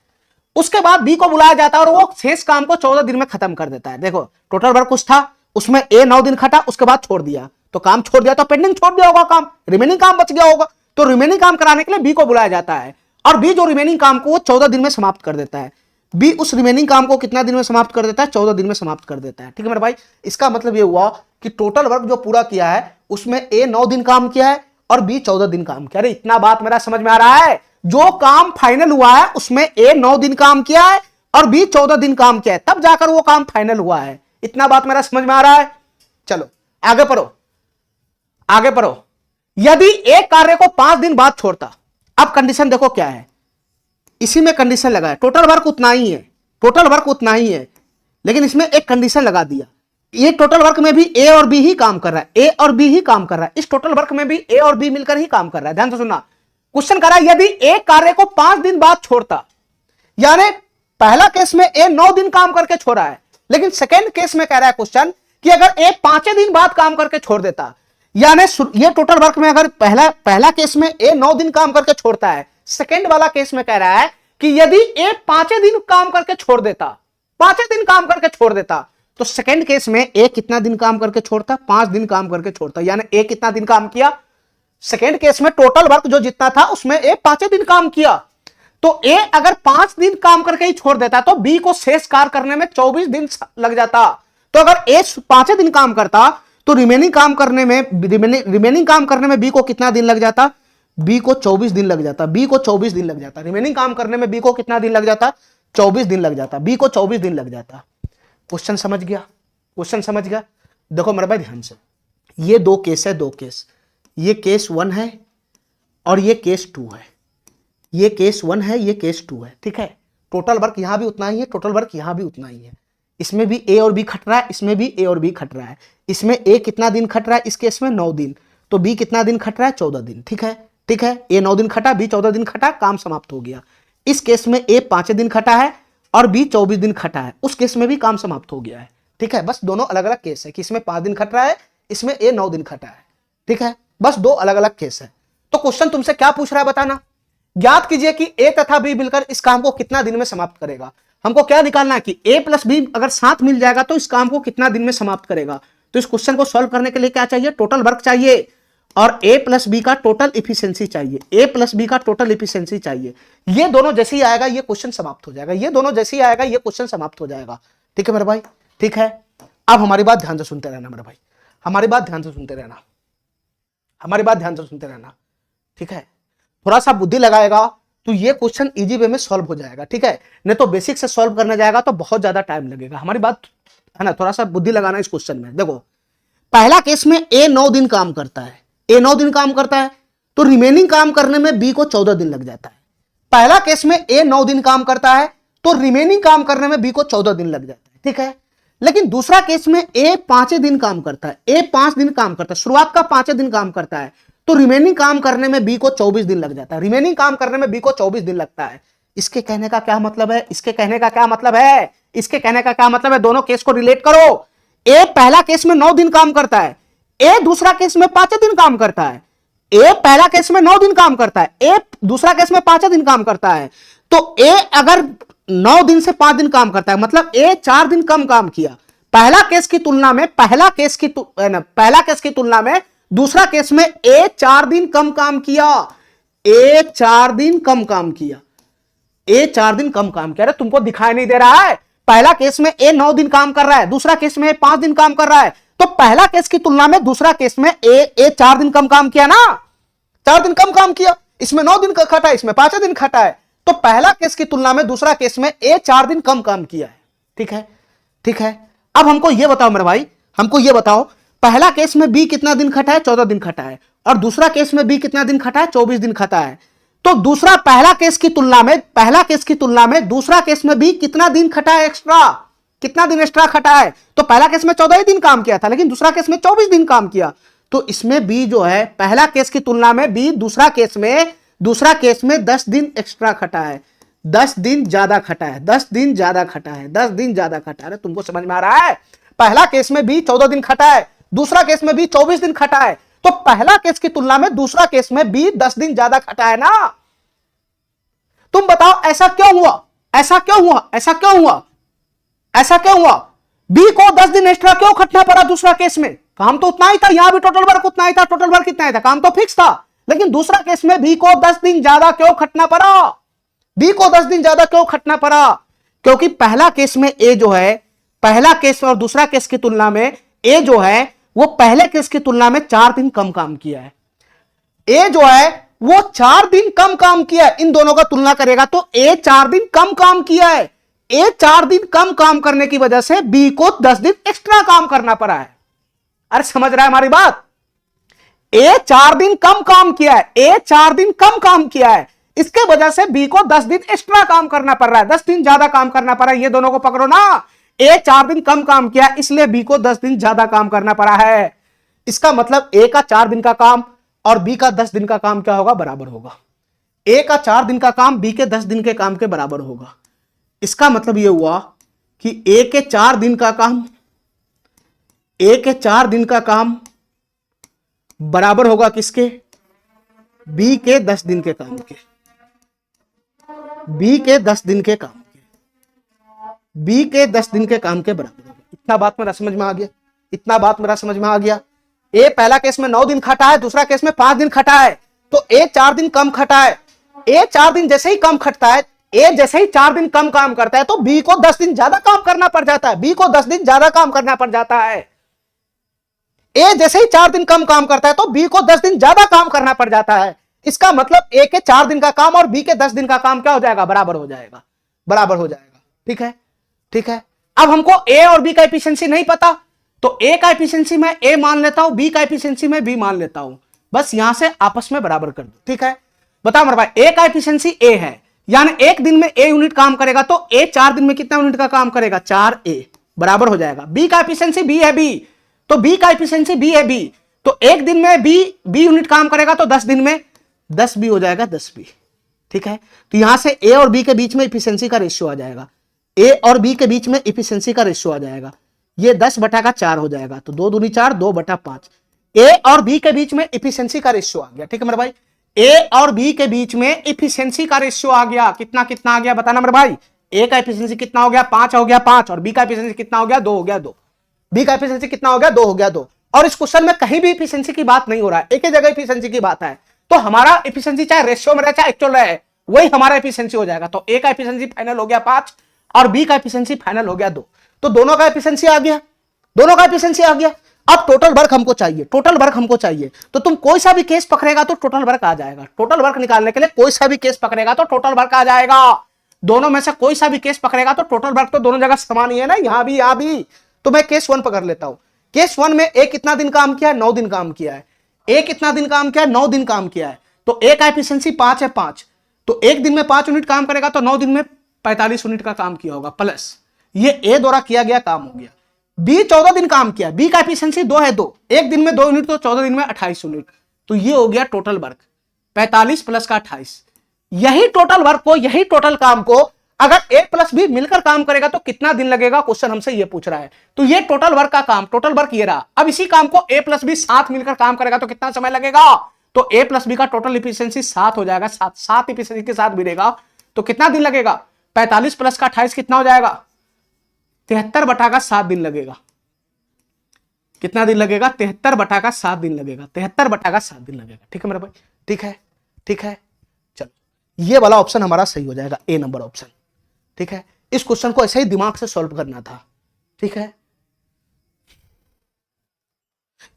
उसके बाद बी को बुलाया जाता है और वो शेष काम को 14 दिन में खत्म कर देता है। देखो टोटल वर्क कुछ था, उसमें ए 9 दिन खटा, उसके बाद छोड़ दिया, तो काम छोड़ दिया, तो पेंडिंग छोड़ दिया होगा, काम रिमेनिंग काम बच गया होगा। तो रिमेनिंग काम कराने के लिए बी को बुलाया जाता है और बी जो रिमेनिंग काम को वो 14 दिन में समाप्त कर देता है। बी उस रिमेनिंग काम को कितना दिन में समाप्त कर देता है, 14 दिन में समाप्त कर देता है। ठीक है मेरे भाई, इसका मतलब ये हुआ कि टोटल वर्क जो पूरा किया है उसमें ए 9 दिन काम किया है और बी 14 दिन काम किया। अरे इतना बात मेरा समझ में आ रहा है, जो काम फाइनल हुआ है उसमें ए 9 दिन काम किया है और बी 14 दिन काम किया है, तब जाकर वो काम फाइनल हुआ है। इतना बात मेरा समझ में आ रहा है। चलो आगे पढ़ो, आगे पढ़ो। यदि एक कार्य को 5 दिन बाद छोड़ता, अब कंडीशन देखो क्या है, इसी में कंडीशन लगा है, टोटल वर्क उतना ही है, टोटल वर्क उतना ही है, लेकिन इसमें एक कंडीशन लगा दिया। ये टोटल वर्क में भी ए और बी ही काम कर रहा है, ए और बी ही काम कर रहा है, इस टोटल वर्क में भी ए और बी मिलकर ही काम कर रहा है। ध्यान से सुनना, क्वेश्चन कर रहा है यदि एक कार्य को 5 दिन बाद छोड़ता, यानी पहला केस में ए 9 दिन काम करके छोड़ा है, लेकिन सेकेंड केस में कह रहा है क्वेश्चन कि अगर ए 5 दिन बाद काम करके छोड़ देता, यानी ये टोटल वर्क में अगर पहला केस में ए 9 दिन काम करके छोड़ता है, सेकेंड वाला केस में कह रहा है कि यदि ए 5 दिन काम करके छोड़ देता, 5 दिन काम करके छोड़ देता। तो सेकंड केस में ए कितना दिन काम करके छोड़ता? 5 दिन काम करके छोड़ता। यानी ए कितना दिन काम किया? सेकंड केस में टोटल वर्क जो जितना था उसमें ए 5 दिन काम किया। तो ए अगर 5 दिन काम करके ही छोड़ देता तो बी को शेष कार्य करने में 24 दिन लग जाता। तो अगर ए 5 दिन काम करता तो रिमेनिंग काम करने में बी को कितना दिन लग जाता? बी को 24 दिन लग जाता। बी को 24 दिन लग जाता। रिमेनिंग काम करने में बी को कितना दिन लग जाता? 24 दिन लग जाता। बी को 24 दिन लग जाता। क्वेश्चन समझ गया? क्वेश्चन समझ गया? देखो मेरे भाई ध्यान से, ये 2 केस है, 2 केस, ये केस 1 है और ये केस 2 है। ये केस 1 है, ये केस 2 है, ठीक है। टोटल वर्क यहां भी उतना ही है, टोटल वर्क यहां भी उतना ही है। इसमें भी ए और बी खट रहा है, इसमें भी ए और बी खट रहा है। इसमें ए कितना दिन खट रहा है? इस केस में 9 दिन। तो बी कितना दिन खट रहा है? 14 दिन, ठीक है। ठीक है, ए 9 दिन खटा, बी 14 दिन खटा, काम समाप्त हो गया। इस केस में ए 5 दिन खटा है और बी 24 दिन खटा है, उस केस में भी काम समाप्त हो गया है, ठीक है। बस दोनों अलग अलग केस है कि इसमें 5 दिन खट रहा है, इसमें ए 9 दिन खटा है, ठीक है। बस 2 अलग अलग केस है। तो क्वेश्चन तुमसे क्या पूछ रहा है बताना। ज्ञात कीजिए कि ए तथा बी मिलकर इस काम को कितना दिन में समाप्त करेगा। हमको क्या निकालना है कि ए प्लस बी अगर साथ मिल जाएगा तो इस काम को कितना दिन में समाप्त करेगा। तो इस क्वेश्चन को सॉल्व करने के लिए क्या चाहिए? टोटल वर्क चाहिए और ए प्लस बी का टोटल इफिशियंसी चाहिए। ए प्लस बी का टोटल इफिशियंसी चाहिए। ये दोनों जैसे ही आएगा ये क्वेश्चन समाप्त हो जाएगा। ये दोनों जैसे ही आएगा ये क्वेश्चन समाप्त हो जाएगा, ठीक है मेरे भाई, ठीक है। अब हमारी बात ध्यान से सुनते रहना मेरे भाई, हमारी बात ध्यान से सुनते रहना, हमारी बात ध्यान से सुनते रहना, ठीक है। थोड़ा सा बुद्धि लगाएगा तो ये क्वेश्चन इजी वे में सॉल्व हो जाएगा, ठीक है। नहीं तो बेसिक से सॉल्व करने जाएगा तो बहुत ज्यादा टाइम लगेगा। हमारी बात है ना, थोड़ा सा बुद्धि लगाना इस क्वेश्चन में। देखो पहला केस में ए 9 दिन काम करता है, ए 9 दिन काम करता है तो रिमेनिंग काम करने में बी को 14 दिन लग जाता है। पहला केस में ए 9 दिन काम करता है तो रिमेनिंग काम करने में बी को 14 दिन लग जाता है, ठीक है। लेकिन दूसरा केस में ए 5 दिन काम करता है, ए 5 दिन काम करता है, शुरुआत का 5 दिन काम करता है तो रिमेनिंग काम करने में बी को 24 दिन लग जाता है। रिमेनिंग काम करने में बी को 24 दिन लगता है। इसके कहने का क्या मतलब है? इसके कहने का क्या मतलब है? इसके कहने का क्या मतलब है? दोनों केस को रिलेट करो। ए पहला केस में 9 दिन काम करता है, ए दूसरा केस में 5 दिन काम करता है। ए पहला केस में 9 दिन काम करता है, ए दूसरा केस में 5 दिन काम करता है। तो ए अगर 9 दिन से 5 दिन काम करता है मतलब ए 4 दिन कम काम किया। पहला केस की तुलना में पहला केस की तुलना में दूसरा केस में ए 4 दिन कम काम किया। ए 4 दिन कम काम किया, ए 4 दिन कम काम किया। अरे तुमको दिखाई नहीं दे रहा है? पहला केस में ए 9 दिन काम कर रहा है, दूसरा केस में 5 दिन काम कर रहा है। तो पहला केस की तुलना में दूसरा केस में ए 4 दिन कम काम किया ना, 4 दिन कम काम किया। इसमें 9 दिन का खटा है, इसमें 5 दिन खटा है। तो पहला केस की तुलना में दूसरा केस में ए 4 दिन कम काम किया है, ठीक है, ठीक है। अब हमको यह बताओ मेरे भाई, हमको यह बताओ पहला केस में बी कितना दिन खटा है? 14 दिन खटा है। और दूसरा केस में बी कितना दिन खटा है? 24 दिन खटा है। तो दूसरा पहला केस की तुलना में दूसरा केस में बी कितना दिन खटा है एक्स्ट्रा? कितना दिन एक्स्ट्रा खटा है? तो पहला केस में 14 ही दिन काम किया था लेकिन दूसरा केस में 24 दिन काम किया। तो इसमें बी जो है पहला केस की तुलना में बी दूसरा केस में 10 दिन एक्स्ट्रा खटा है, 10 दिन ज्यादा खटा है, 10 दिन ज्यादा खटा है, 10 दिन ज्यादा खटा है। तुमको समझ में आ रहा है? पहला केस में बी 14 दिन खटा है, दूसरा केस में बी 24 दिन खटा है। तो पहला केस की तुलना में दूसरा केस में बी 10 दिन ज्यादा खटा है ना। तुम बताओ ऐसा क्यों हुआ? ऐसा क्यों हुआ? ऐसा क्यों हुआ? ऐसा क्यों हुआ? बी को 10 दिन एक्स्ट्रा क्यों खटना पड़ा दूसरा केस में? काम तो उतना ही था, यहां भी टोटल वर्क उतना ही था, टोटल वर्क कितना ही था, काम तो फिक्स था। लेकिन दूसरा केस में बी को 10 दिन ज्यादा क्यों खटना पड़ा? बी को 10 दिन ज्यादा क्यों खटना पड़ा? क्योंकि पहला केस में ए जो है, पहला केस और दूसरा केस की तुलना में ए जो है वो पहले केस की तुलना में 4 दिन कम काम किया है। ए जो है वो 4 दिन कम काम किया है। इन दोनों का तुलना करेगा तो ए 4 दिन कम काम किया है। ए 4 दिन कम काम करने की वजह से बी को 10 दिन एक्स्ट्रा काम करना पड़ा है। अरे समझ रहा है हमारी बात? ए 4 दिन कम काम किया है, ए 4 दिन कम काम किया है, इसके वजह से बी को 10 दिन एक्स्ट्रा काम करना पड़ रहा है, 10 दिन ज्यादा काम करना पड़ रहा है। ये दोनों को पकड़ो ना। ए 4 दिन कम काम किया इसलिए बी को 10 दिन ज्यादा काम करना पड़ा है। इसका मतलब ए का 4 दिन का काम और बी का 10 दिन का काम क्या होगा? बराबर होगा। ए का 4 दिन का काम बी के 10 दिन के काम के बराबर होगा। इसका मतलब यह हुआ कि ए के 4 दिन का काम, ए के 4 दिन का काम बराबर होगा किसके? बी के 10 दिन के काम के, बी के 10 दिन के काम के, बी के 10 दिन के काम के बराबर होगा। इतना बात मेरा समझ में आ गया, इतना बात मेरा समझ में आ गया। ए पहला केस में 9 दिन खटा है, दूसरा केस में 5 दिन खटा है, तो ए 4 दिन कम खटा है। ए 4 दिन जैसे ही कम खटता है, ए जैसे ही 4 दिन कम काम करता है, तो बी को 10 दिन ज्यादा काम करना पड़ जाता है, बी को 10 दिन ज्यादा काम करना पड़ जाता है। ए जैसे ही 4 दिन कम काम करता है, तो बी को 10 दिन ज्यादा काम करना पड़ जाता है। इसका मतलब ए के 4 दिन का काम और बी के 10 दिन का काम क्या हो जाएगा, बराबर हो जाएगा, बराबर हो जाएगा। ठीक है, ठीक है। अब हमको ए और बी का एफिशिएंसी नहीं पता, तो ए का एफिशिएंसी मैं ए मान लेता हूं, बी का एफिशिएंसी मैं बी मान लेता हूं, बस यहां से आपस में बराबर कर दो। ठीक है, बताओ मेरे भाई, ए का एफिशिएंसी ए है, यानी एक दिन में ए यूनिट काम करेगा, तो ए 4 दिन में कितना यूनिट का काम करेगा, 4 बराबर हो जाएगा। बी का एफिशिएंसी बी है, बी तो बी का एफिशिएंसी बी है, बी तो एक दिन में बी यूनिट काम करेगा, तो 10 दिन में 10 बी हो जाएगा, 10 बी। ठीक है, तो यहां से ए और बी के बीच में एफिशिएंसी का रेशियो आ जाएगा, ए और बी के बीच में एफिशिएंसी का रेशियो आ जाएगा, ये 10/4 हो जाएगा, तो 2 दूनी 4, 2/5। ए और बी के बीच में एफिशिएंसी का रेशियो आ गया। ठीक है मेरे भाई, ए और बी के बीच में एफिशिएंसी का रेशियो आ गया, कितना कितना आ गया बताना मेरे भाई। ए का एफिशिएंसी कितना हो गया, 5 हो गया 5, और बी का एफिशिएंसी कितना हो गया, 2 हो गया 2। बी का एफिशिएंसी कितना हो गया, 2 हो गया 2। और इस क्वेश्चन में कहीं भी एफिशिएंसी की बात नहीं हो रहा है, एक ही जगह एफिशिएंसी की बात है, तो हमारा एफिशिएंसी चाहे रेशियो में रहे चाहे एक्चुअल रहे, वही हमारा एफिशिएंसी हो जाएगा। तो ए का एफिशिएंसी फाइनल हो गया 5 और बी का एफिशिएंसी फाइनल हो गया 2, तो दोनों का एफिशिएंसी आ गया, दोनों का एफिशिएंसी आ गया। अब टोटल वर्क हमको चाहिए, टोटल वर्क हमको चाहिए, तो तुम कोई सा भी केस पकड़ेगा तो टोटल वर्क आ जाएगा। टोटल वर्क निकालने के लिए कोई सा भी केस पकड़ेगा तो टोटल वर्क आ जाएगा, दोनों में से कोई सा भी केस पकड़ेगा तो टोटल वर्क तो दोनों जगह समान ही है ना, यहां भी यहां भी। तो मैं केस 1 पकड़ लेता हूं। केस 1 में ए कितना दिन काम किया है, 9 दिन काम किया है। ए कितना दिन काम किया है, 9 दिन काम किया है, तो ए का एफिशिएंसी 5 है, 5 तो एक दिन में 5 यूनिट काम करेगा, तो 9 दिन में 45 यूनिट का काम किया होगा, प्लस ये ए द्वारा किया गया काम हो गया। बी 14 दिन काम किया, बी का एफिशिएंसी 2 है, 2 एक दिन में 2 यूनिट, तो 14 दिन में 28 यूनिट, तो ये हो गया टोटल वर्क 45 प्लस का 28। यही टोटल वर्क को, यही टोटल काम को अगर ए प्लस बी मिलकर काम करेगा तो कितना दिन लगेगा, क्वेश्चन हमसे ये पूछ रहा है। तो ये टोटल वर्क का काम, टोटल वर्क ये रहा। अब इसी काम को ए प्लस बी साथ मिलकर काम करेगा तो कितना समय लगेगा, तो ए प्लस बी का टोटल एफिशिएंसी 7 हो जाएगा, 7 एफिशिएंसी के साथ मिलेगा तो कितना दिन लगेगा, 45 प्लस का 28 कितना हो जाएगा, 73/7 दिन लगेगा। कितना दिन लगेगा, 73/7 दिन लगेगा, 73/7 दिन लगेगा। ठीक है मेरे भाई, ठीक है, ठीक है। चलो ये वाला ऑप्शन हमारा सही हो जाएगा, ए नंबर ऑप्शन। ठीक है, इस क्वेश्चन को ऐसे ही दिमाग से सॉल्व करना था। ठीक है,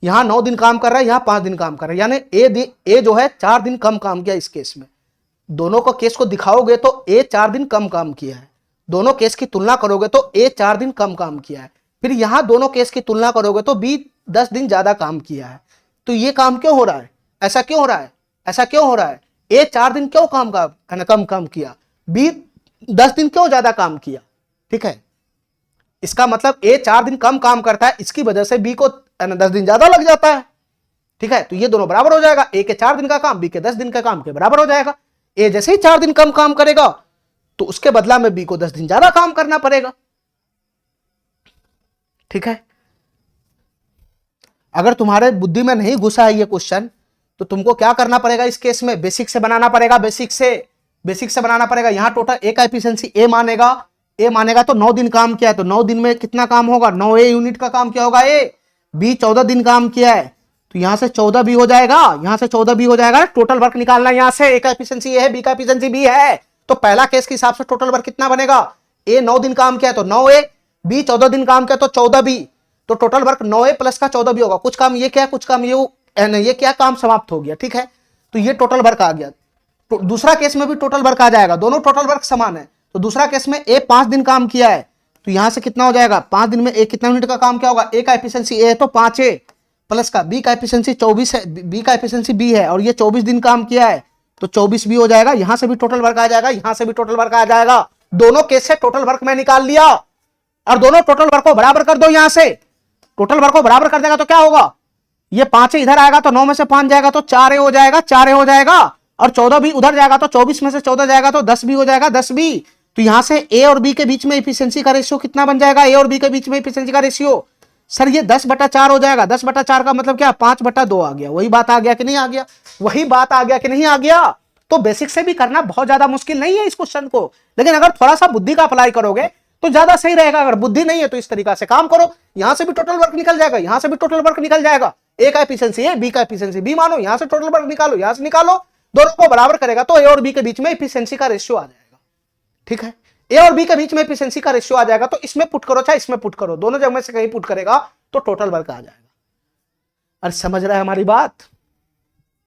यहां 9 दिन काम कर रहा है, यहां 5 दिन काम कर रहा है, यानी ए जो है 4 दिन कम काम किया इस केस में। दोनों को केस को दिखाओगे तो ए 4 दिन कम काम किया है, दोनों केस की तुलना करोगे तो ए 4 दिन कम काम किया है। फिर यहां दोनों केस की तुलना करोगे तो बी 10 दिन ज्यादा काम किया है। तो ये काम क्यों हो रहा है, ऐसा क्यों हो रहा है, ऐसा क्यों हो रहा है, ए 4 दिन क्यों कम किया, बी 10 दिन क्यों ज्यादा काम किया। ठीक है, इसका मतलब ए 4 दिन कम काम करता है, इसकी वजह से बी को 10 दिन ज्यादा लग जाता है। ठीक है, तो ये दोनों बराबर हो जाएगा, ए के 4 दिन का काम बी के 10 दिन का काम के बराबर हो जाएगा। ए जैसे ही 4 दिन कम काम करेगा तो उसके बदला में बी को 10 दिन ज्यादा काम करना पड़ेगा। ठीक है, अगर तुम्हारे बुद्धि में नहीं घुसा है ये क्वेश्चन तो तुमको क्या करना पड़ेगा, इस केस में बेसिक से बनाना पड़ेगा, बेसिक से बनाना पड़ेगा। यहां टोटल ए का एफिशिएंसी ए मानेगा तो 9 दिन काम किया है, तो 9 दिन में कितना काम होगा, 9 ए यूनिट का काम किया होगा ए। बी 14 दिन काम किया है, तो यहां से 14 बी हो जाएगा, यहां से 14 बी हो जाएगा। टोटल वर्क निकालना है यहां से, ए का एफिशिएंसी ए है, बी का एफिशिएंसी बी है, तो पहला केस के हिसाब से टोटल वर्क कितना बनेगा, ए 9 दिन काम किया है तो 9 ए, बी 14 दिन काम किया तो 14 बी, तो टोटल वर्क 9 ए प्लस का 14 बी होगा। कुछ काम ये क्या, कुछ काम ये क्या, काम समाप्त हो गया। ठीक है, तो ये टोटल वर्क आ गया। तो दूसरा केस में भी टोटल वर्क आ जाएगा, दोनों टोटल वर्क समान है। तो दूसरा केस में ए 5 दिन काम किया है, तो यहां से कितना हो जाएगा, 5 दिन में ए कितना यूनिट का काम क्या होगा, ए का एफिशिएंसी ए है तो 5 ए प्लस का बी का एफिशिएंसी 24 है, बी का एफिशिएंसी बी है और ये 24 दिन काम किया है तो 24 बी हो जाएगा। यहां से भी टोटल वर्क आ जाएगा, यहां से भी टोटल वर्क आ जाएगा। दोनों केस से टोटल वर्क मैं निकाल लिया और दोनों टोटल वर्क को बराबर कर दो। यहां से टोटल वर्क को बराबर कर देगा तो क्या होगा, ये 5 इधर आएगा तो 9 में से 5 जाएगा तो 4 हो जाएगा, 4 हो जाएगा, और 14 भी उधर जाएगा तो 24 में से 14 जाएगा तो 10 भी हो जाएगा, 10 भी। तो यहां से ए और बी के बीच में एफिशिएंसी का रेशियो कितना बन जाएगा, ए और बी के बीच में एफिशिएंसी का रेशियो सर ये 10/4 हो जाएगा। 10/4 का मतलब क्या, 5/2 आ गया। वही बात आ गया कि नहीं आ गया, वही बात आ गया कि नहीं आ गया। तो बेसिक से भी करना बहुत ज्यादा मुश्किल नहीं है इस क्वेश्चन को, लेकिन अगर थोड़ा सा बुद्धि का अप्लाई करोगे तो ज्यादा सही रहेगा। अगर बुद्धि नहीं है तो इस तरीका से काम करो, यहां से भी टोटल वर्क निकल जाएगा, यहां से भी टोटल वर्क निकल जाएगा। ए का एफिशिएंसी ए, बी का एफिशिएंसी बी मानो, यहां से टोटल वर्क निकालो, यहां से निकालो, दोनों को बराबर करेगा तो ए और बी के बीच में एफिशिएंसी का रेशियो आ जाएगा। ठीक है, ए और बी के बीच में एफिशिएंसी का रेशियो आ जाएगा, तो इसमें पुट करो चाहे इसमें पुट करो, दोनों जगह में से कहीं पुट करेगा तो टोटल वर्क आ जाएगा। अरे समझ रहा है हमारी बात?